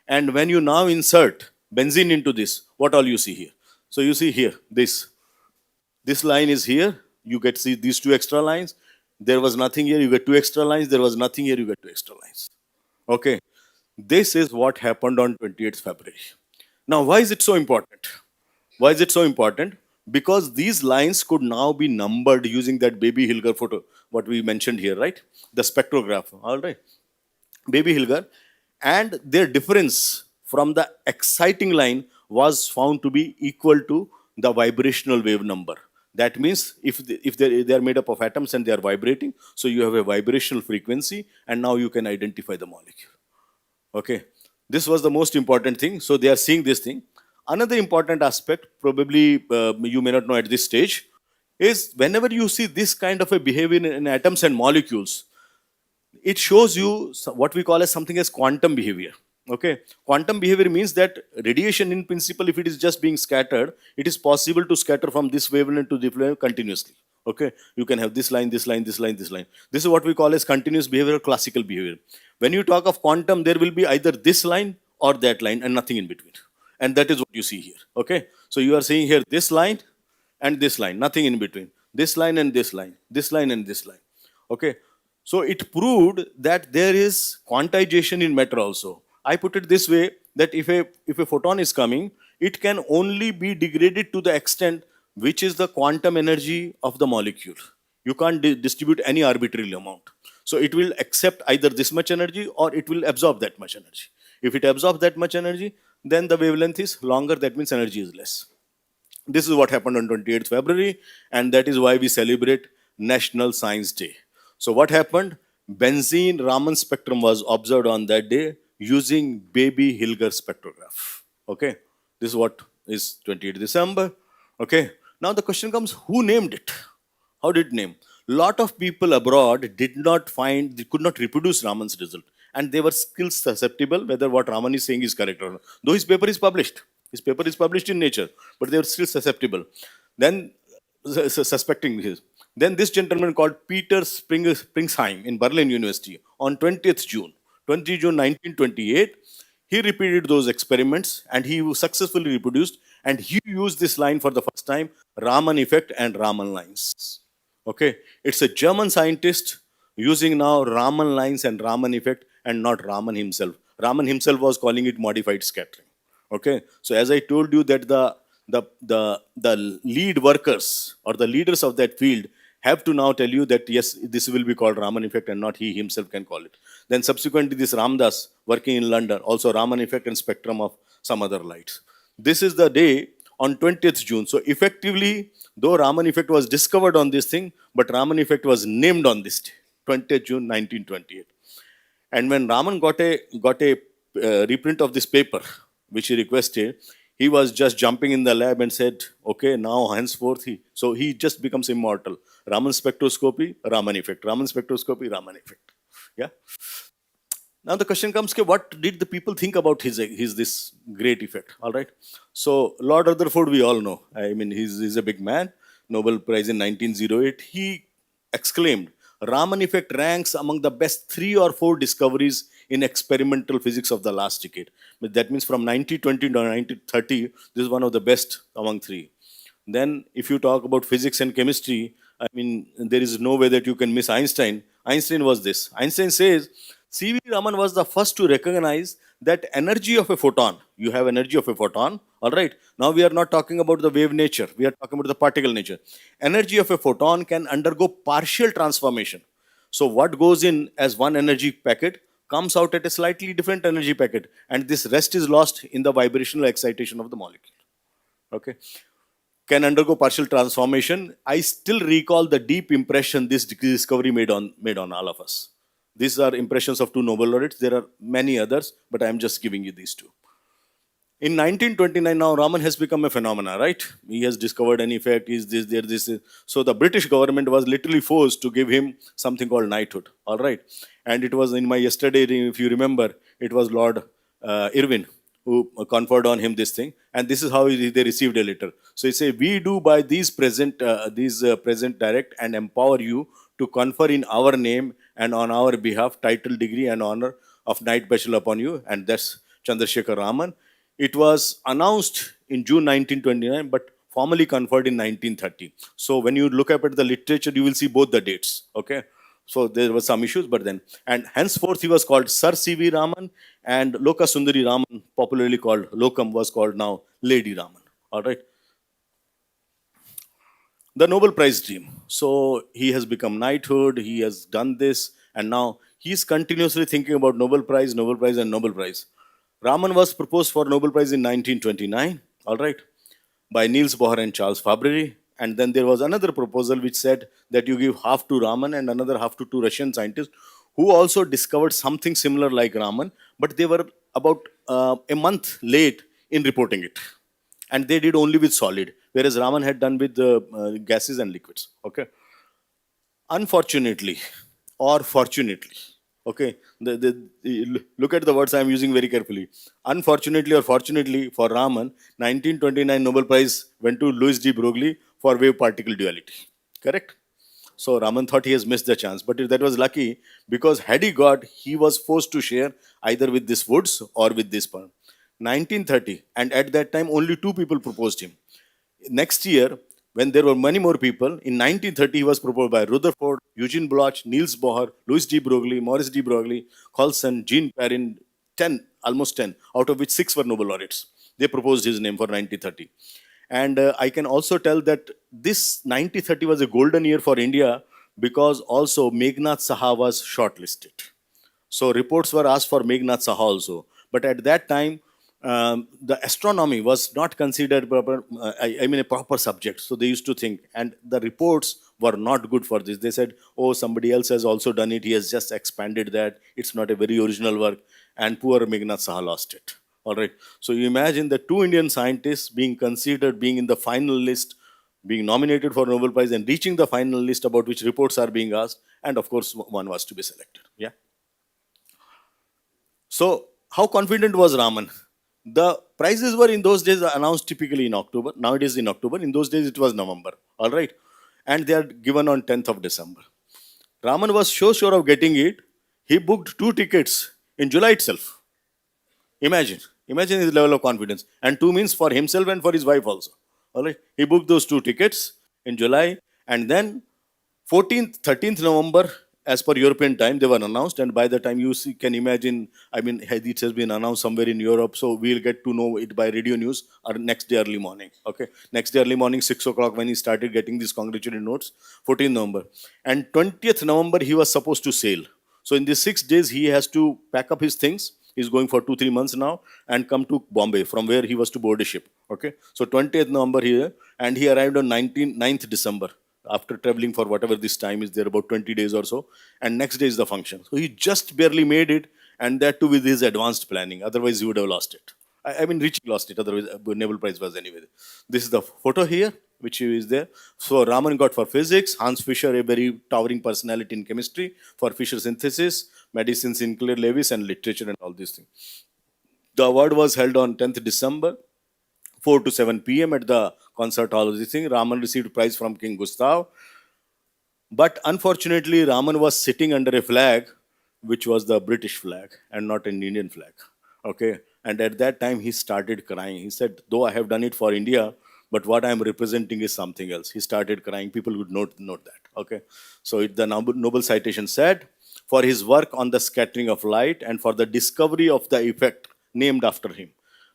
Speaker 15: And when you now insert benzene into this, what all you see here? So you see here, this line is here. You get see these 2 extra lines. There was nothing here, you get 2 extra lines. There was nothing here, you get 2 extra lines. Okay. This is what happened on 28th February. Now, why is it so important? Why is it so important? Because these lines could now be numbered using that baby Hilger photo, what we mentioned here, right? The spectrograph, all right? Baby Hilger. And their difference from the exciting line was found to be equal to the vibrational wave number. That means if they are made up of atoms and they are vibrating, so you have a vibrational frequency, and now you can identify the molecule. Okay, this was the most important thing. So they are seeing this thing. Another important aspect, probably you may not know at this stage, is whenever you see this kind of a behavior in atoms and molecules, it shows you what we call as something as quantum behavior. Okay, quantum behavior means that radiation, in principle, if it is just being scattered, it is possible to scatter from this wavelength to this wavelength continuously. Okay, you can have this line, this line, this line, this line. This is what we call as continuous behavior or classical behavior. When you talk of quantum, there will be either this line or that line and nothing in between. And that is what you see here. Okay, so you are seeing here this line and this line, nothing in between. This line and this line, this line and this line. Okay, so it proved that there is quantization in matter also. I put it this way, that if a photon is coming, it can only be degraded to the extent which is the quantum energy of the molecule. You can't distribute any arbitrary amount. So it will accept either this much energy or it will absorb that much energy. If it absorbs that much energy, then the wavelength is longer, that means energy is less. This is what happened on 28th February, and that is why we celebrate National Science Day. So what happened? Benzene Raman spectrum was observed on that day using baby Hilger spectrograph. Okay, this is what is 28th December. Okay, now the question comes, who named it? How did it name? Lot of people abroad did not find, they could not reproduce Raman's result, and they were still susceptible whether what Raman is saying is correct or not. Though his paper is published. His paper is published in Nature, but they were still susceptible. Then, suspecting his. Then this gentleman called Peter Springsheim in Berlin University on 20th June, 20 June 1928, he repeated those experiments and he successfully reproduced, and he used this line for the first time, Raman effect and Raman lines. Okay, it's a German scientist using now Raman lines and Raman effect and not Raman himself. Raman himself was calling it modified scattering. Okay, so as I told you that the lead workers or the leaders of that field have to now tell you that yes, this will be called Raman effect and not he himself can call it. Then subsequently this Ramdas working in London, also Raman effect and spectrum of some other lights. This is the day on 20th June. So effectively, though Raman effect was discovered on this thing, but Raman effect was named on this day, 20th June 1928. And when Raman got a reprint of this paper, which he requested, he was just jumping in the lab and said, okay, now henceforth he just becomes immortal. Raman spectroscopy, Raman effect. Raman spectroscopy, Raman effect. Yeah. Now the question comes, what did the people think about his this great effect? All right. So Lord Rutherford, we all know. I mean, he's a big man. Nobel Prize in 1908. He exclaimed, Raman effect ranks among the best 3 or 4 discoveries in experimental physics of the last decade. But that means from 1920 to 1930, this is one of the best among 3. Then if you talk about physics and chemistry, I mean, there is no way that you can miss Einstein. Einstein was this. Einstein says, C.V. Raman was the first to recognize that energy of a photon, you have energy of a photon, all right. Now we are not talking about the wave nature, we are talking about the particle nature. Energy of a photon can undergo partial transformation. So what goes in as one energy packet comes out at a slightly different energy packet, and this rest is lost in the vibrational excitation of the molecule. Okay, can undergo partial transformation. I still recall the deep impression this discovery made on all of us. These are impressions of 2 Nobel laureates. There are many others, but I am just giving you these 2. In 1929, now Raman has become a phenomena, right? He has discovered an effect, is this, there, this. So the British government was literally forced to give him something called knighthood, all right? And it was in my yesterday, if you remember, it was Lord Irwin who conferred on him this thing. And this is how they received a letter. So he said, we do by these present direct and empower you to confer in our name and on our behalf title, degree and honor of Knight Bachelor upon you. And that's Chandrasekhar Raman. It was announced in June 1929, but formally conferred in 1930. So when you look up at the literature, you will see both the dates, okay? So there were some issues, but then, and henceforth he was called Sir C.V. Raman, and Loka Sundari Raman, popularly called Lokam, was called now Lady Raman, all right? The Nobel Prize dream. So he has become knighthood, he has done this, and now he is continuously thinking about Nobel Prize, Nobel Prize, and Nobel Prize. Raman was proposed for Nobel Prize in 1929, all right, by Niels Bohr and Charles Fabry, And then there was another proposal which said that you give half to Raman and another half to two Russian scientists who also discovered something similar like Raman, but they were about a month late in reporting it. And they did only with solid, whereas Raman had done with gases and liquids. Okay. Unfortunately, or fortunately, okay, look at the words I am using very carefully. Unfortunately or fortunately for Raman, 1929 Nobel Prize went to Louis de Broglie for wave particle duality. Correct? So Raman thought he has missed the chance, but that was lucky because had he got, he was forced to share either with this Woods or with this firm. 1930, and at that time only two people proposed him. Next year, when there were many more people, in 1930 he was proposed by Rutherford, Eugene Bloch, Niels Bohr, Louis de Broglie, Maurice de Broglie, Colson, Jean Perrin, 10, almost 10, out of which 6 were Nobel laureates. They proposed his name for 1930. And I can also tell that this 1930 was a golden year for India because also Meghnad Saha was shortlisted. So reports were asked for Meghnad Saha also. But at that time, the astronomy was not considered proper, a proper subject. So they used to think, and the reports were not good for this. They said, oh, somebody else has also done it. He has just expanded that. It's not a very original work. And poor Meghnad Saha lost it. All right. So you imagine the two Indian scientists being considered, being in the final list, being nominated for Nobel Prize and reaching the final list about which reports are being asked. And of course, one was to be selected. Yeah. So how confident was Raman? The prizes were in those days announced typically in October. Now it is in October. In those days it was November. All right. And they are given on 10th of December. Raman was so sure of getting it, he booked 2 tickets in July itself. Imagine his level of confidence. And 2 means for himself and for his wife also. All right. He booked those 2 tickets in July, and then 14th, 13th November, as per European time, they were announced, and by the time you can imagine, it has been announced somewhere in Europe, so we'll get to know it by radio news or next day early morning. Okay, next day early morning, 6 o'clock, when he started getting these congratulatory notes, 14th November. And 20th November, he was supposed to sail. So in these 6 days, he has to pack up his things. He's going for 2-3 months now and come to Bombay, from where he was to board a ship. Okay, so 20th November here, and he arrived on 9th December. After traveling for whatever this time is there, about 20 days or so, and next day is the function. So he just barely made it, and that too with his advanced planning. Otherwise, he would have lost it. Richie lost it. Otherwise, Nobel Prize was anyway. This is the photo here, which is there. So Raman got for physics, Hans Fischer, a very towering personality in chemistry, for Fischer synthesis, medicine, Sinclair Lewis, and literature and all these things. The award was held on 10th December. 4 to 7 p.m. at the concert hall of this thing. Raman received prize from King Gustav. But unfortunately, Raman was sitting under a flag, which was the British flag and not an Indian flag. Okay. And at that time, he started crying. He said, though I have done it for India, but what I am representing is something else. He started crying. People would note that. Okay. So the Nobel citation said, for his work on the scattering of light and for the discovery of the effect named after him.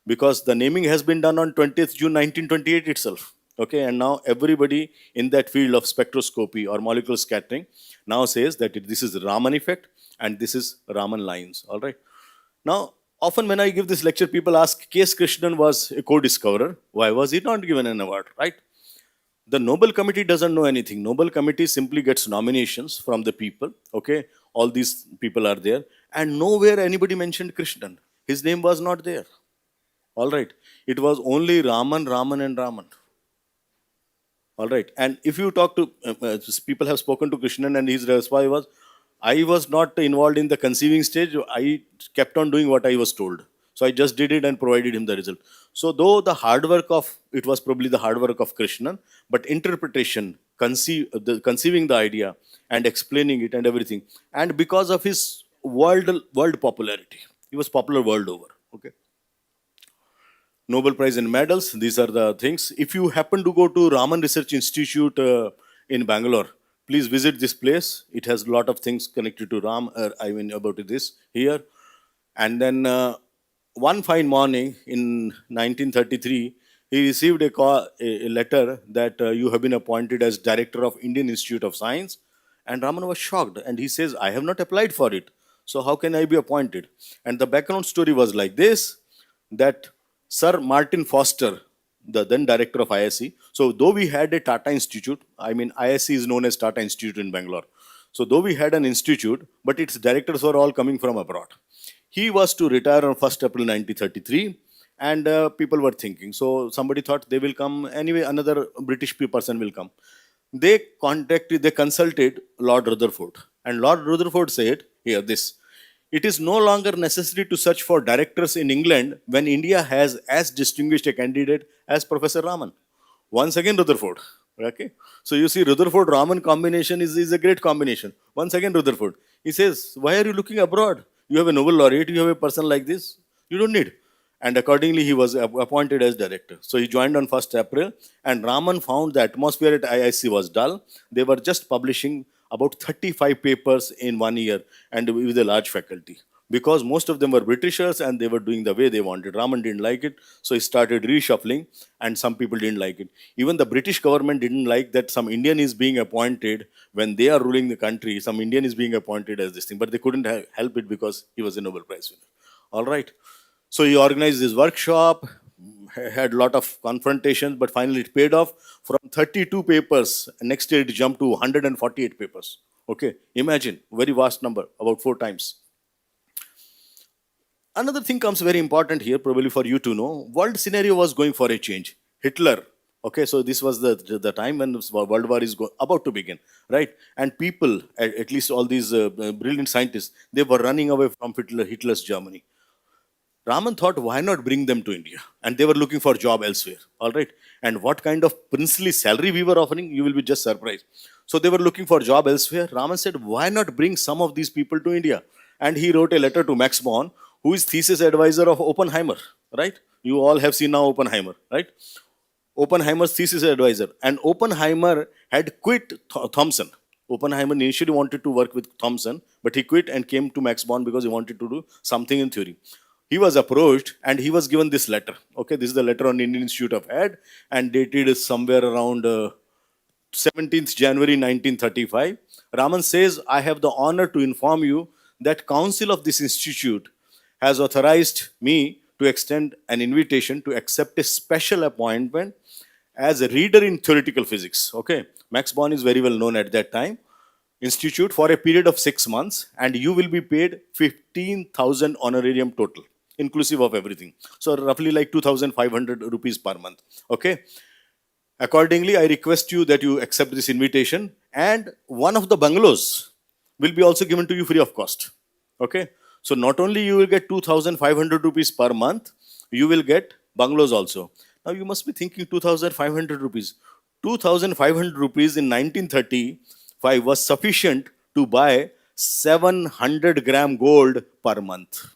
Speaker 15: Because the naming has been done on 20th June 1928 itself. Okay, and now everybody in that field of spectroscopy or molecular scattering now says that this is the Raman effect and this is Raman lines. All right. Now, often when I give this lecture, people ask, K.S. Krishnan was a co-discoverer. Why was he not given an award, right? The Nobel Committee doesn't know anything. Nobel Committee simply gets nominations from the people. Okay, all these people are there, and nowhere anybody mentioned Krishnan. His name was not there. All right. It was only Raman, Raman, and Raman. All right. And if you talk to people have spoken to Krishnan, and his response was, I was not involved in the conceiving stage. I kept on doing what I was told. So I just did it and provided him the result. So though the hard work it was probably the hard work of Krishnan, but interpretation, conceiving the idea and explaining it and everything. And because of his world popularity, he was popular world over. Okay. Nobel Prize and medals, these are the things. If you happen to go to Raman Research Institute in Bangalore, please visit this place. It has a lot of things connected to about this here. And then one fine morning in 1933, he received a letter that you have been appointed as director of Indian Institute of Science. And Raman was shocked. And he says, I have not applied for it. So how can I be appointed? And the background story was like this, that Sir Martin Foster, the then director of ISC. So though we had a Tata Institute, I mean ISC is known as Tata Institute in Bangalore. So though we had an institute, but its directors were all coming from abroad. He was to retire on 1st April 1933, and people were thinking. So somebody thought they will come anyway. Another British person will come. They consulted Lord Rutherford, and Lord Rutherford said, "Here, this. It is no longer necessary to search for directors in England when India has as distinguished a candidate as Professor Raman." Once again, Rutherford. Okay. So you see, Rutherford Raman combination is a great combination. Once again, Rutherford. He says, "Why are you looking abroad? You have a Nobel laureate, you have a person like this. You don't need." And accordingly, he was appointed as director. So he joined on 1st April, and Raman found the atmosphere at IIC was dull. They were just publishing about 35 papers in 1 year and with a large faculty. Because most of them were Britishers and they were doing the way they wanted. Raman didn't like it, so he started reshuffling, and some people didn't like it. Even the British government didn't like that some Indian is being appointed when they are ruling the country. Some Indian is being appointed as this thing, but they couldn't help it because he was a Nobel Prize winner. All right. So he organized this workshop, had a lot of confrontations, but finally it paid off. From 32 papers, next year it jumped to 148 papers. Okay, imagine, very vast number, about 4 times. Another thing comes very important here, probably for you to know. World scenario was going for a change. Hitler, okay, so this was the time when World War is about to begin, right? And people, at least all these brilliant scientists, they were running away from Hitler's Germany. Raman thought, why not bring them to India? And they were looking for job elsewhere. All right. And what kind of princely salary we were offering, you will be just surprised. So they were looking for job elsewhere. Raman said, why not bring some of these people to India? And he wrote a letter to Max Born, who is thesis advisor of Oppenheimer, right? You all have seen now Oppenheimer, right? Oppenheimer's thesis advisor. And Oppenheimer had quit Thomson. Oppenheimer initially wanted to work with Thomson, but he quit and came to Max Born because he wanted to do something in theory. He was approached and he was given this letter. Okay, this is the letter on Indian Institute of Head and dated somewhere around 17th January 1935. Raman says, I have the honor to inform you that council of this institute has authorized me to extend an invitation to accept a special appointment as a reader in theoretical physics. Okay, Max Born is very well known at that time. Institute for a period of 6 months, and you will be paid 15,000 honorarium total, inclusive of everything. So roughly like 2,500 rupees per month. Okay. Accordingly, I request you that you accept this invitation, and one of the bungalows will be also given to you free of cost. Okay. So not only you will get 2,500 rupees per month, you will get bungalows also. Now you must be thinking 2,500 rupees. 2,500 rupees in 1935 was sufficient to buy 700 gram gold per month.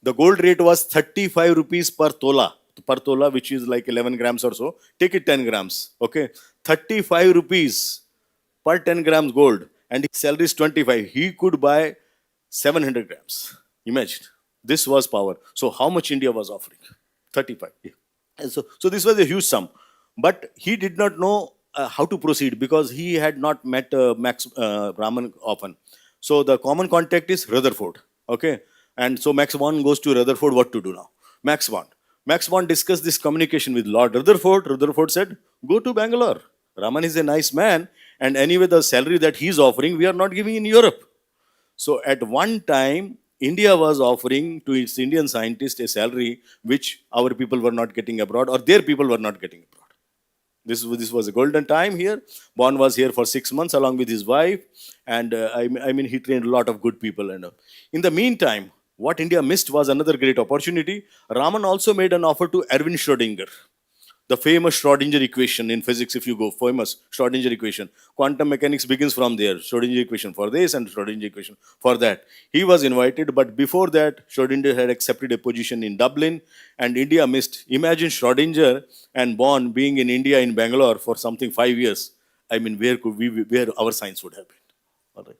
Speaker 15: The gold rate was 35 rupees per tola, which is like 11 grams or so. Take it 10 grams, okay? 35 rupees per 10 grams gold, and his salary is 25. He could buy 700 grams. Imagine, this was power. So how much India was offering? 35. Yeah. And so this was a huge sum. But he did not know how to proceed because he had not met Max Raman often. So the common contact is Rutherford, okay? And so Max Born goes to Rutherford, what to do now? Max Born discussed this communication with Lord Rutherford. Rutherford said, go to Bangalore. Raman is a nice man, and anyway, the salary that he's offering, we are not giving in Europe. So at one time, India was offering to its Indian scientists a salary which our people were not getting abroad, or their people were not getting abroad. This was a golden time here. Born was here for 6 months along with his wife, and I mean, he trained a lot of good people. And in the meantime, what India missed was another great opportunity. Raman also made an offer to Erwin Schrödinger, the famous Schrödinger equation in physics. If you go, famous Schrödinger equation. Quantum mechanics begins from there. Schrödinger equation for this and Schrödinger equation for that. He was invited, but before that, Schrödinger had accepted a position in Dublin, and India missed. Imagine Schrödinger and Born being in India in Bangalore for something 5 years. I mean, where our science would have been. All right.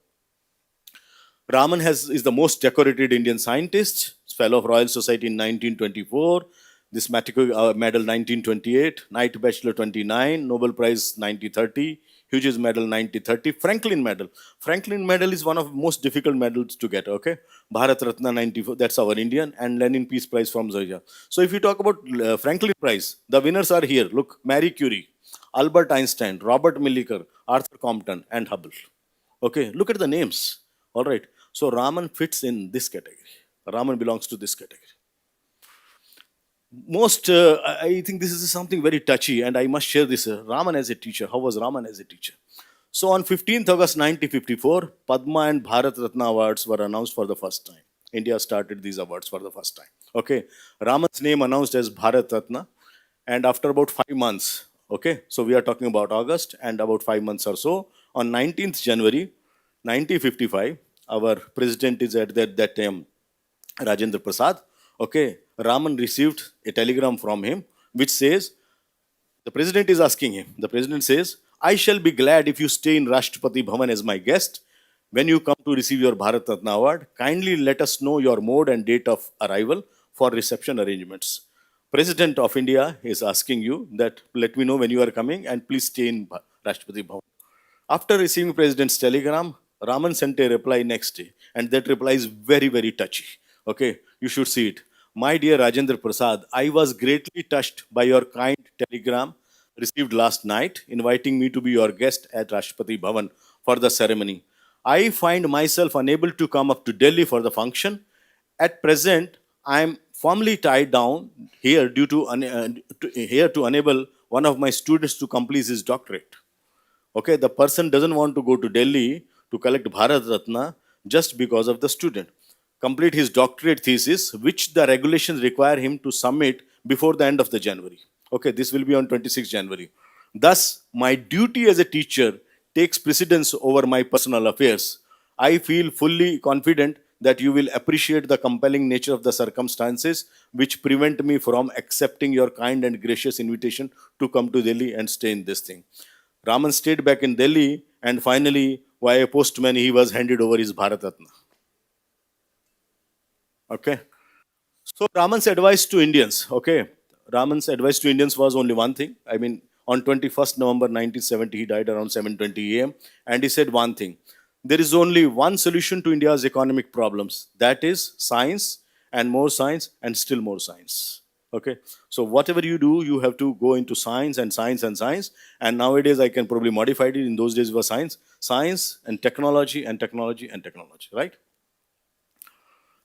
Speaker 15: Raman is the most decorated Indian scientist, fellow of Royal Society in 1924, this medal 1928, Knight Bachelor 29, Nobel Prize 1930. Hughes Medal 9030, Franklin Medal. Franklin Medal is one of the most difficult medals to get, okay? Bharat Ratna 94, that's our Indian, and Lenin Peace Prize from Georgia. So if you talk about Franklin Prize, the winners are here. Look, Marie Curie, Albert Einstein, Robert Millikan, Arthur Compton, and Hubble. Okay, look at the names. All right. So Raman fits in this category. Raman belongs to this category. I think this is something very touchy, and I must share this. Raman as a teacher. How was Raman as a teacher? So on 15th August 1954, Padma and Bharat Ratna awards were announced for the first time. India started these awards for the first time. Okay, Raman's name announced as Bharat Ratna, and after about 5 months, okay, so we are talking about August, and about 5 months or so, on 19th January 1955, our president is at that time, Rajendra Prasad. Okay, Raman received a telegram from him which says, the president is asking him, the president says, I shall be glad if you stay in Rashtrapati Bhavan as my guest. When you come to receive your Bharat Ratna award, kindly let us know your mode and date of arrival for reception arrangements. President of India is asking you that let me know when you are coming and please stay in Rashtrapati Bhavan. After receiving President's telegram, Raman sent a reply next day, and that reply is very, very touchy. Okay, you should see it. My dear Rajendra Prasad, I was greatly touched by your kind telegram received last night, inviting me to be your guest at Rashtrapati Bhavan for the ceremony. I find myself unable to come up to Delhi for the function. At present, I am firmly tied down here due to enable one of my students to complete his doctorate. Okay, the person doesn't want to go to Delhi to collect Bharat Ratna just because of the student. Complete his doctorate thesis, which the regulations require him to submit before the end of the January. Okay, this will be on 26 January. Thus, my duty as a teacher takes precedence over my personal affairs. I feel fully confident that you will appreciate the compelling nature of the circumstances which prevent me from accepting your kind and gracious invitation to come to Delhi and stay in this thing. Raman stayed back in Delhi, and finally, via postman, he was handed over his Bharat Ratna. Okay. So Raman's advice to Indians, okay. Raman's advice to Indians was only one thing. I mean, on 21st November 1970, he died around 7:20 a.m. And he said one thing. There is only one solution to India's economic problems. That is science and still more science. Okay. So whatever you do, you have to go into science and science and science. And nowadays, I can probably modify it. In those days, it was science and technology and technology and technology, right?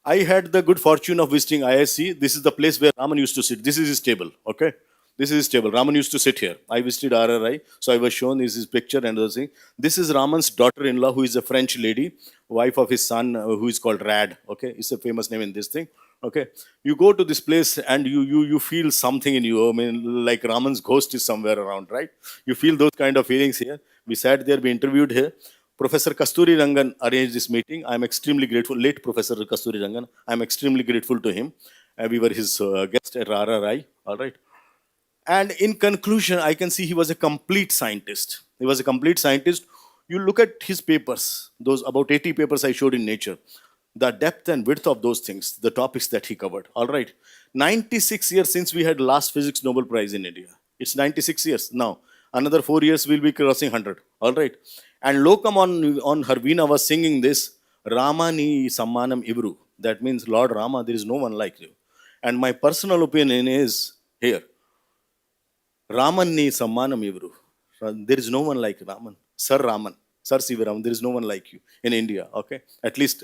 Speaker 15: I had the good fortune of visiting ISC. This is the place where Raman used to sit. This is his table, okay? This is his table. Raman used to sit here. I visited RRI, so I was shown his picture and other thing. This is Raman's daughter-in-law, who is a French lady, wife of his son, who is called Rad, okay? It's a famous name in this thing, okay? You go to this place and you feel something in you. I mean, like Raman's ghost is somewhere around, right? You feel those kind of feelings here. We sat there, we interviewed here. Professor Kasturi Rangan arranged this meeting. I'm extremely grateful. Late Professor Kasturi Rangan. I'm extremely grateful to him. We were his guest at RRI. All right. And in conclusion, I can see he was a complete scientist. He was a complete scientist. You look at his papers, those about 80 papers I showed in Nature, the depth and width of those things, the topics that he covered. All right. 96 years since we had last Physics Nobel Prize in India. It's 96 years now. Another 4 years we'll be crossing 100. All right. And Lokam on her veena was singing this, Ramani Sammanam Ivru. That means, Lord Rama, there is no one like you. And my personal opinion is here, Raman ni Sammanam Ivru. There is no one like Raman. Sir Raman. Sir C.V. Raman. There is no one like you in India. Okay? At least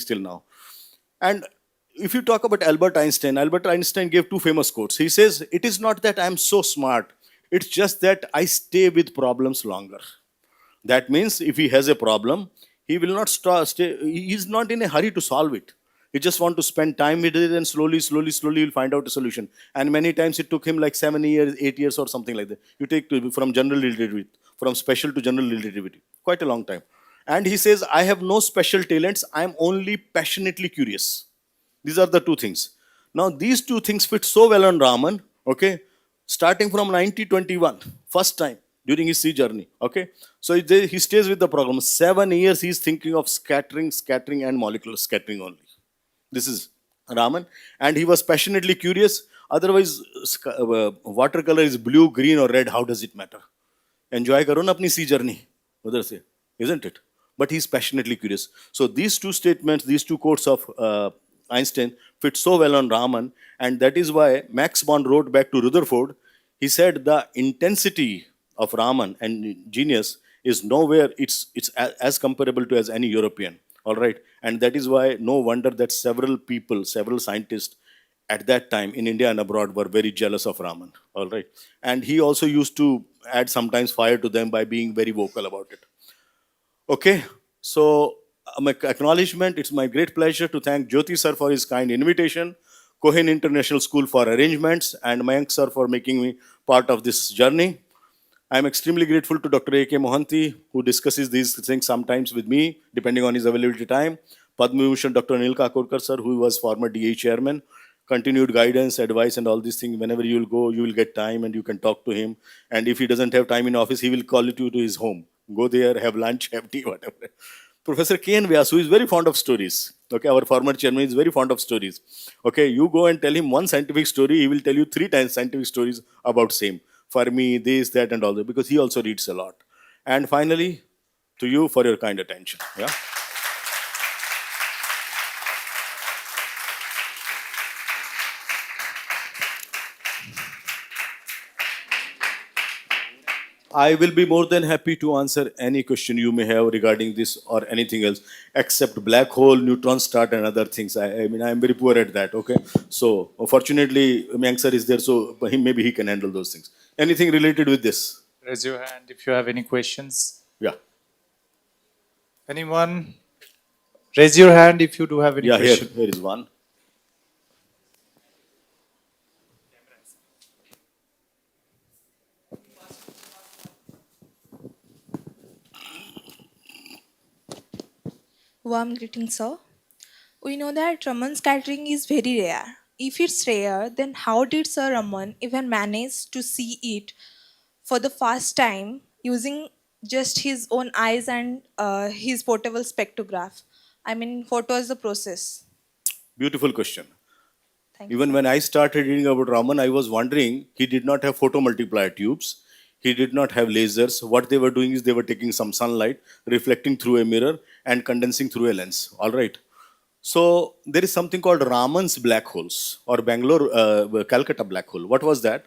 Speaker 15: till now. And if you talk about Albert Einstein gave two famous quotes. He says, it is not that I am so smart. It's just that I stay with problems longer. That means if he has a problem, he will not stay. He is not in a hurry to solve it. He just want to spend time with it and slowly he'll find out a solution. And many times it took him like 7 years, 8 years or something like that. You take from general relativity, from special to general relativity. Quite a long time. And he says, I have no special talents. I am only passionately curious. These are the two things. Now these two things fit so well on Raman, okay, starting from 1921, first time during his sea journey, okay. So he stays with the problem. 7 years he is thinking of scattering and molecular scattering only. This is Raman. And he was passionately curious. Otherwise, watercolor is blue, green or red. How does it matter? Enjoy karo na apni sea journey. Others say, isn't it? But he's passionately curious. So these two statements, these two quotes of Einstein fit so well on Raman, and that is why Max Born wrote back to Rutherford. He said the intensity of Raman and genius is nowhere. It's as comparable to as any European. All right, and that is why no wonder that several people, several scientists at that time in India and abroad were very jealous of Raman. All right, and he also used to add sometimes fire to them by being very vocal about it. Okay, so my acknowledgement. It's my great pleasure to thank Jyoti sir for his kind invitation, Cohen International School for arrangements, and Mayank sir for making me part of this journey. I am extremely grateful to Dr. A.K. Mohanty, who discusses these things sometimes with me, depending on his availability time. Padma Bhushan Dr. Anil Kakorkar sir, who was former DA chairman, continued guidance, advice, and all these things. Whenever you will go, you will get time and you can talk to him. And if he doesn't have time in office, he will call you to his home. Go there, have lunch, have tea, whatever. Professor K.N. Vyas, who is very fond of stories. Okay, our former chairman is very fond of stories. Okay, you go and tell him one scientific story, he will tell you 3 times scientific stories about same. For me, this, that, and all that, because he also reads a lot. And finally, to you for your kind attention. Yeah. I will be more than happy to answer any question you may have regarding this or anything else, except black hole, neutron star, and other things. I mean, I am very poor at that. Okay, so fortunately, Mayank sir is there, so maybe he can handle those things. Anything related with this?
Speaker 14: Raise your hand if you have any questions.
Speaker 15: Yeah.
Speaker 14: Anyone? Raise your hand if you do have any
Speaker 15: Yeah,
Speaker 14: question.
Speaker 15: here is one.
Speaker 4: Warm greetings, sir. We know that Raman scattering is very rare. If it's rare, then how did Sir Raman even manage to see it for the first time using just his own eyes and his portable spectrograph? I mean, what was the process?
Speaker 15: Beautiful question.
Speaker 4: Thank
Speaker 15: Even when I started reading about Raman, I was wondering he did not have photomultiplier tubes. He did not have lasers. What they were doing is they were taking some sunlight, reflecting through a mirror, and condensing through a lens. All right. So there is something called Raman's black holes or Bangalore, Calcutta black hole. What was that?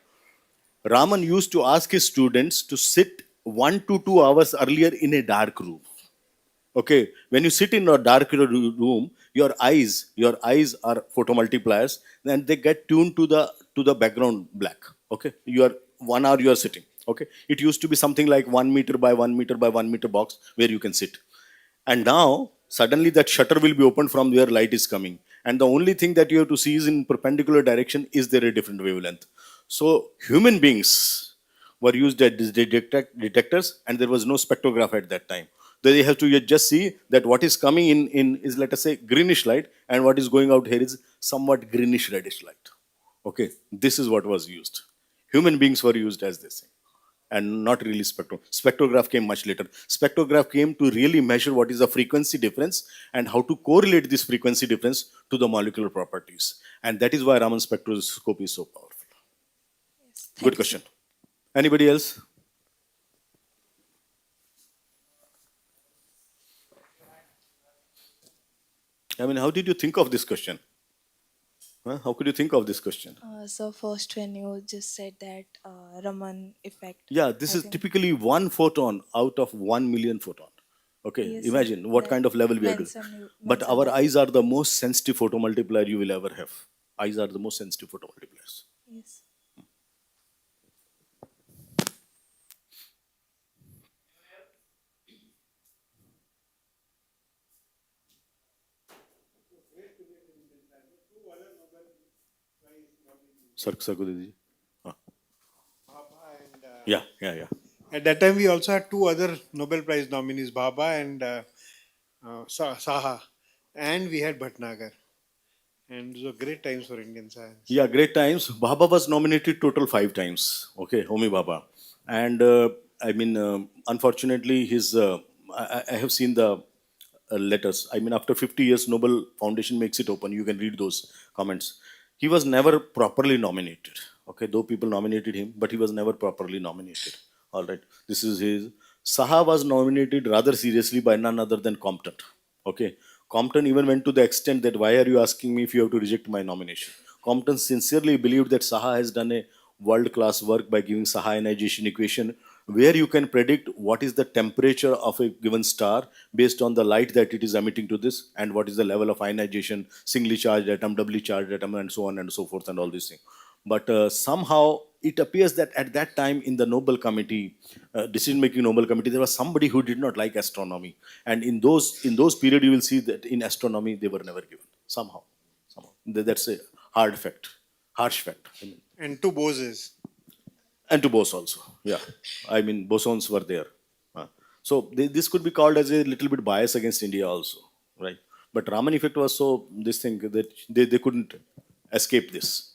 Speaker 15: Raman used to ask his students to sit 1 to 2 hours earlier in a dark room. Okay, when you sit in a dark room, your eyes are photomultipliers, and they get tuned to the background black. Okay, you are 1 hour you are sitting. Okay, it used to be something like 1 meter by 1 meter by 1 meter box where you can sit, and now suddenly that shutter will be opened from where light is coming, and the only thing that you have to see is in perpendicular direction. Is there a different wavelength? So human beings were used as detectors, and there was no spectrograph at that time. They have to just see that what is coming in is, let us say, greenish light, and what is going out here is somewhat greenish reddish light. Okay, this is what was used. Human beings were used as this, and not really spectrograph came much later. Spectrograph came to really measure what is the frequency difference and how to correlate this frequency difference to the molecular properties. And that is why Raman spectroscopy is so powerful. Good question. Anybody else? I mean, how did you think of this question? Huh? How could you think of this question?
Speaker 4: So first, when you just said that Raman effect.
Speaker 15: Yeah, this
Speaker 4: I
Speaker 15: is
Speaker 4: think-
Speaker 15: typically 1 photon out of 1 million photon. Okay,
Speaker 4: Yes,
Speaker 15: imagine what
Speaker 4: that
Speaker 15: kind of level we are doing. But
Speaker 4: mention
Speaker 15: our
Speaker 4: that.
Speaker 15: eyes are the most sensitive photomultiplier you will ever have. Eyes are the most sensitive photomultipliers.
Speaker 4: Yes.
Speaker 15: Sarksagudu. Yeah, yeah, yeah.
Speaker 1: At that time, we also had 2 other Nobel Prize nominees, Baba and Saha, and we had Bhatnagar. And those were great times for Indian science.
Speaker 15: Yeah, great times. Baba was nominated total 5 times. Okay, Homi Baba. And I mean, unfortunately, I have seen the letters. I mean, after 50 years, Nobel Foundation makes it open. You can read those comments. He was never properly nominated. Okay, though people nominated him, but he was never properly nominated. All right, this is his. Saha was nominated rather seriously by none other than Compton. Okay. Compton even went to the extent that why are you asking me if you have to reject my nomination? Compton sincerely believed that Saha has done a world-class work by giving Saha ionization equation where you can predict what is the temperature of a given star based on the light that it is emitting to this and what is the level of ionization, singly charged atom, doubly charged atom, and so on and so forth and all these things. But somehow it appears that at that time in the Nobel Committee, decision-making Nobel Committee, there was somebody who did not like astronomy, and in those period you will see that in astronomy they were never given somehow. That's a hard fact, harsh fact. I mean,
Speaker 1: And two Boses.
Speaker 15: and to Bose also, yeah. I mean, bosons were there. So this could be called as a little bit bias against India also, right? But Raman effect was so this thing that they couldn't escape this.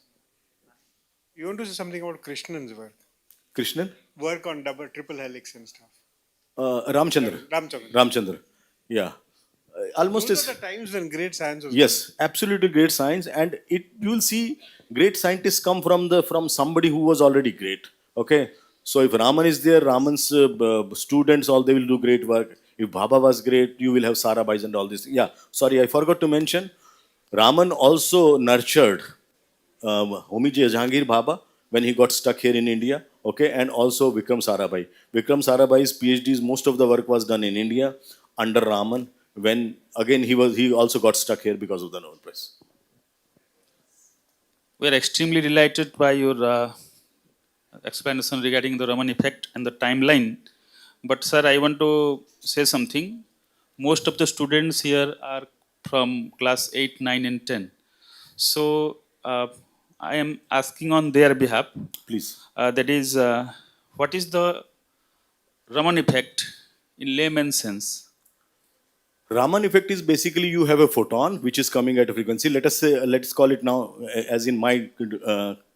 Speaker 1: You want to say something about Krishnan's work?
Speaker 15: Krishnan?
Speaker 1: Work on triple helix and stuff.
Speaker 15: Ramchandra.
Speaker 1: Ramchandra.
Speaker 15: Ramchandra. Yeah. Almost
Speaker 1: Those
Speaker 15: as
Speaker 1: are the times when great science was
Speaker 15: yes, absolutely great science, and you will see great scientists come from somebody who was already great. Okay, so if Raman is there, Raman's students all they will do great work. If Baba was great, you will have Sarabhais and all this. Yeah, sorry, I forgot to mention. Raman also nurtured Homiji Jahangir Baba when he got stuck here in India, okay, and also Vikram Sarabhai. Vikram Sarabhai's PhDs, most of the work was done in India under Raman. When again he also got stuck here because of the Nobel Prize.
Speaker 16: We are extremely delighted by your explanation regarding the Raman effect and the timeline. But sir, I want to say something. Most of the students here are from class 8, 9 and 10. So I am asking on their behalf.
Speaker 15: Please.
Speaker 16: That is, what is the Raman effect in layman's sense?
Speaker 15: Raman effect is basically you have a photon which is coming at a frequency. Let's call it now, as in my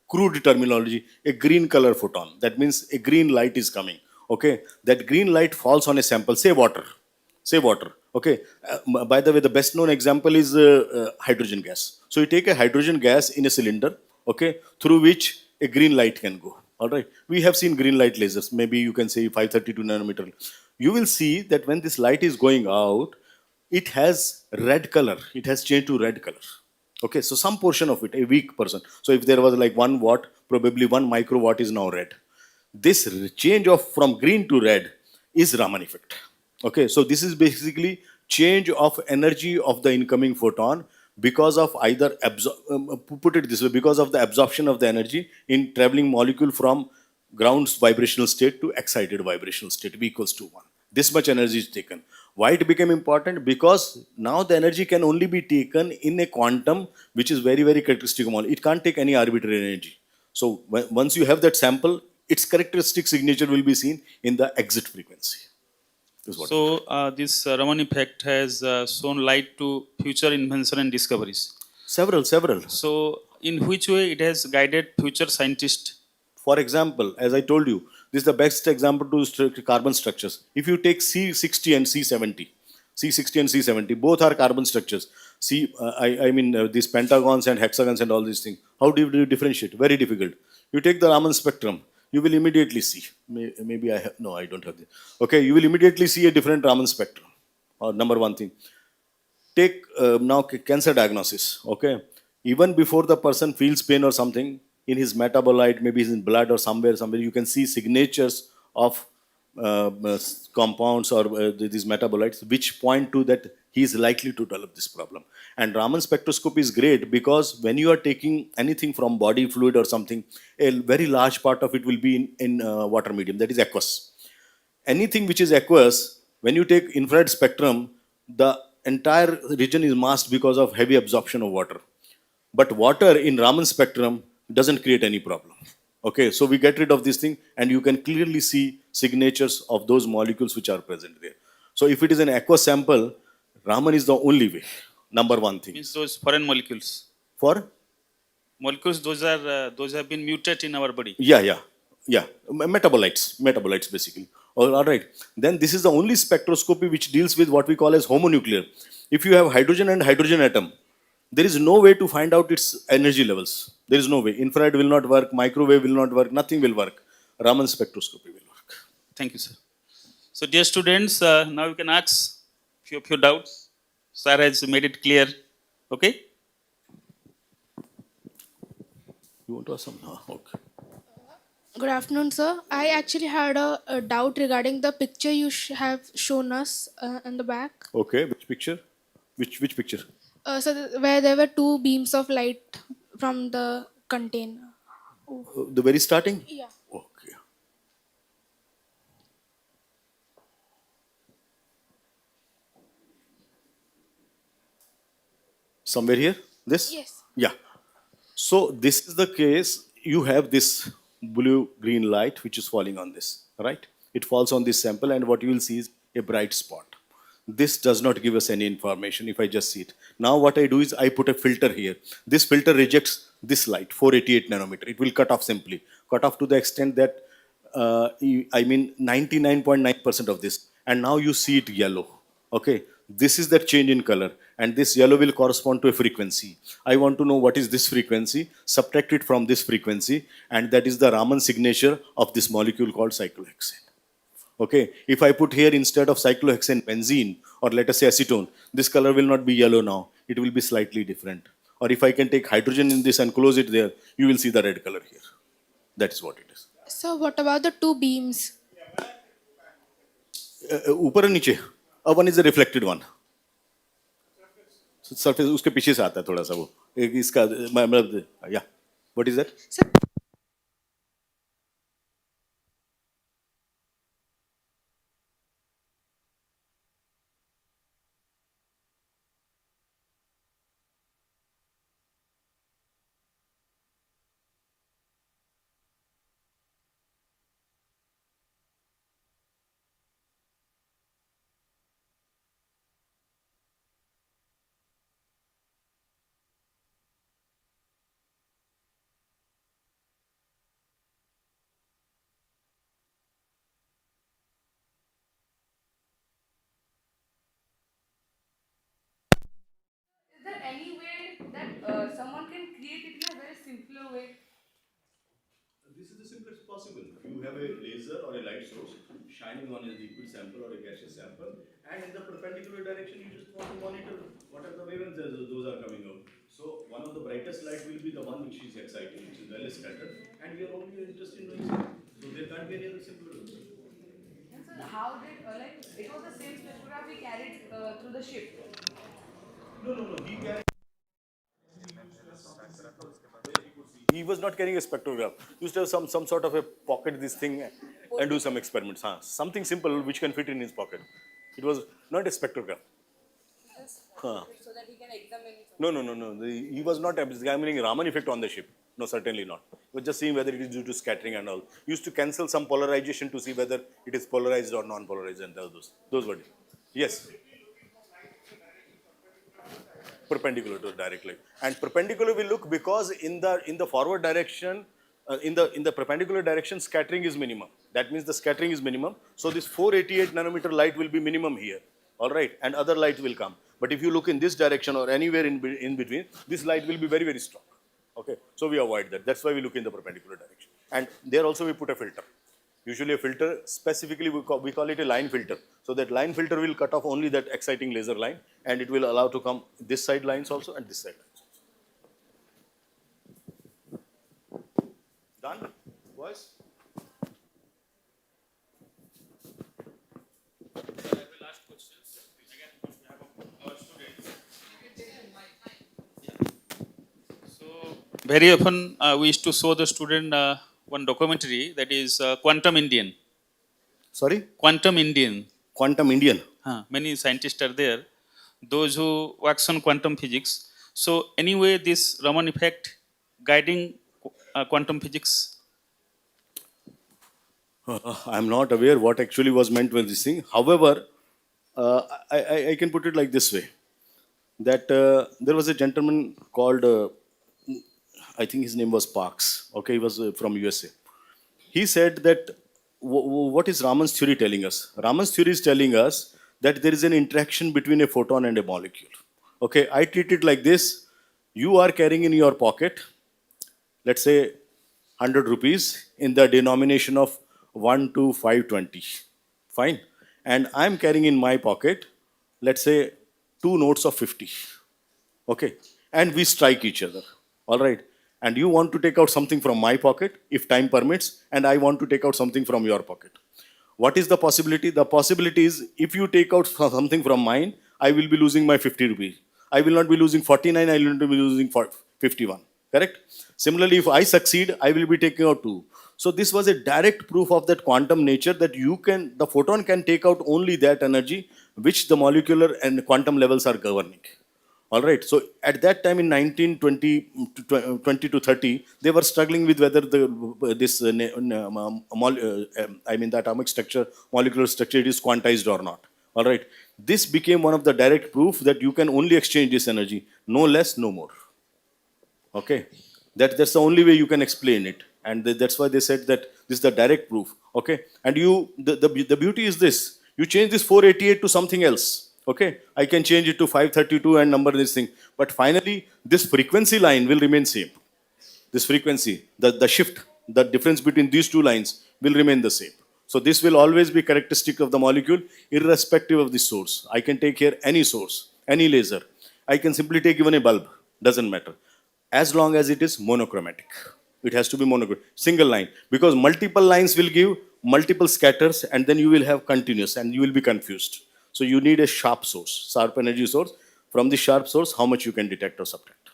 Speaker 15: crude terminology, a green color photon. That means a green light is coming. Okay, that green light falls on a sample. Say water. Say water. Okay. By the way, the best known example is hydrogen gas. So you take a hydrogen gas in a cylinder. Okay, through which a green light can go. All right. We have seen green light lasers. Maybe you can say 532 nanometer. You will see that when this light is going out, it has red color. It has changed to red color. Okay, so some portion of it, a weak person. So if there was like 1 watt, probably 1 microwatt is now red. This change of from green to red is Raman effect. Okay, so this is basically change of energy of the incoming photon because of either put it this way, because of the absorption of the energy in traveling molecule from ground's vibrational state to excited vibrational state, V equals to 1. This much energy is taken. Why it became important? Because now the energy can only be taken in a quantum which is very, very characteristic of molecule. It can't take any arbitrary energy. So once you have that sample, its characteristic signature will be seen in the exit frequency.
Speaker 16: So this Raman effect has shown light to future invention and discoveries.
Speaker 15: Several.
Speaker 16: So in which way it has guided future scientists?
Speaker 15: For example, as I told you, this is the best example to carbon structures. If you take C60 and C70, both are carbon structures. These pentagons and hexagons and all these things. How do you differentiate? Very difficult. You take the Raman spectrum, you will immediately see. Maybe I have, no, I don't have this. Okay, you will immediately see a different Raman spectrum. Number one thing. Take now cancer diagnosis. Okay, even before the person feels pain or something, in his metabolite, maybe in blood or somewhere, you can see signatures of compounds or these metabolites which point to that he is likely to develop this problem. And Raman spectroscopy is great because when you are taking anything from body fluid or something, a very large part of it will be in water medium, that is aqueous. Anything which is aqueous, when you take infrared spectrum, the entire region is masked because of heavy absorption of water. But water in Raman spectrum doesn't create any problem. Okay, so we get rid of this thing and you can clearly see signatures of those molecules which are present there. So if it is an aqueous sample, Raman is the only way. Number one thing.
Speaker 16: Means those foreign molecules.
Speaker 15: For?
Speaker 16: Molecules, those have been mutated in our body.
Speaker 15: Yeah. Metabolites basically. All right. Then this is the only spectroscopy which deals with what we call as homonuclear. If you have hydrogen and hydrogen atom, there is no way to find out its energy levels. There is no way. Infrared will not work, microwave will not work, nothing will work. Raman spectroscopy will work.
Speaker 16: Thank you, sir. So dear students, now you can ask few doubts. Sir has made it clear. Okay?
Speaker 15: You want to ask something? Okay.
Speaker 5: Good afternoon, sir. I actually had a doubt regarding the picture you have shown us in the back.
Speaker 15: Okay, which picture? Which picture?
Speaker 5: Where there were two beams of light from the container.
Speaker 15: The very starting?
Speaker 5: Yeah.
Speaker 15: Okay. Somewhere here? This?
Speaker 5: Yes.
Speaker 15: Yeah. So this is the case. You have this blue-green light which is falling on this, right? It falls on this sample, and what you will see is a bright spot. This does not give us any information if I just see it. Now what I do is I put a filter here. This filter rejects this light, 488 nanometer. It will cut off simply. Cut off to the extent that, I mean 99.9% of this. And now you see it yellow. Okay, this is that change in color, and this yellow will correspond to a frequency. I want to know what is this frequency, subtract it from this frequency, and that is the Raman signature of this molecule called cyclohexane. Okay, if I put here instead of cyclohexane benzene, or let us say acetone, this color will not be yellow now, it will be slightly different. Or if I can take hydrogen in this and close it there, you will see the red color here. That is what it is.
Speaker 5: So what about the two beams?
Speaker 15: ऊपर और नीचे, one is a reflected one. Surface उसके पीछे से आता है थोड़ा सा वो एक इसका मतलब yeah. What is that?
Speaker 6: Is there any way that someone can create it in a very simpler way?
Speaker 15: This is the simplest possible. You have a laser or a light source shining on a liquid sample or a gaseous sample, and in the perpendicular direction, you just want to monitor what are the wavelengths those are coming out. So one of the brightest light will be the one which is exciting, which is well scattered, and we are only interested in noise. So there can't be any other simpler way.
Speaker 6: And so how did like it was the same spectrography carried through the ship?
Speaker 15: No. He was not carrying a spectrograph. He used to have some sort of a pocket this thing and do some experiments. Huh? Something simple which can fit in his pocket. It was not a spectrograph. Huh.
Speaker 6: So that he can examine.
Speaker 15: No. He was not examining Raman effect on the ship. No, certainly not. He was just seeing whether it is due to scattering and all. He used to cancel some polarization to see whether it is polarized or non-polarized and all those. Those were it. Yes. Perpendicular to direct line, and perpendicular will look because in the forward direction, in the perpendicular direction, scattering is minimum. That means the scattering is minimum. So this 488 nanometer light will be minimum here, all right, and other light will come. But if you look in this direction or anywhere in between, this light will be very, very strong. Okay, so we avoid that. That's why we look in the perpendicular direction, and there also we put a filter. Usually a filter, specifically we call it a line filter. So that line filter will cut off only that exciting laser line, and it will allow to come this side lines also and this side lines also. Done, boys?
Speaker 16: Very often we used to show the student one documentary that is Quantum Indian.
Speaker 15: Sorry?
Speaker 16: Quantum Indian.
Speaker 15: Quantum Indian.
Speaker 16: Many scientists are there, those who works on quantum physics. So anyway, this Raman effect guiding quantum physics.
Speaker 15: I'm not aware what actually was meant with this thing. However, I can put it like this way, that there was a gentleman called, I think his name was Parks. Okay, he was from USA. He said that what is Raman's theory telling us? Raman's theory is telling us that there is an interaction between a photon and a molecule. Okay, I treat it like this. You are carrying in your pocket, let's say 100 rupees in the denomination of 1 to 520. Fine. and I'm carrying in my pocket, let's say, two notes of 50. Okay, and we strike each other. All right, and you want to take out something from my pocket if time permits, and I want to take out something from your pocket. What is the possibility? The possibility is if you take out something from mine, I will be losing my 50 rupees. I will not be losing 49, I will not be losing 51. Correct? Similarly, if I succeed, I will be taking out two. So this was a direct proof of that quantum nature, that the photon can take out only that energy which the molecular and quantum levels are governing. All right. So at that time in 1920 to 30, they were struggling with whether the atomic structure, molecular structure, it is quantized or not. All right. This became one of the direct proof that you can only exchange this energy, no less, no more. Okay, that's the only way you can explain it, and that's why they said that this is the direct proof. Okay, and the beauty is this: you change this 488 to something else. Okay, I can change it to 532 and number this thing, but finally this frequency line will remain same. This frequency, the shift, the difference between these two lines will remain the same. So this will always be characteristic of the molecule, irrespective of the source. I can take here any source, any laser. I can simply take even a bulb, doesn't matter. As long as it is monochromatic. It has to be monochromatic, single line. Because multiple lines will give multiple scatters, and then you will have continuous and you will be confused. So you need a sharp source, sharp energy source. From the sharp source, how much you can detect or subtract.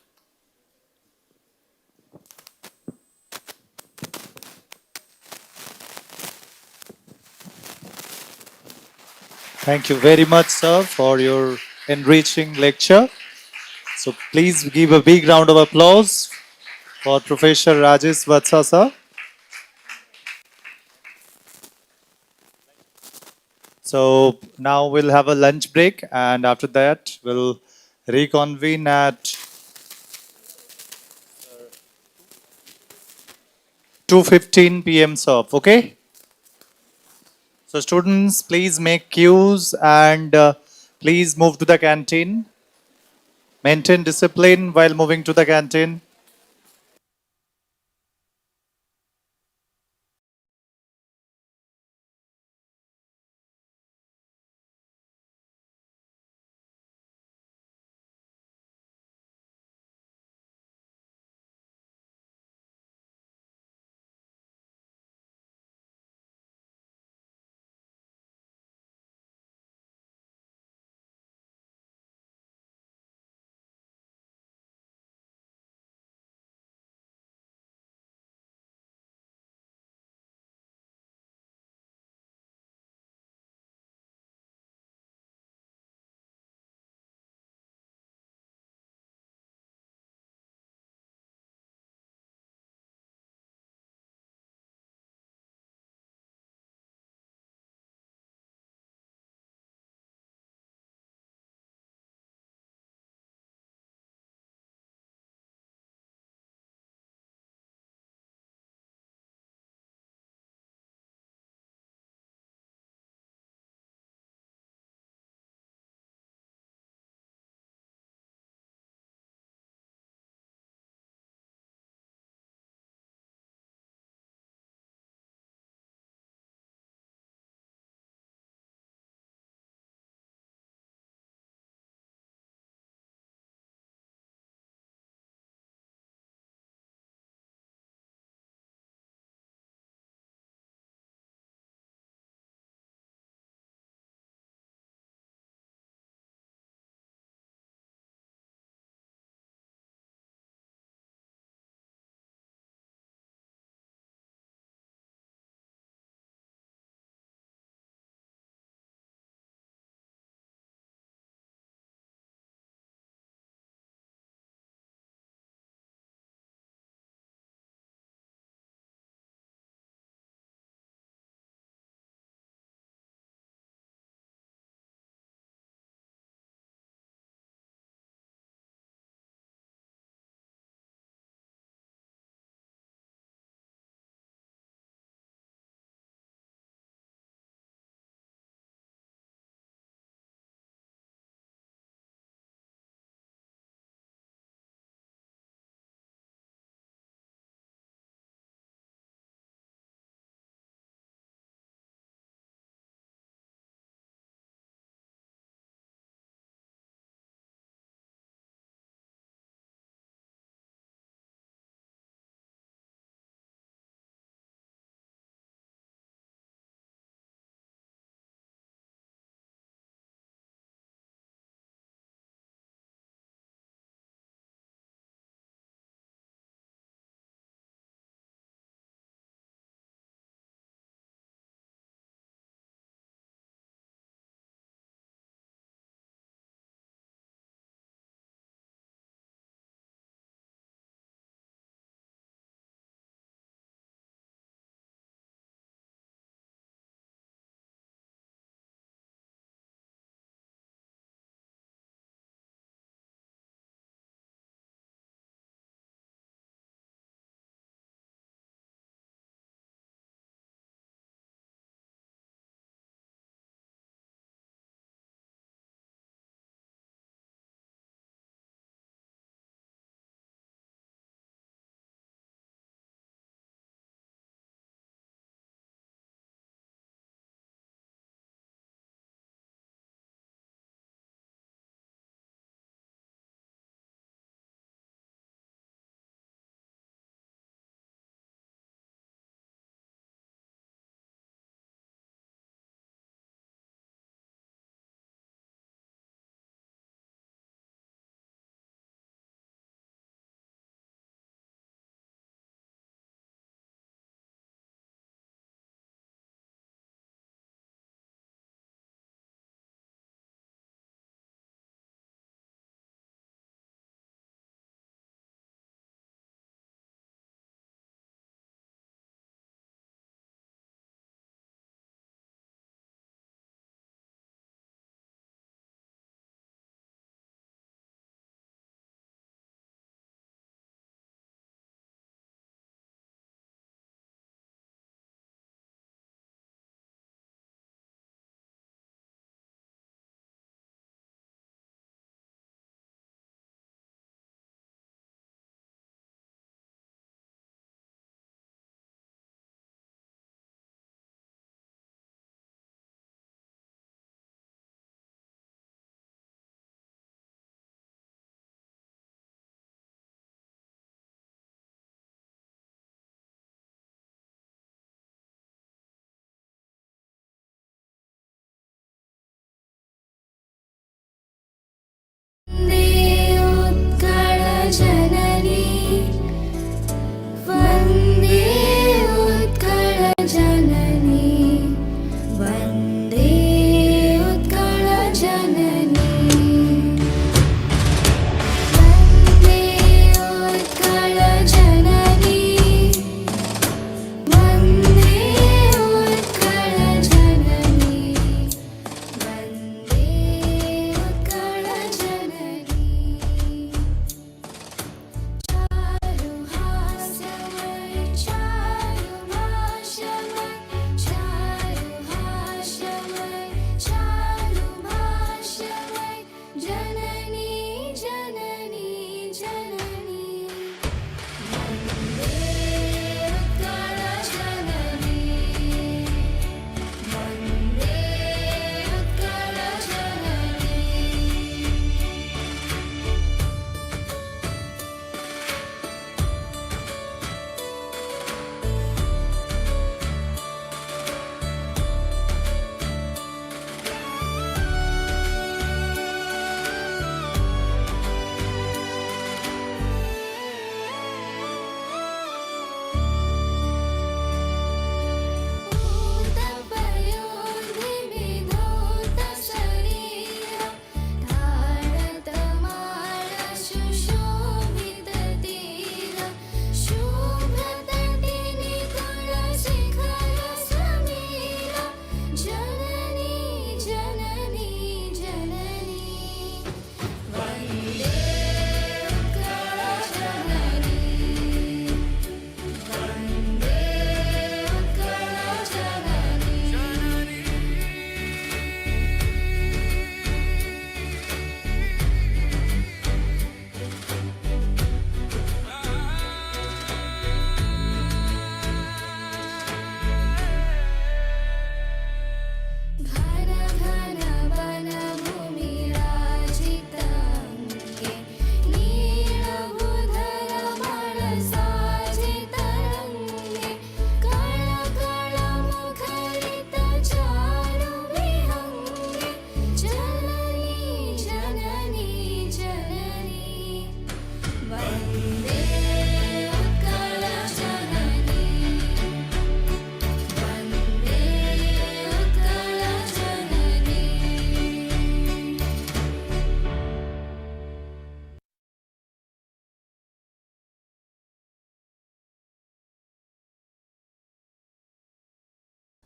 Speaker 14: Thank you very much, sir, for your enriching lecture. So please give a big round of applause for Professor Rajesh Vatsa, sir. So now we'll have a lunch break, and after that we'll reconvene at 2:15 p.m. sir. Okay? So students, please make queues and please move to the canteen. Maintain discipline while moving to the canteen.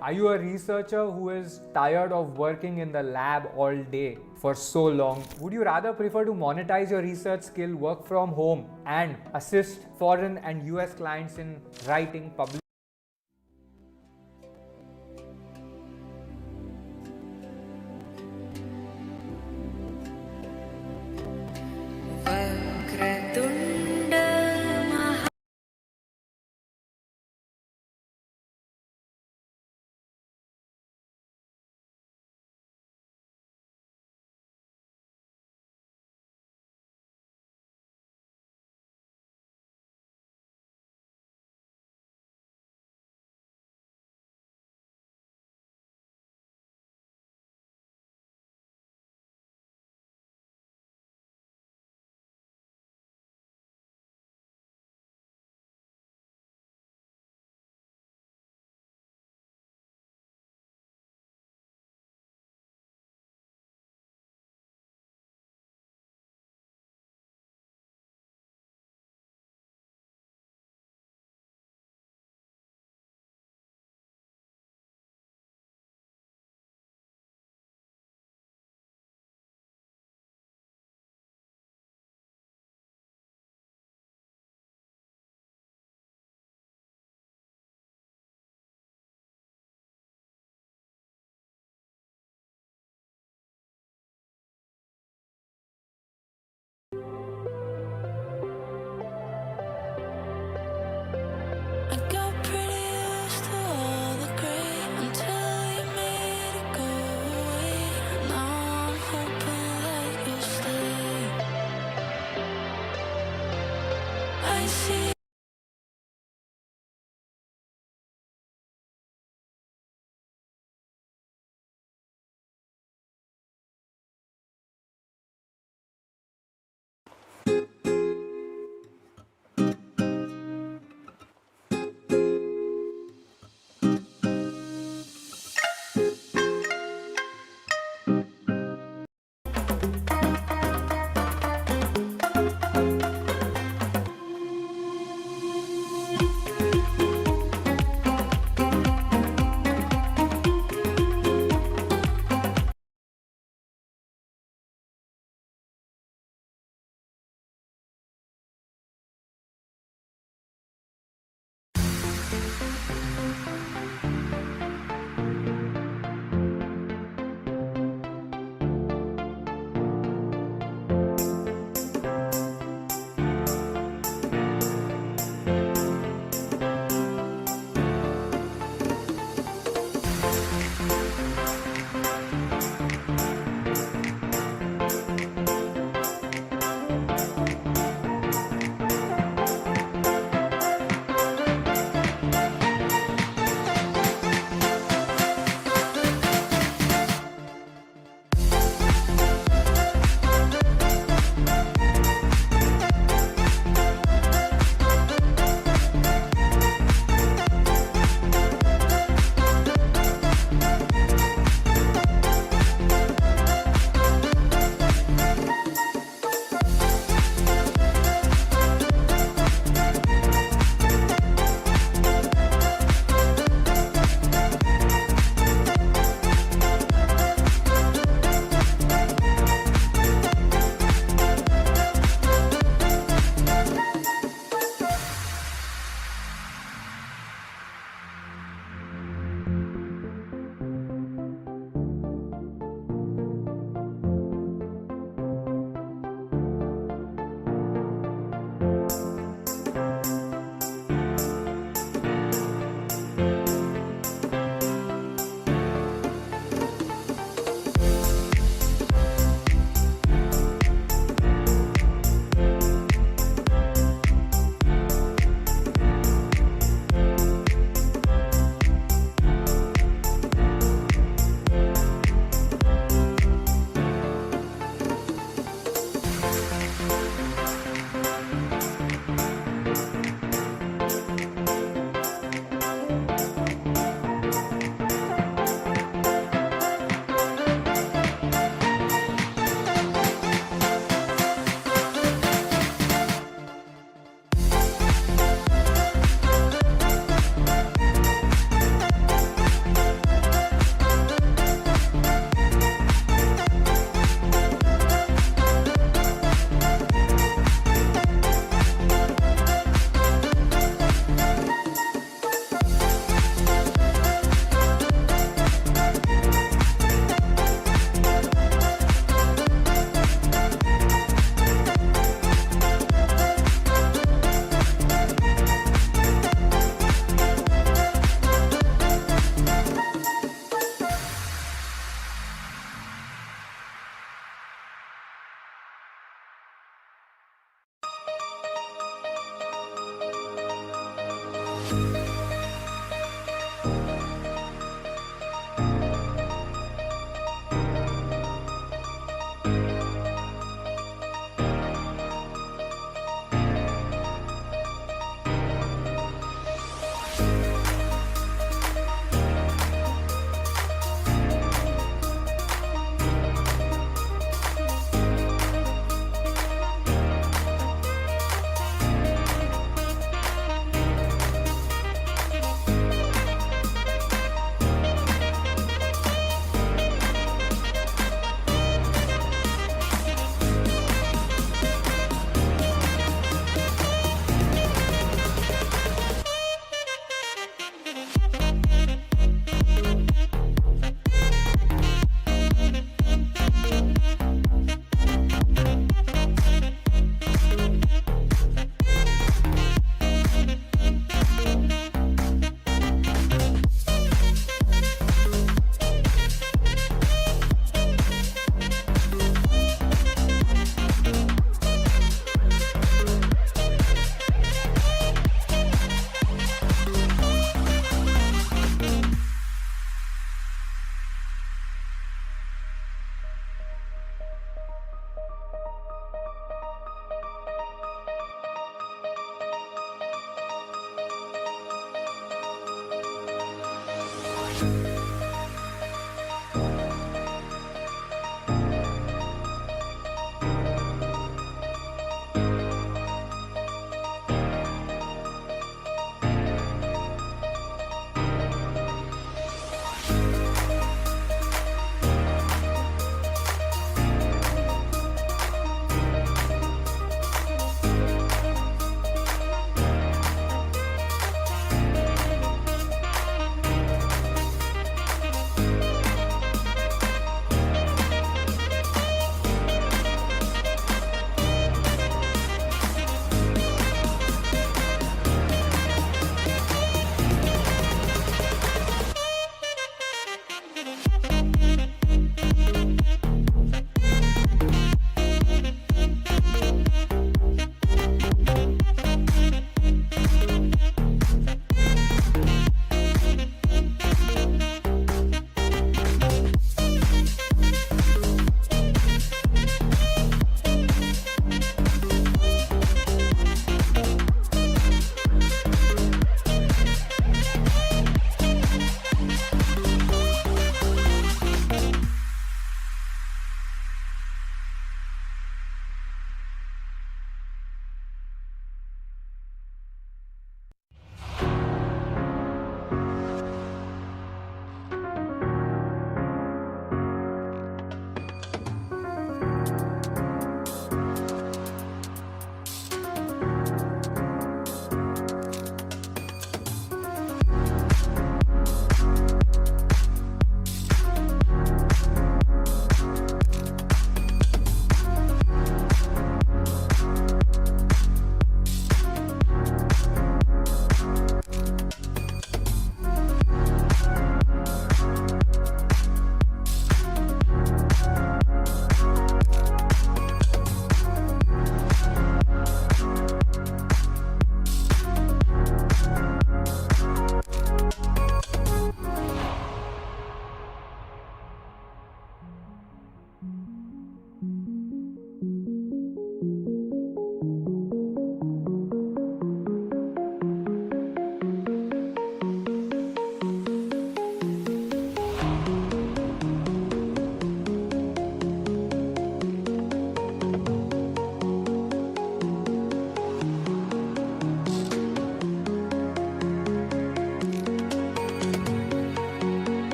Speaker 17: Are you a researcher who is tired of working in the lab all day for so long? Would you rather prefer to monetize your research skill, work from home, and assist foreign and US clients in writing, publishing?